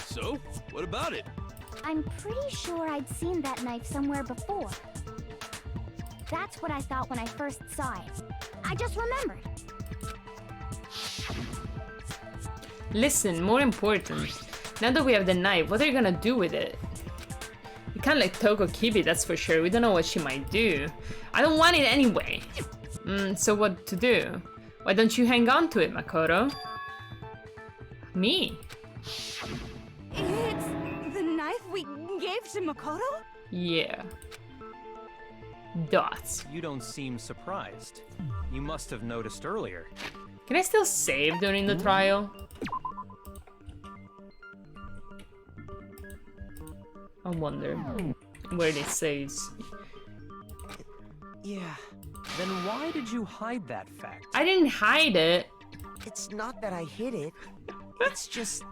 So, what about it? I'm pretty sure I'd seen that knife somewhere before. That's what I thought when I first saw it. I just remembered. Listen, more important. Now that we have the knife, what are you gonna do with it? You can't let Toko keep it, that's for sure. We don't know what she might do. I don't want it anyway. So what to do? Why don't you hang on to it, Makoto? Me? It's the knife we gave to Makoto? Yeah. Dots. You don't seem surprised. You must have noticed earlier. Can I still save during the trial? I wonder where it says. Yeah. Then why did you hide that fact? I didn't hide it. It's not that I hid it. It's just...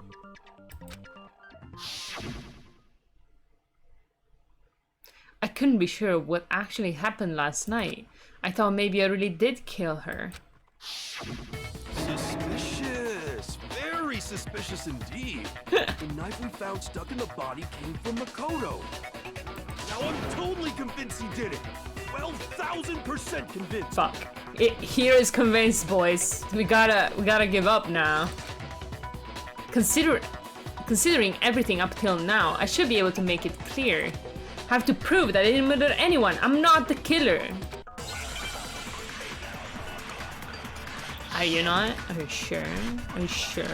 I couldn't be sure what actually happened last night. I thought maybe I really did kill her. Suspicious. Very suspicious indeed. The knife we found stuck in the body came from Makoto. Now I'm totally convinced he did it. 12,000% convinced. Fuck. Here is convinced, boys. We gotta give up now. Considering everything up till now, I should be able to make it clear. I have to prove that I didn't murder anyone. I'm not the killer. Are you not? Are you sure? Are you sure?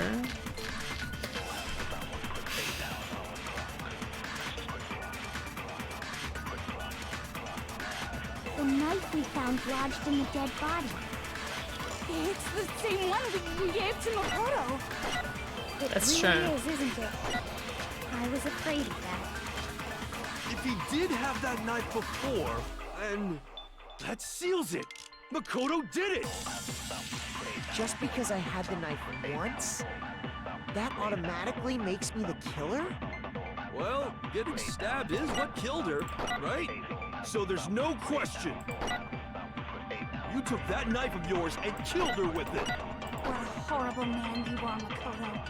The knife we found lodged in the dead body. It's the same one we gave to Makoto. That's really true. is, isn't it? I was afraid of that. If he did have that knife before, then that seals it. Makoto did it. Just because I had the knife once, that automatically makes me the killer? Well, getting stabbed is what killed her, right? So there's no question. You took that knife of yours and killed her with it. What a horrible man you are, Makoto.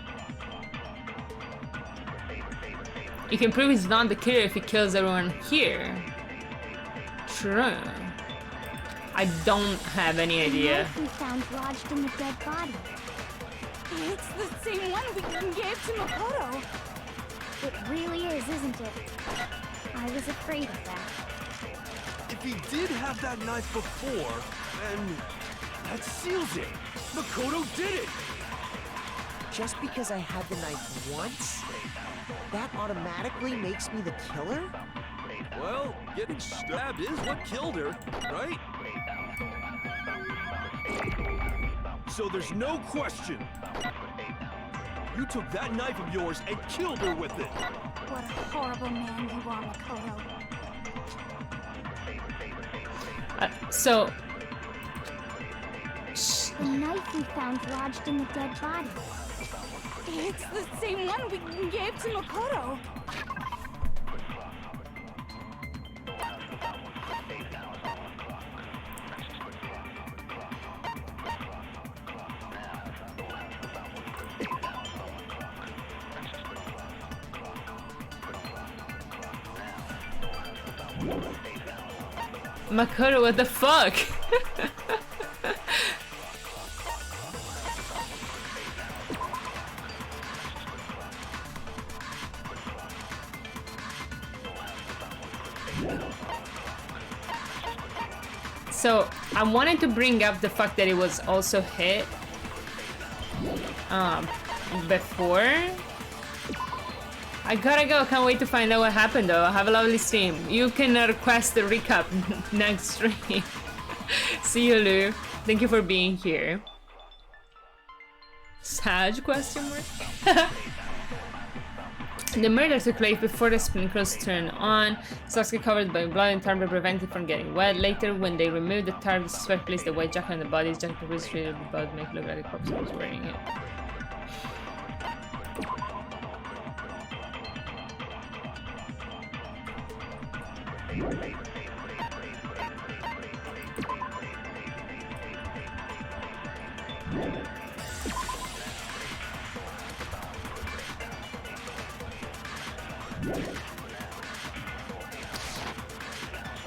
You can prove he's not the killer if he kills everyone here. True. I don't have any idea. The knife we found lodged in the dead body. It's the same one we gave to Makoto. It really is, isn't it? I was afraid of that. If he did have that knife before, then that seals it. Makoto did it. Just because I had the knife once, that automatically makes me the killer? Well, getting stabbed is what killed her, right? So there's no question. You took that knife of yours and killed her with it. What a horrible man you are, Makoto. So... The knife we found lodged in the dead body. It's the same one we gave to Makoto. Makoto, what the fuck? So, I wanted to bring up the fact that it was also hit before. I gotta go, can't wait to find out what happened though. Have a lovely stream. You can request a recap next stream. See you, Lou. Thank you for being here. Sag question mark? The murder took place before the sprinklers turned on. Socks get covered by blood and tarp to prevent it from getting wet. Later, when they removed the tarp, the suspect placed the white jacket on the body. His jacket was treated with blood to make it look like the corpse was wearing it.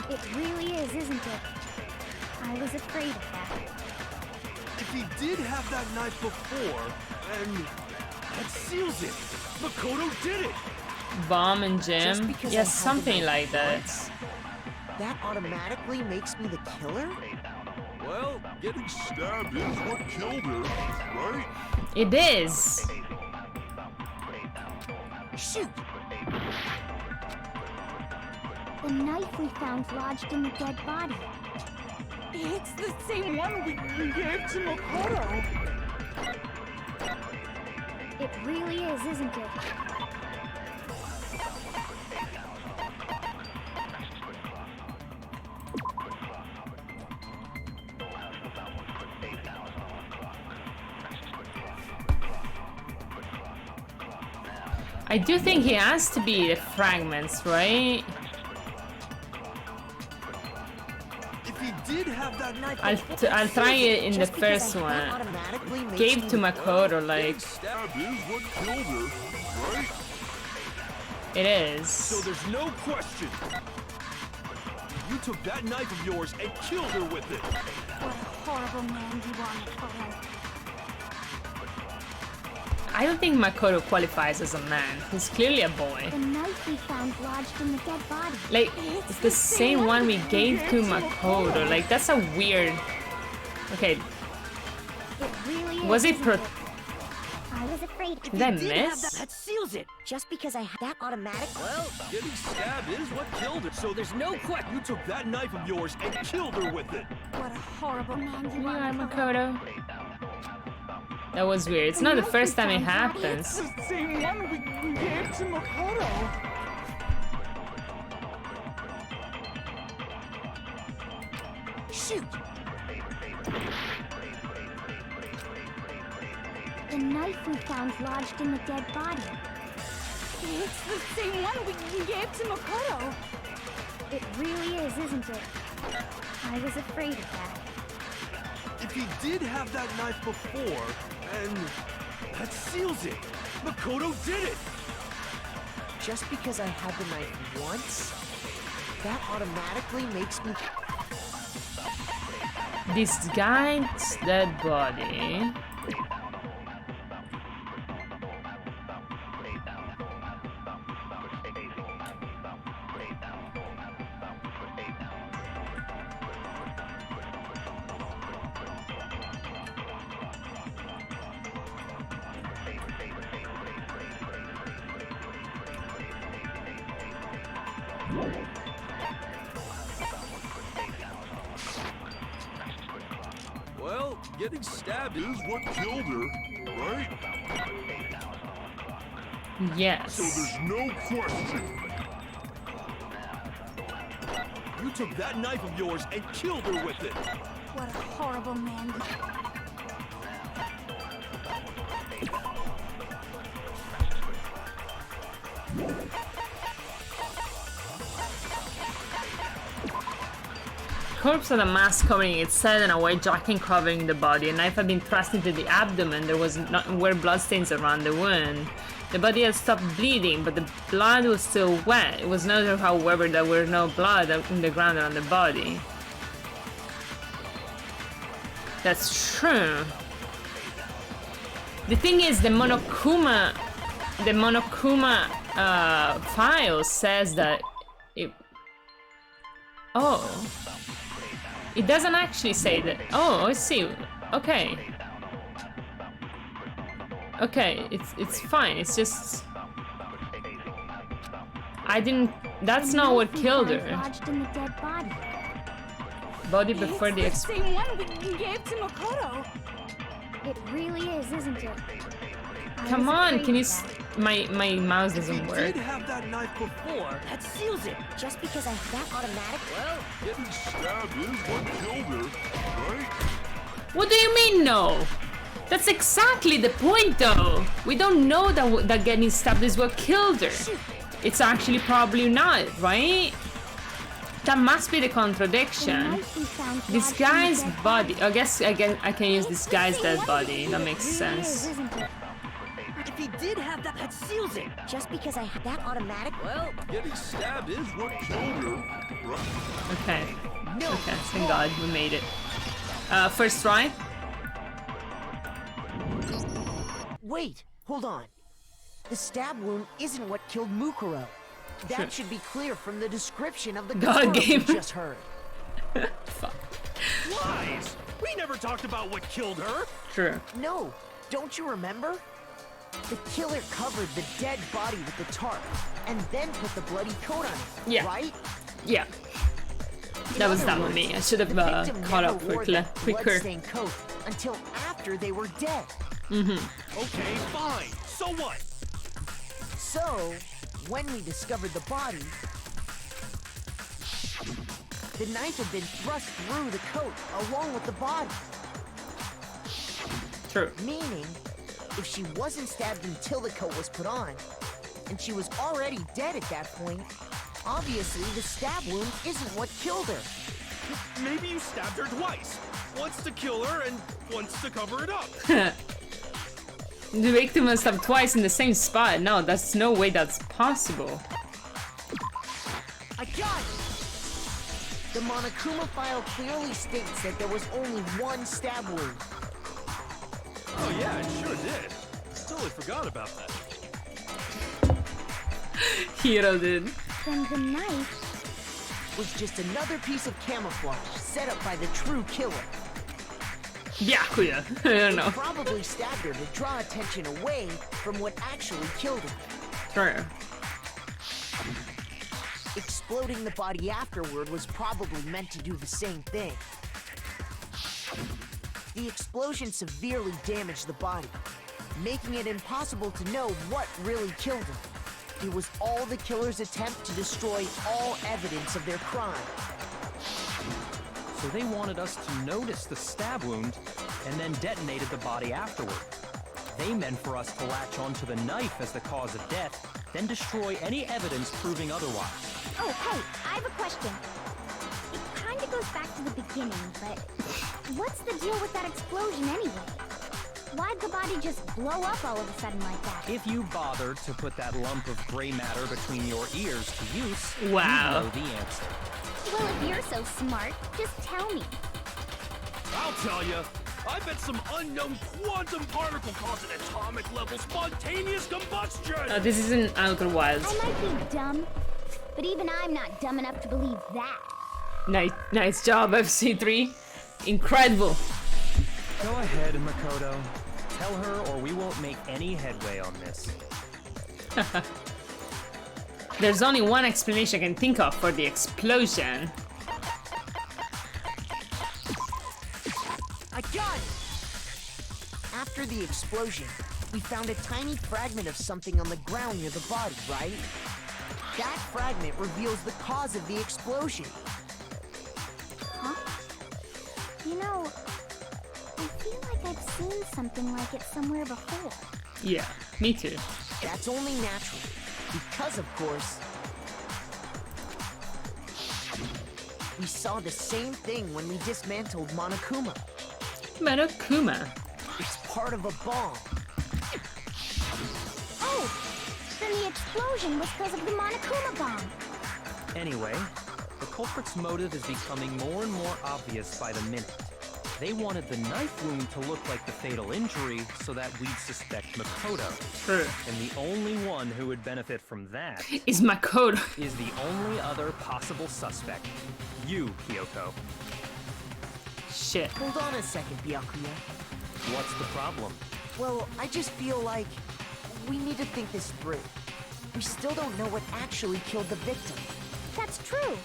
It really is, isn't it? I was afraid of that. If he did have that knife before, then that seals it. Makoto did it. Bomb and Jim? Yeah, something like that. Once, that automatically makes me the killer? Well, getting stabbed is what killed her, right? It is. Shoot! The knife we found lodged in the dead body. It's the same one we gave to Makoto. It really is, isn't it? I do think he has to be the fragments, right? If he did have that knife I'll try it in the first one. Gave to Makoto, like... Stab is what killed her, right? It is. So there's no question. You took that knife of yours and killed her with it. What a horrible man you are, Makoto. I don't think Makoto qualifies as a man. He's clearly a boy. The knife we found lodged in the dead body. Like, it's the same one we gave to Makoto. Like, that's a weird... Okay. It really is, Was it isn't pro... it? I was afraid. Did I miss? That seals it. Just because I had that automatic. Well, getting stabbed is what killed her. So there's no question. You took that knife of yours and killed her with it. What a horrible man you Yeah, are, Makoto. That was weird. It's not the first time it happens. It's the same one we gave to Makoto. Shoot! The knife we found lodged in the dead body. It's the same one we gave to Makoto. It really is, isn't it? I was afraid of that. If he did have that knife before, and that seals it. Makoto did it! Just because I had the knife once, that automatically makes me... This guy's dead body. Well, getting stabbed is what killed her, right? Yes. So there's no question. You took that knife of yours and killed her with it. What a horrible man. Corpse had a mask covering its head and a white jacket covering the body. A knife had been thrust into the abdomen. There were bloodstains around the wound. The body had stopped bleeding, but the blood was still wet. It was noted, however, there were no blood in the ground around the body. That's true. The thing is, the Monokuma file says that it... Oh. It doesn't actually say that. Oh, I see. Okay. Okay, it's fine. It's just I didn't. That's not what killed her. Lodged in the dead body. Body before the same one we gave to Makoto. It really is, isn't it? Come on, can you? My mouse doesn't work. If he did have that knife before, that seals it. Just because I have that automatic... Well, Getting stabbed is what killed her, right? What do you mean, no? That's exactly the point, though. We don't know that getting stabbed is what killed her. It's actually probably not, right? That must be the contradiction. This guy's body. I guess I can use this guy's dead body. That makes sense. If he did have that seals it. Just because I have that automatic... Well, getting stabbed is what killed her, right? Okay. Okay, thank God we made it. First try. Wait, hold on. The stab wound isn't what killed Mukuro. That Sure. should be clear from the description of the God girl we game. just heard. Fuck. Lies! We never talked about what killed her. True. No, don't you remember? The killer covered the dead body with the tarp and then put the bloody coat on it, Yeah. right? Yeah. That was dumb of me. I should have caught up quicker. Bloodstained coat until after they were dead. Okay, fine. So what? So, when we discovered the body, the knife had been thrust through the coat along with the body. True. Meaning, if she wasn't stabbed until the coat was put on, and she was already dead at that point, obviously the stab wound isn't what killed her. Maybe you stabbed her twice. Once to kill her and once to cover it up. The victim must have twice in the same spot. No, that's no way that's possible. I got it! The Monokuma file clearly states that there was only one stab wound. Oh yeah, it sure did. Totally forgot about that. Hero did. Then the knife was just another piece of camouflage set up by the true killer. Byakuya. I don't know. Probably stabbed her to draw attention away from what actually killed her. True. Exploding the body afterward was probably meant to do the same thing. The explosion severely damaged the body, making it impossible to know what really killed her. It was all the killer's attempt to destroy all evidence of their crime. So they wanted us to notice the stab wound and then detonated the body afterward. They meant for us to latch onto the knife as the cause of death, then destroy any evidence proving otherwise. Oh, hey, I have a question. It kind of goes back to the beginning, but What's the deal with that explosion anyway? Why'd the body just blow up all of a sudden like that? If you bothered to put that lump of gray matter between your ears to use, Wow. you know the answer. Well, if you're so smart, just tell me. I'll tell you. I bet some unknown quantum particle cause an atomic level spontaneous combustion. This isn't Outer Wilds. I might be dumb, but even I'm not dumb enough to believe that. Nice job, FC3. Incredible. Go ahead, Makoto. Tell her or we won't make any headway on this. There's only one explanation I can think of for the explosion. I got it! After the explosion, we found a tiny fragment of something on the ground near the body, right? That fragment reveals the cause of the explosion. Huh? You know, I feel like I've seen something like it somewhere before. Yeah, me too. That's only natural. Because, of course, we saw the same thing when we dismantled Monokuma. Monokuma. It's part of a bomb. Oh! Then the explosion was because of the Monokuma bomb. Anyway, the culprit's motive is becoming more and more obvious by the minute. They wanted the knife wound to look like the fatal injury so that we'd suspect Makoto. True. And the only one who would benefit from that is Makoto. Is the only other possible suspect. You, Kyoko. Shit. Hold on a second, Byakuya. What's the problem? Well, I just feel like we need to think this through. We still don't know what actually killed the victim. That's true.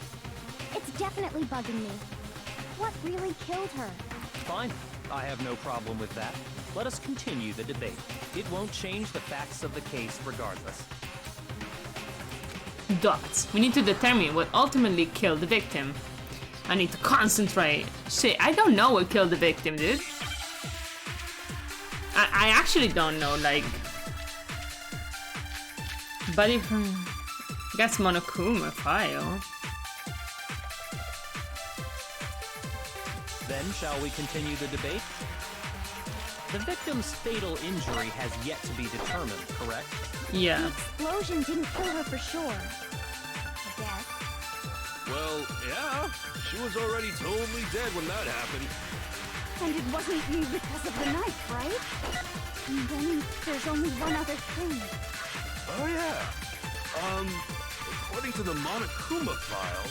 It's definitely bugging me. What really killed her? Fine. I have no problem with that. Let us continue the debate. It won't change the facts of the case regardless. Dots. We need to determine what ultimately killed the victim. I need to concentrate. Shit, I don't know what killed the victim, dude. I actually don't know, like... Body from... I guess Monokuma file. Then, shall we continue the debate? The victim's fatal injury has yet to be determined, correct? Yeah. The explosion didn't kill her for sure. I guess. Well, yeah. She was already totally dead when that happened. And it wasn't because of the knife, right? And then there's only one other thing. Oh, yeah. According to the Monokuma file...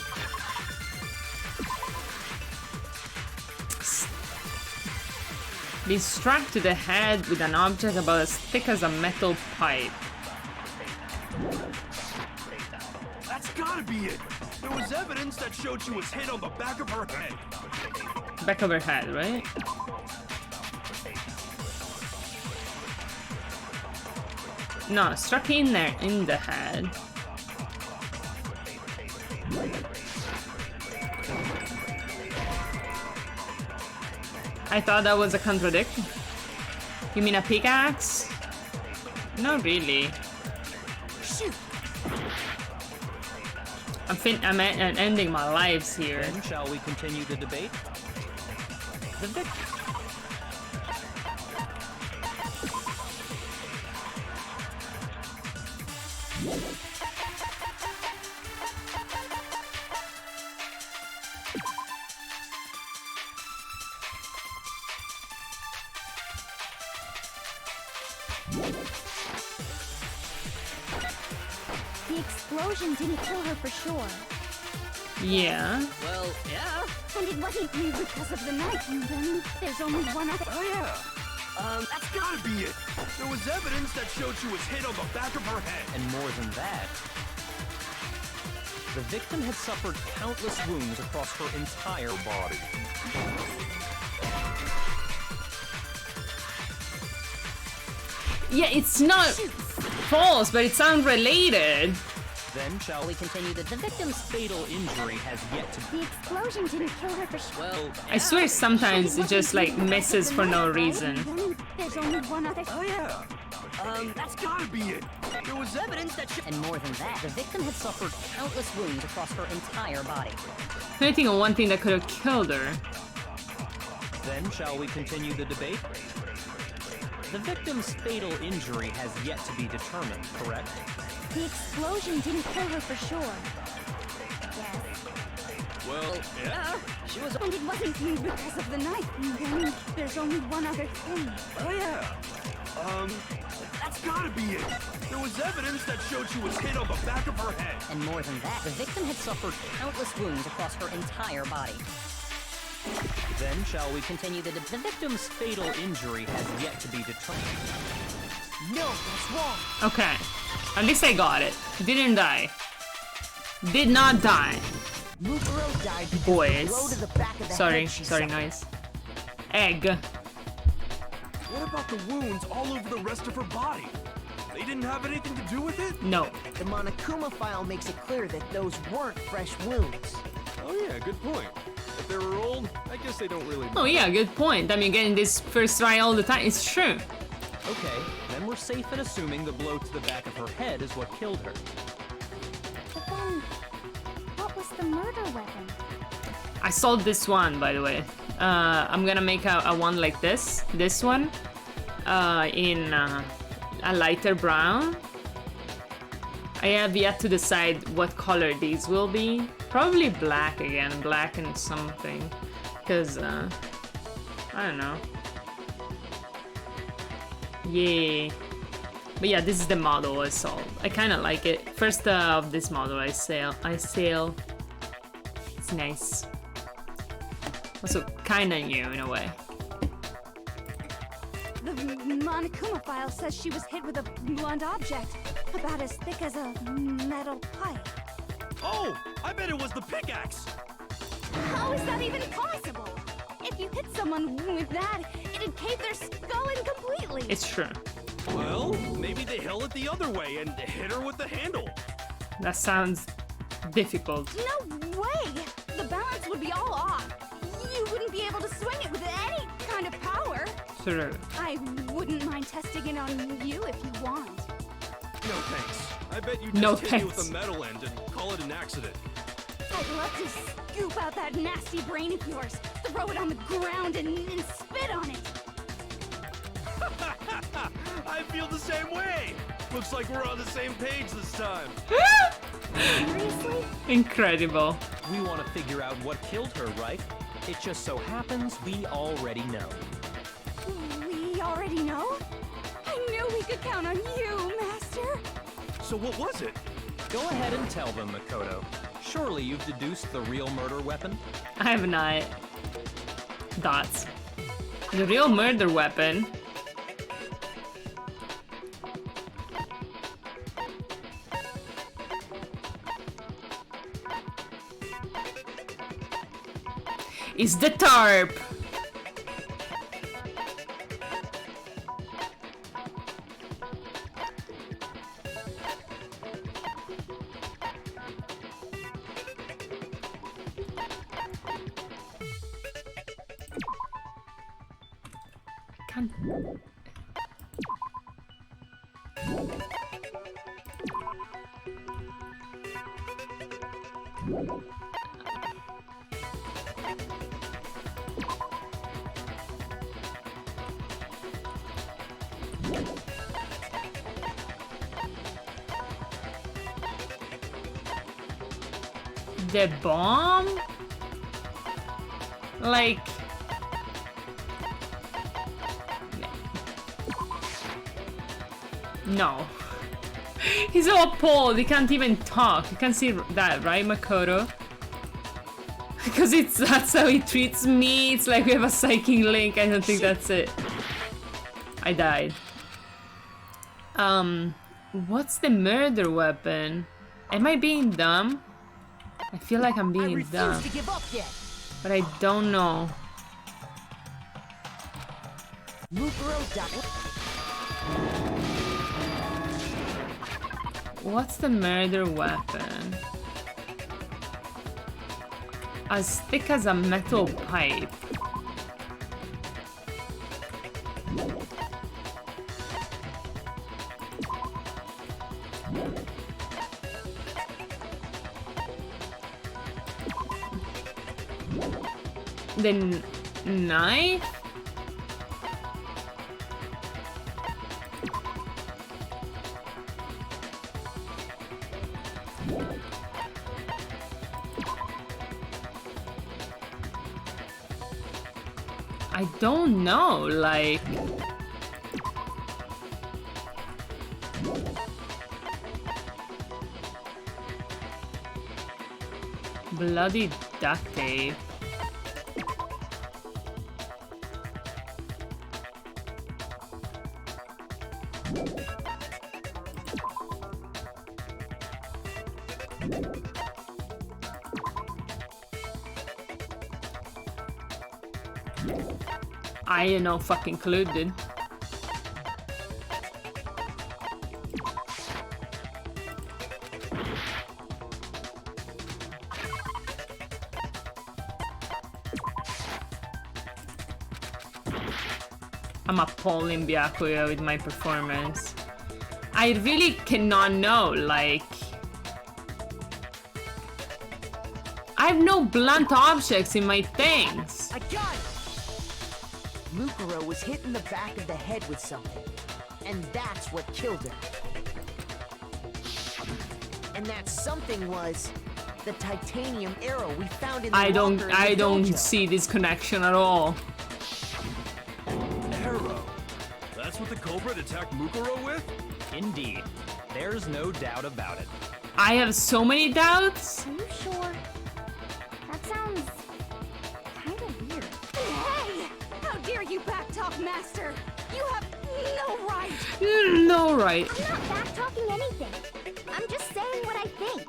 Been struck to the head with an object about as thick as a metal pipe. That's gotta be it! There was evidence that showed she was hit on the back of her head. Back of her head, right? No, struck in there, in the head. I thought that was a contradiction. You mean a pickaxe? Not really. Shoot. I'm ending my lives here. Then shall we continue the debate? The victim. The explosion didn't kill her for sure. Yeah. Well, yeah. And it wasn't because of the knife, and then there's only one other... Oh, yeah. That's gotta be it. There was evidence that showed she was hit on the back of her head. And more than that, the victim had suffered countless wounds across her entire body. Yeah, it's not false, but it's unrelated. Then shall we continue that the victim's fatal injury has yet to be... The explosion didn't kill her for sure. Well, I swear sometimes it just like misses for no reason. There's only one other... Oh, yeah. That's gotta be it. There was evidence that she... And more than that, the victim had suffered countless wounds across her entire body. I think of one thing that could have killed her. Then shall we continue the debate? The victim's fatal injury has yet to be determined, correct? The explosion didn't kill her for sure. Yes. Well, yeah. She was. And it wasn't because of the knife. Then there's only one other thing. Oh, yeah. That's gotta be it. There was evidence that showed she was hit on the back of her head. And more than that, the victim had suffered countless wounds across her entire body. Then shall we continue the victim's fatal injury has yet to be determined. No, that's wrong. Okay. At least I got it. Didn't die. Did not die. Mukuro died because Boys. the blow to the back of the Sorry, head she sorry, suffered. noise. Egg. What about the wounds all over the rest of her body? They didn't have anything to do with it? No. The Monokuma file makes it clear that those weren't fresh wounds. Oh yeah, good point. If they were old, I guess they don't really Oh yeah, good point. I mean, getting this first try all the time. It's true. Okay, then we're safe in assuming the blow to the back of her head is what killed her. But then, what was the murder weapon? I solved this one, by the way. I'm gonna make a one like this. This one. In a lighter brown. I have yet to decide what color these will be. Probably black again. Black and something. Because, I don't know. Yeah. But yeah, this is the model I solved. I kind of like it. First of this model I sail. It's nice. Also kind of new in a way. The Monokuma file says she was hit with a blunt object, about as thick as a metal pipe. Oh, I bet it was the pickaxe. How is that even possible? If you hit someone with that, it'd cave their skull in completely. It's true. Well, maybe they held it the other way and hit her with the handle. That sounds difficult. No way! The balance would be all off. You wouldn't be able to swing it with any kind of power. True. I wouldn't mind testing it on you if you want. No thanks. I bet you No just hit me thanks. with a metal end and call it an accident. I'd love to scoop out that nasty brain of yours, throw it on the ground, and spit on it. I feel the same way. Looks like we're on the same page this time. Seriously? Incredible. We want to figure out what killed her, right? It just so happens we already know. We already know? I knew we could count on you, Master. So what was it? Go ahead and tell them, Makoto. Surely you've deduced the real murder weapon? I have not. Dots. The real murder weapon. Is the tarp. Can't. The bomb? Like... No. He's so appalled, he can't even talk. You can see that, right, Makoto? Because that's how he treats me. It's like we have a psychic link. I don't think that's it. I died. What's the murder weapon? Am I being dumb? I feel like I'm being dumb. To give up yet. But I don't know. What's the murder weapon? As thick as a metal pipe. Then knife? I don't know, like... Bloody duct tape. I ain't no fucking clue, dude. I'm appalling Byakuya with my performance. I really cannot know, like... I have no blunt objects in my things. I got it! Mukuro was hit in the back of the head with something, and that's what killed her. And that something was the titanium arrow we found in the I don't dojo. see this connection at all. Arrow? That's what the culprit attacked Mukuro with? Indeed. There's no doubt about it. I have so many doubts. Are you sure? That sounds kind of weird. Hey! How dare you backtalk, Master? You have no right! No right. I'm not back-talking anything. I'm just saying what I think.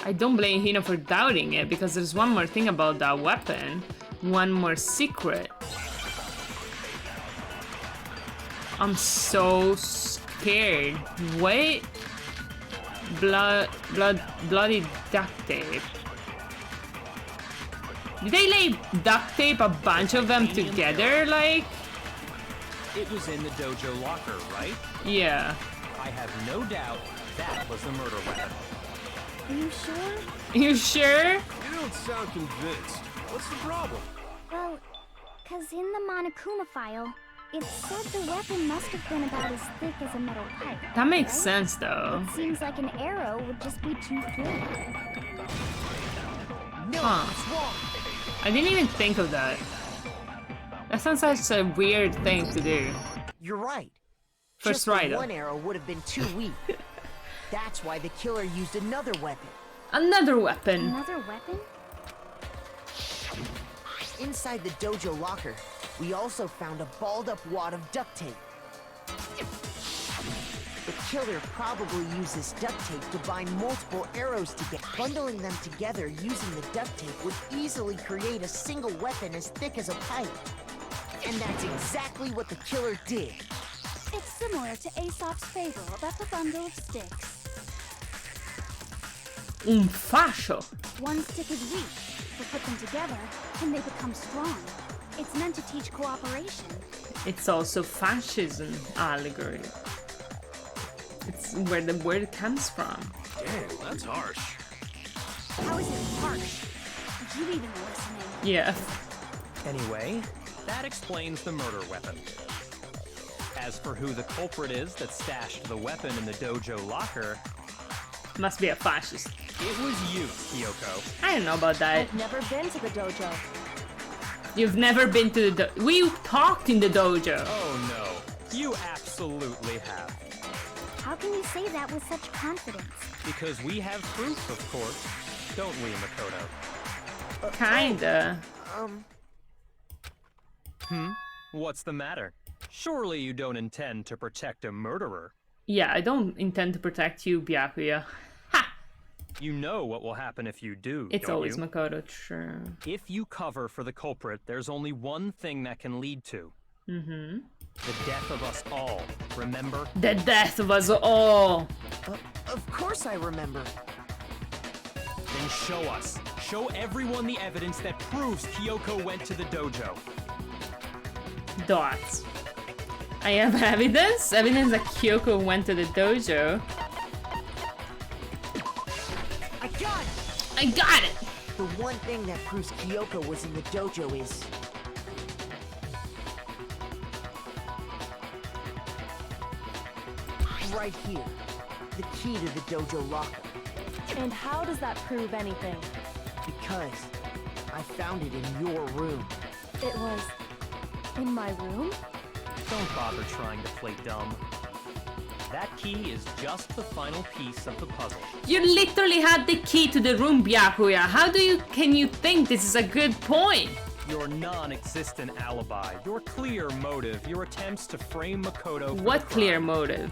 I don't blame Hina for doubting it, because there's one more thing about that weapon. One more secret. I'm so scared. Wait. Bloody duct tape. Did they like duct tape a bunch of them together, like? It was in the dojo locker, right? Yeah. I have no doubt that was the murder weapon. Are you sure? You sure? You don't sound convinced. What's the problem? Well, cause in the Monokuma file, it said the weapon must have been about as thick as a metal pipe. That makes right? sense, though. It seems like an arrow would just be too good. No, Huh. it's wrong. I didn't even think of that. That sounds such a weird thing to do. You're right. First Just the try, though. one arrow would have been too weak. That's why the killer used another weapon. Another weapon. Another weapon? Inside the dojo locker, we also found a balled-up wad of duct tape. The killer probably used this duct tape to bind multiple arrows together. Bundling them together using the duct tape would easily create a single weapon as thick as a pipe. And that's exactly what the killer did. It's similar to Aesop's fable about the bundle of sticks. Un fascio. One stick is weak, but put them together and they become strong. It's meant to teach cooperation. It's also fascism allegory. It's where the word comes from. Damn, that's harsh. How is it harsh? Did you even listening? Yeah. Anyway, that explains the murder weapon. As for who the culprit is that stashed the weapon in the dojo locker... Must be a fascist. It was you, Kyoko. I don't know about that. I've never been to the dojo. You've never been to the we talked in the dojo. Oh no, you absolutely have. How can you say that with such confidence? Because we have proof, of course. Don't we, Makoto? Kinda. What's the matter? Surely you don't intend to protect a murderer. Yeah, I don't intend to protect you, Byakuya. You know what will happen if you do, It's don't always you? Makoto, true. If you cover for the culprit, there's only one thing that can lead to. Mm-hmm. The death of us all, remember? The death of us all! Of course I remember. Then show us. Show everyone the evidence that proves Kyoko went to the dojo. Dots. I have evidence? Evidence that Kyoko went to the dojo. I got it! I got it! The one thing that proves Kyoko was in the dojo is... right here. The key to the dojo locker. And how does that prove anything? Because I found it in your room. It was... in my room? Don't bother trying to play dumb. That key is just the final piece of the puzzle. You literally had the key to the room, Byakuya. How can you think this is a good point? Your non-existent alibi, your clear motive, your attempts to frame Makoto for What the clear crime. motive?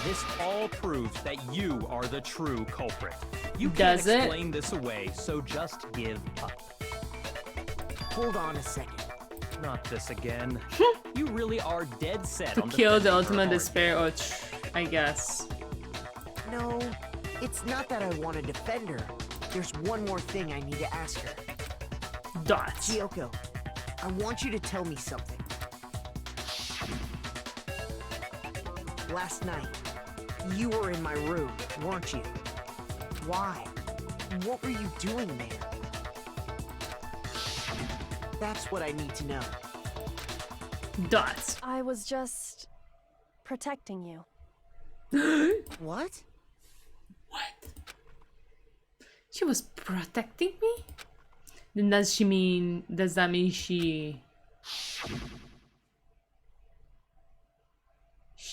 This all proves that you are the true culprit. You Does can't it? explain this away, so just give up. Hold on a second. Not this again. You really are dead set To on kill the defending her ultimate art. despair, or I guess. No, it's not that I want to defend her. There's one more thing I need to ask her. Dots. Kyoko, I want you to tell me something. Last night, you were in my room, weren't you? Why? What were you doing there? That's what I need to know. Dots. I was just... protecting you. What? What? She was protecting me? Then does that mean she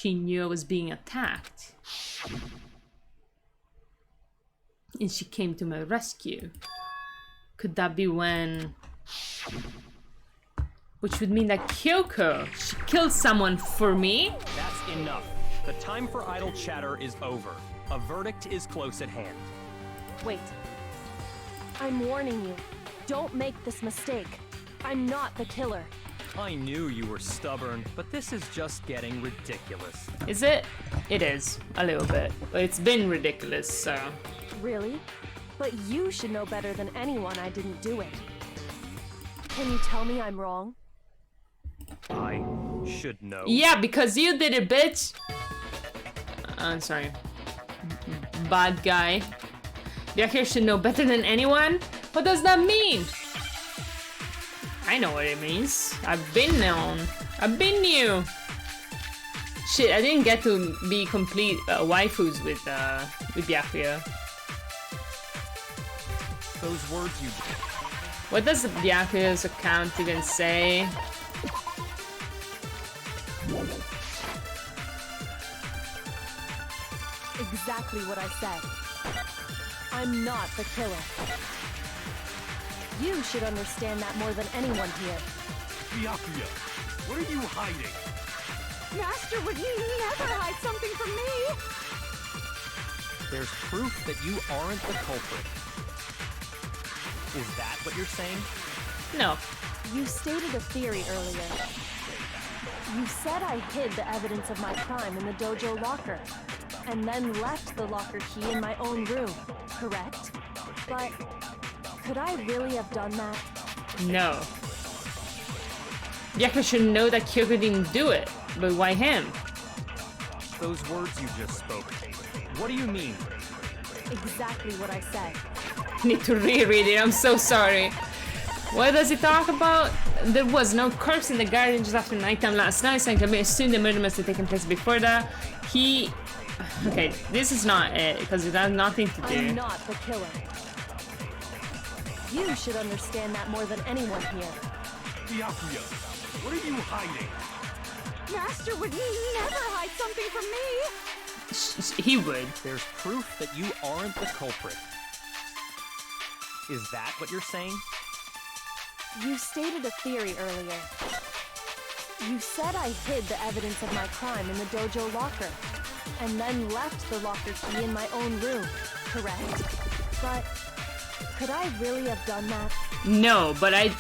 knew I was being attacked? And she came to my rescue? Could that be when... Which would mean that Kyoko, she killed someone for me? That's enough. The time for idle chatter is over. A verdict is close at hand. Wait. I'm warning you. Don't make this mistake. I'm not the killer. I knew you were stubborn, but this is just getting ridiculous. Is it? It is. A little bit. But it's been ridiculous, so... Really? But you should know better than anyone I didn't do it. Can you tell me I'm wrong? I should know. Yeah, because you did it, bitch! I'm sorry. Bad guy. Byakuya should know better than anyone? What does that mean? I know what it means. I've been known. I've been new. Shit, I didn't get to be complete waifus with Byakuya. Those words you... What does Byakuya's account even say? Exactly what I said. I'm not the killer. You should understand that more than anyone here. Byakuya, what are you hiding? Master would never hide something from me! There's proof that you aren't the culprit. Is that what you're saying? No. You stated a theory earlier. You said I hid the evidence of my crime in the dojo locker, and then left the locker key in my own room, correct? But could I really have done that? No. Byakuya should know that Kyoko didn't do it, but why him? Those words you just spoke. What do you mean? Exactly what I said. Need to reread it, I'm so sorry. What does it talk about? There was no corpse in the garden just after nighttime last night, so I can assume the murder must have taken place before that. Okay, this is not it, because it has nothing to do. I'm not the killer. You should understand that more than anyone here. Byakuya, what are you hiding? Master would never hide something from me! He would. There's proof that you aren't the culprit. Is that what you're saying? You stated a theory earlier. You said I hid the evidence of my crime in the dojo locker, and then left the locker key in my own room, correct? But could I really have done that? No, but I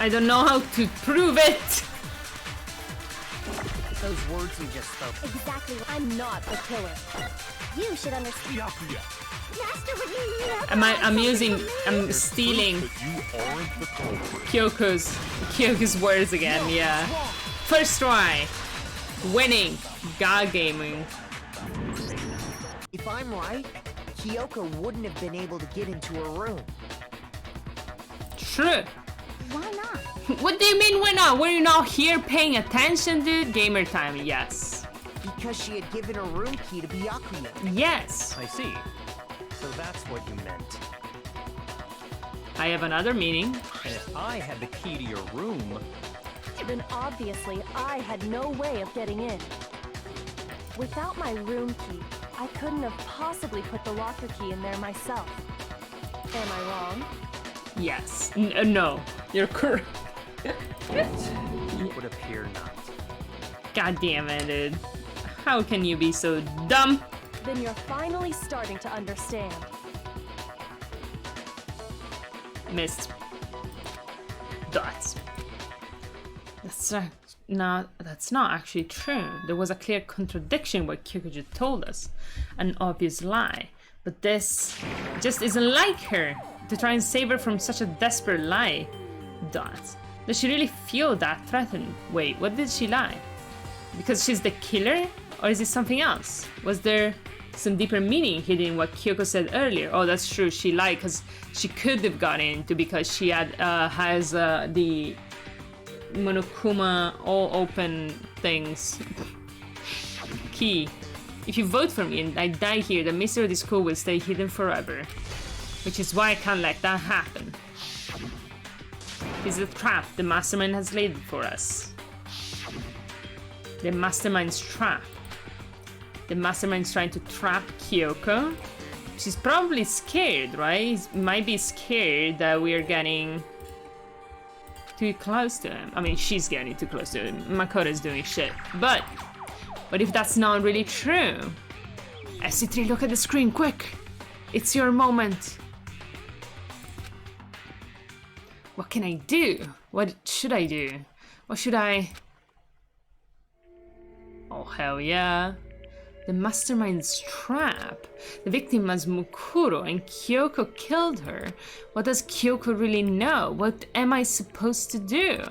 don't know how to prove it. Those words you just spoke. Exactly. I'm not the killer. You should understand. Byakuya, Master would never I'm stealing that you aren't the culprit. Kyoko's words again, yeah. First try. Winning. God gaming. If I'm right, Kyoko wouldn't have been able to get into her room. True. Why not? What do you mean why not? Were you not here paying attention, dude? Gamer time, yes. Because she had given her room key to Byakuya. Yes. I see. So that's what you meant. I have another meaning. And if I had the key to your room... Then obviously I had no way of getting in. Without my room key, I couldn't have possibly put the locker key in there myself. Am I wrong? Yes. No. You're correct. It would appear not. God damn it, dude. How can you be so dumb? Then you're finally starting to understand. Missed. Dots. That's not actually true. There was a clear contradiction what Kyoko just told us. An obvious lie. But this just isn't like her. To try and save her from such a desperate lie. Dots. Does she really feel that threatened? Wait, what did she lie? Because she's the killer? Or is it something else? Was there some deeper meaning hidden in what Kyoko said earlier? Oh, that's true. She lied because she could have got into because she had has the Monokuma all open things key. If you vote for me and I die here, the mystery of this school will stay hidden forever. Which is why I can't let that happen. It's a trap the mastermind has laid for us. The mastermind's trap. The mastermind's trying to trap Kyoko. She's probably scared, right? Might be scared that we're getting too close to him. I mean, she's getting too close to him. Makoto's doing shit. But if that's not really true? SC3, look at the screen, quick! It's your moment. What can I do? What should I do? What should I... Oh, hell yeah. The mastermind's trap. The victim was Mukuro and Kyoko killed her. What does Kyoko really know? What am I supposed to do?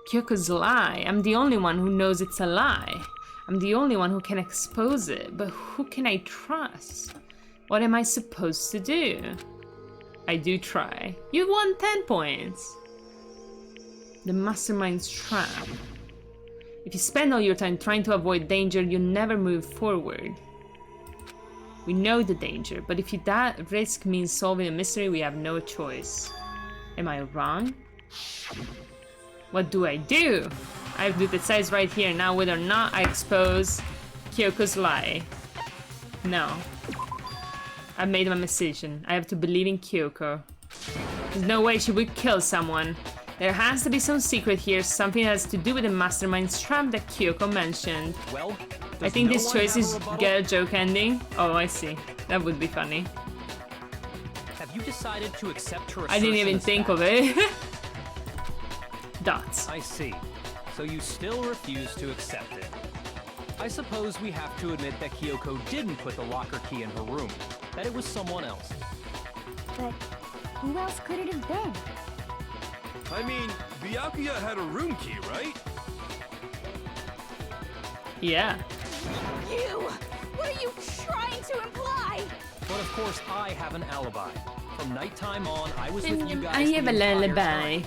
Kyoko's lie. I'm the only one who knows it's a lie. I'm the only one who can expose it. But who can I trust? What am I supposed to do? I do try. You won 10 points. The mastermind's trap. If you spend all your time trying to avoid danger, you never move forward. We know the danger, but if that risk means solving a mystery, we have no choice. Am I wrong? What do? I have to decide right here now whether or not I expose Kyoko's lie. No. I've made my decision. I have to believe in Kyoko. There's no way she would kill someone. There has to be some secret here, something that has to do with the mastermind's trap that Kyoko mentioned. Well, I think this choice is get a joke ending. Oh, I see. That would be funny. Have you decided to accept her? I didn't even think of it. Dots. I see. So you still refuse to accept it. I suppose we have to admit that Kyoko didn't put the locker key in her room. That it was someone else. But who else could it have been? I mean, Byakuya had a room key, right? Yeah. You! What are you trying to imply? But of course, I have an alibi. From nighttime on, I was with you guys. I have a alibi.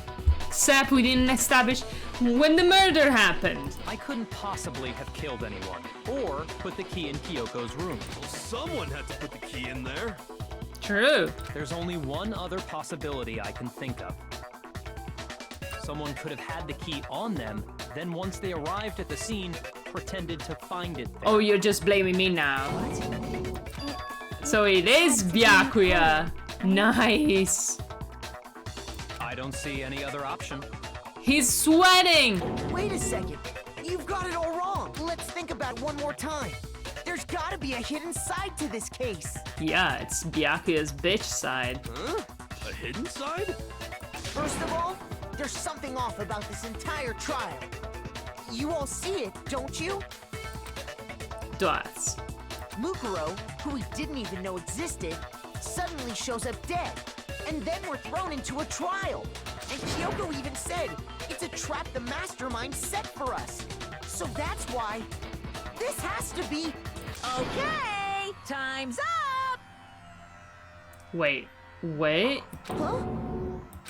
Except we didn't establish when the murder happened. I couldn't possibly have killed anyone, or put the key in Kyoko's room. Well, someone had to put the key in there. True. There's only one other possibility I can think of. Someone could have had the key on them, then once they arrived at the scene, pretended to find it there. Oh, you're just blaming me now. So it is Byakuya. Nice. I don't see any other option. He's sweating. Wait a second. You've got it all wrong. Let's think about it one more time. There's gotta be a hidden side to this case. Yeah, it's Byakuya's bitch side. Huh? A hidden side? First of all, there's something off about this entire trial. You all see it, don't you? Dots. Mukuro, who we didn't even know existed, suddenly shows up dead. And then we're thrown into a trial. And Kyoko even said, it's a trap the mastermind set for us. So that's why this has to be... Okay, time's up! Wait.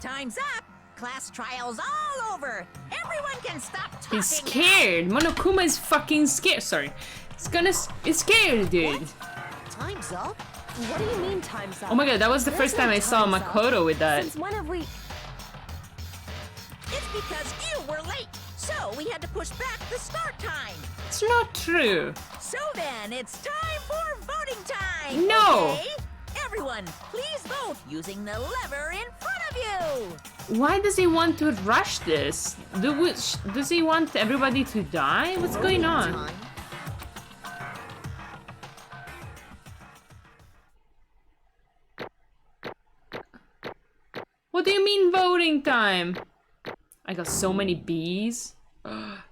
Time's up. Class trials all over. Everyone can stop talking. He's scared. Monokuma is fucking scared. Sorry. It's scared, dude. What? Time's up? What do you mean time's up? Oh my god, that was the There's first no time I saw time's up. Makoto with that. Since when have we... It's because you were late. So we had to push back the start time. It's not true. So then, it's time for voting time. No. Okay? Everyone, please vote using the lever in front of you. Why does he want to rush this? Does he want everybody to die? What's going on? What do you mean voting time? I got so many B's. Now,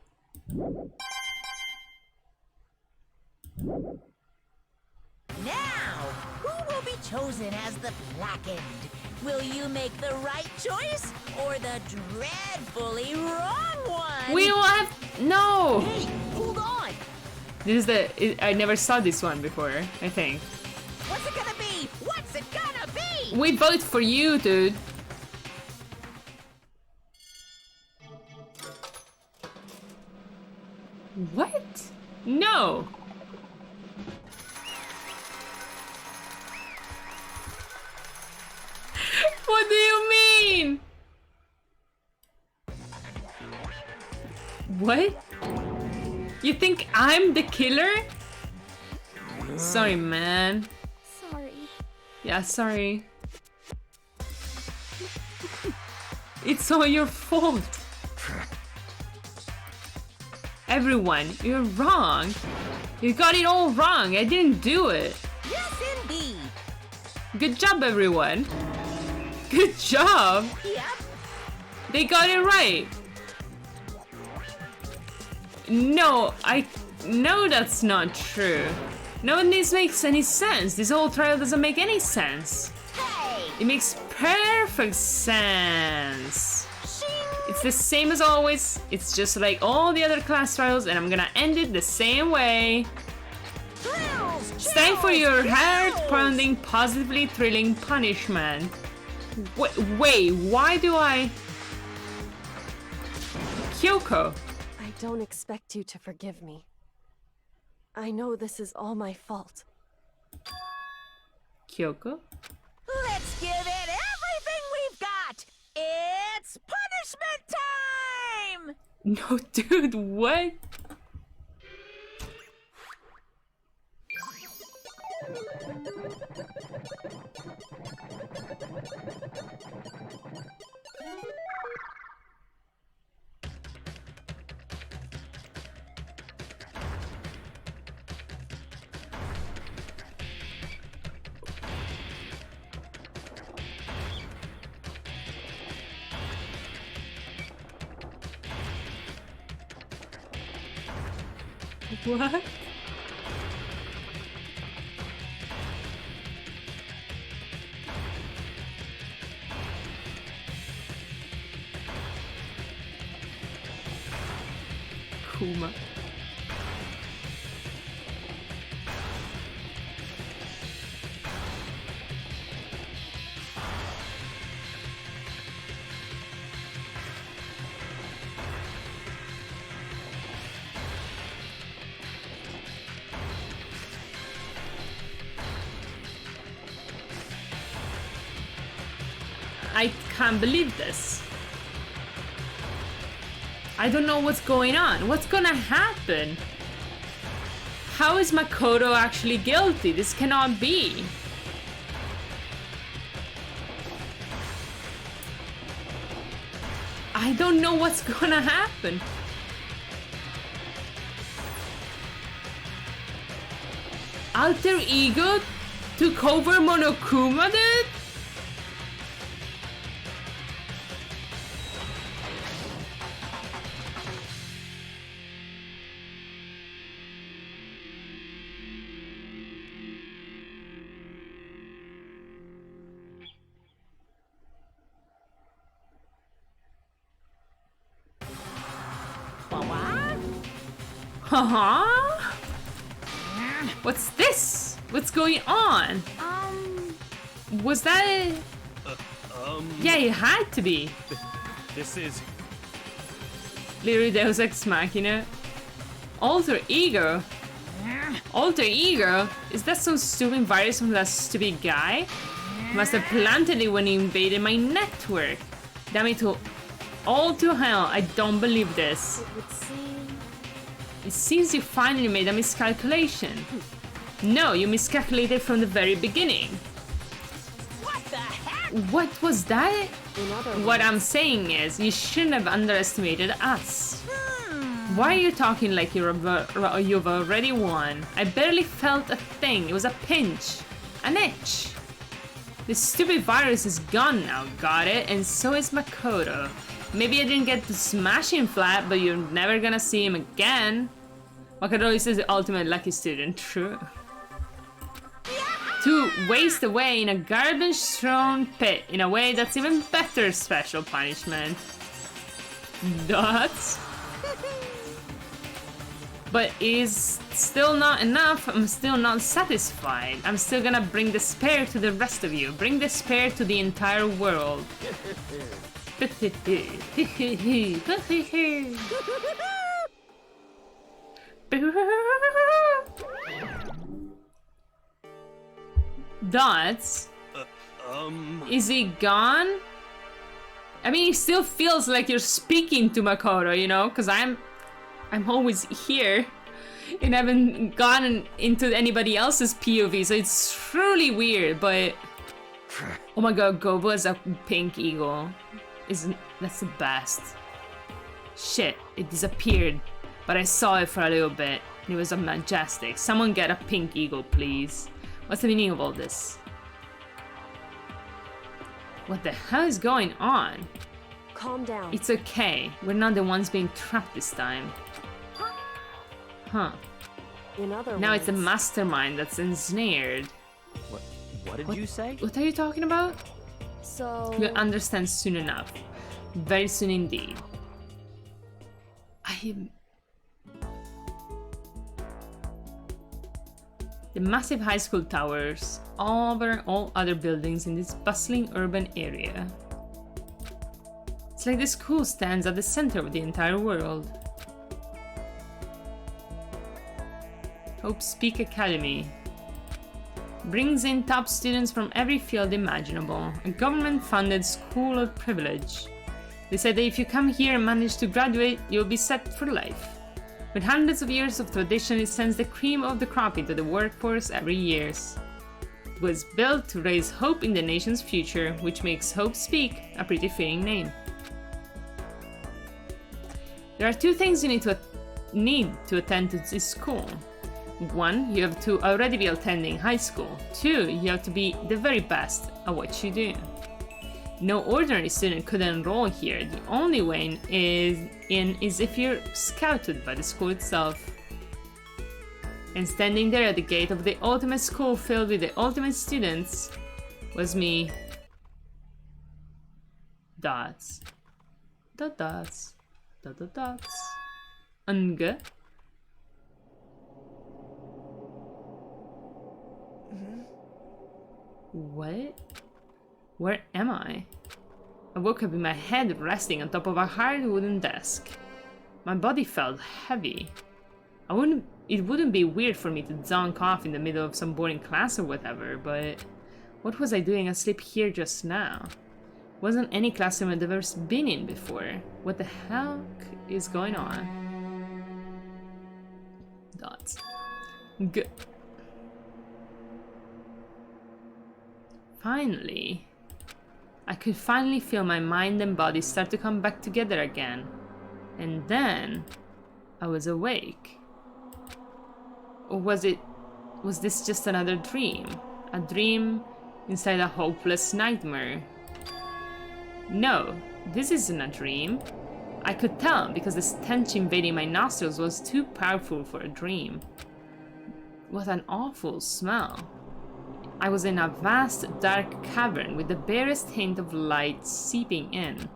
who will be chosen as the blackened? Will you make the right choice or the dreadfully wrong one? We will have no. Hey, hold on. This is I never saw this one before. I think. What's it gonna be? What's it gonna be? We vote for you, dude. What? No. What do you mean? What? You think I'm the killer? Sorry, man. Sorry. Yeah, sorry. It's all your fault. Everyone, you're wrong. You got it all wrong. I didn't do it. Yes, indeed. Good job, everyone. Good job. Yep. They got it right. No, no, that's not true. None of this makes any sense. This whole trial doesn't make any sense. Hey. It makes perfect sense. It's the same as always. It's just like all the other class trials, and I'm gonna end it the same way. Thrills, It's time for your chills. heart-pounding, positively thrilling punishment. Wait, why do I... Kyoko. I don't expect you to forgive me. I know this is all my fault. Kyoko? Let's give it everything we've got. It's punishment time! No, dude, what? What? Kuma. I can't believe this. I don't know what's going on. What's gonna happen? How is Makoto actually guilty? This cannot be. I don't know what's gonna happen. Alter Ego took over Monokuma, dude? What's this? What's going on? Was that... Yeah, it had to be. This is... Literally Deus Ex Machina. Alter Ego? Alter Ego? Is that some stupid virus from that stupid guy? Must have planted it when he invaded my network. Damn it all to hell, I don't believe this. It seems you finally made a miscalculation. No, you miscalculated from the very beginning. What the heck? What was that? What I'm saying is, you shouldn't have underestimated us. Why are you talking like you've already won? I barely felt a thing. It was a pinch. An itch. This stupid virus is gone now, got it? And so is Makoto. Maybe I didn't get to smash him flat, but you're never gonna see him again. Makoto is the ultimate lucky student, true. To waste away in a garbage-thrown pit in a way that's even better special punishment. Dots? But is still not enough. I'm still not satisfied. I'm still gonna bring despair to the rest of you. Bring despair to the entire world. Dots? Is he gone? I mean, it still feels like you're speaking to Makoto, you know? Because I'm always here and haven't gone into anybody else's POV, so it's truly weird, but... Oh my god, Gobo is a pink eagle. That's the best. Shit, it disappeared, but I saw it for a little bit, and it was a majestic. Someone get a pink eagle, please. What's the meaning of all this? What the hell is going on? Calm down. It's okay. We're not the ones being trapped this time. Huh. Now it's a mastermind that's ensnared. What did you say? What are you talking about? So... You'll understand soon enough. Very soon indeed. The massive high school towers over all other buildings in this bustling urban area. It's like the school stands at the center of the entire world. Hope Speak Academy brings in top students from every field imaginable, a government-funded school of privilege. They said that if you come here and manage to graduate, you'll be set for life. With hundreds of years of tradition, it sends the cream of the crop into the workforce every year. It was built to raise hope in the nation's future, which makes Hope Speak a pretty fitting name. There are two things you need to attend to this school. One, you have to already be attending high school. Two, you have to be the very best at what you do. No ordinary student could enroll here. The only way is if you're scouted by the school itself. And standing there at the gate of the ultimate school filled with the ultimate students was me. Dots. Dot dots. Dot dot dots. Unge. What? Where am I? I woke up with my head resting on top of a hard wooden desk. My body felt heavy. It wouldn't be weird for me to zonk off in the middle of some boring class or whatever, but what was I doing asleep here just now? Wasn't any classroom I'd ever been in before. What the heck is going on? Dots. Good. Finally. I could finally feel my mind and body start to come back together again. And then I was awake. Or was this just another dream? A dream inside a hopeless nightmare? No, this isn't a dream. I could tell because the stench invading my nostrils was too powerful for a dream. What an awful smell. I was in a vast, dark cavern with the barest hint of light seeping in.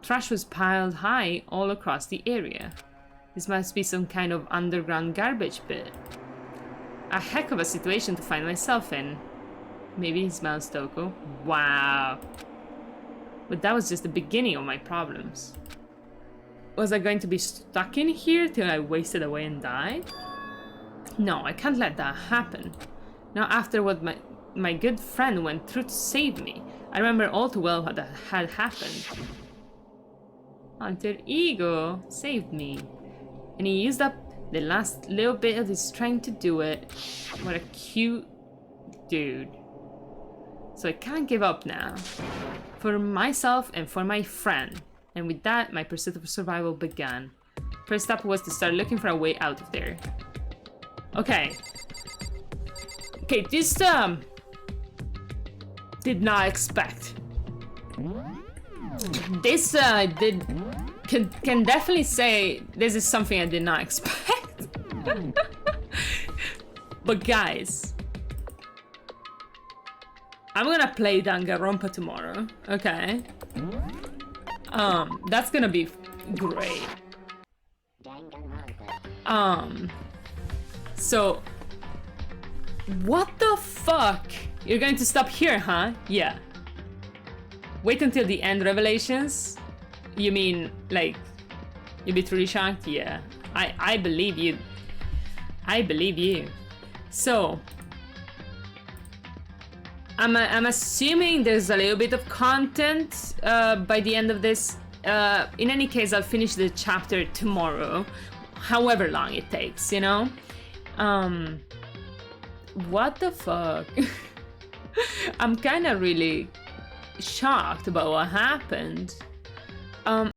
Trash was piled high all across the area. This must be some kind of underground garbage pit. A heck of a situation to find myself in. Maybe he smells Toko. Wow. But that was just the beginning of my problems. Was I going to be stuck in here till I wasted away and died? No, I can't let that happen. Now after what my good friend went through to save me, I remember all too well what that had happened. Alter Ego saved me. And he used up the last little bit of his strength to do it. What a cute dude. So I can't give up now. For myself and for my friend. And with that, my pursuit of survival began. First step was to start looking for a way out of there. Okay. Okay, this did not expect. This can definitely say this is something I did not expect. But guys, I'm gonna play Danganronpa tomorrow, okay? That's gonna be great. So what the fuck? You're going to stop here, huh? Yeah. Wait until the end revelations? You mean, like, you'll be truly shocked? Yeah. I believe you. I believe you. So, I'm assuming there's a little bit of content by the end of this. In any case, I'll finish the chapter tomorrow, however long it takes, you know? What the fuck? I'm kind of really shocked about what happened.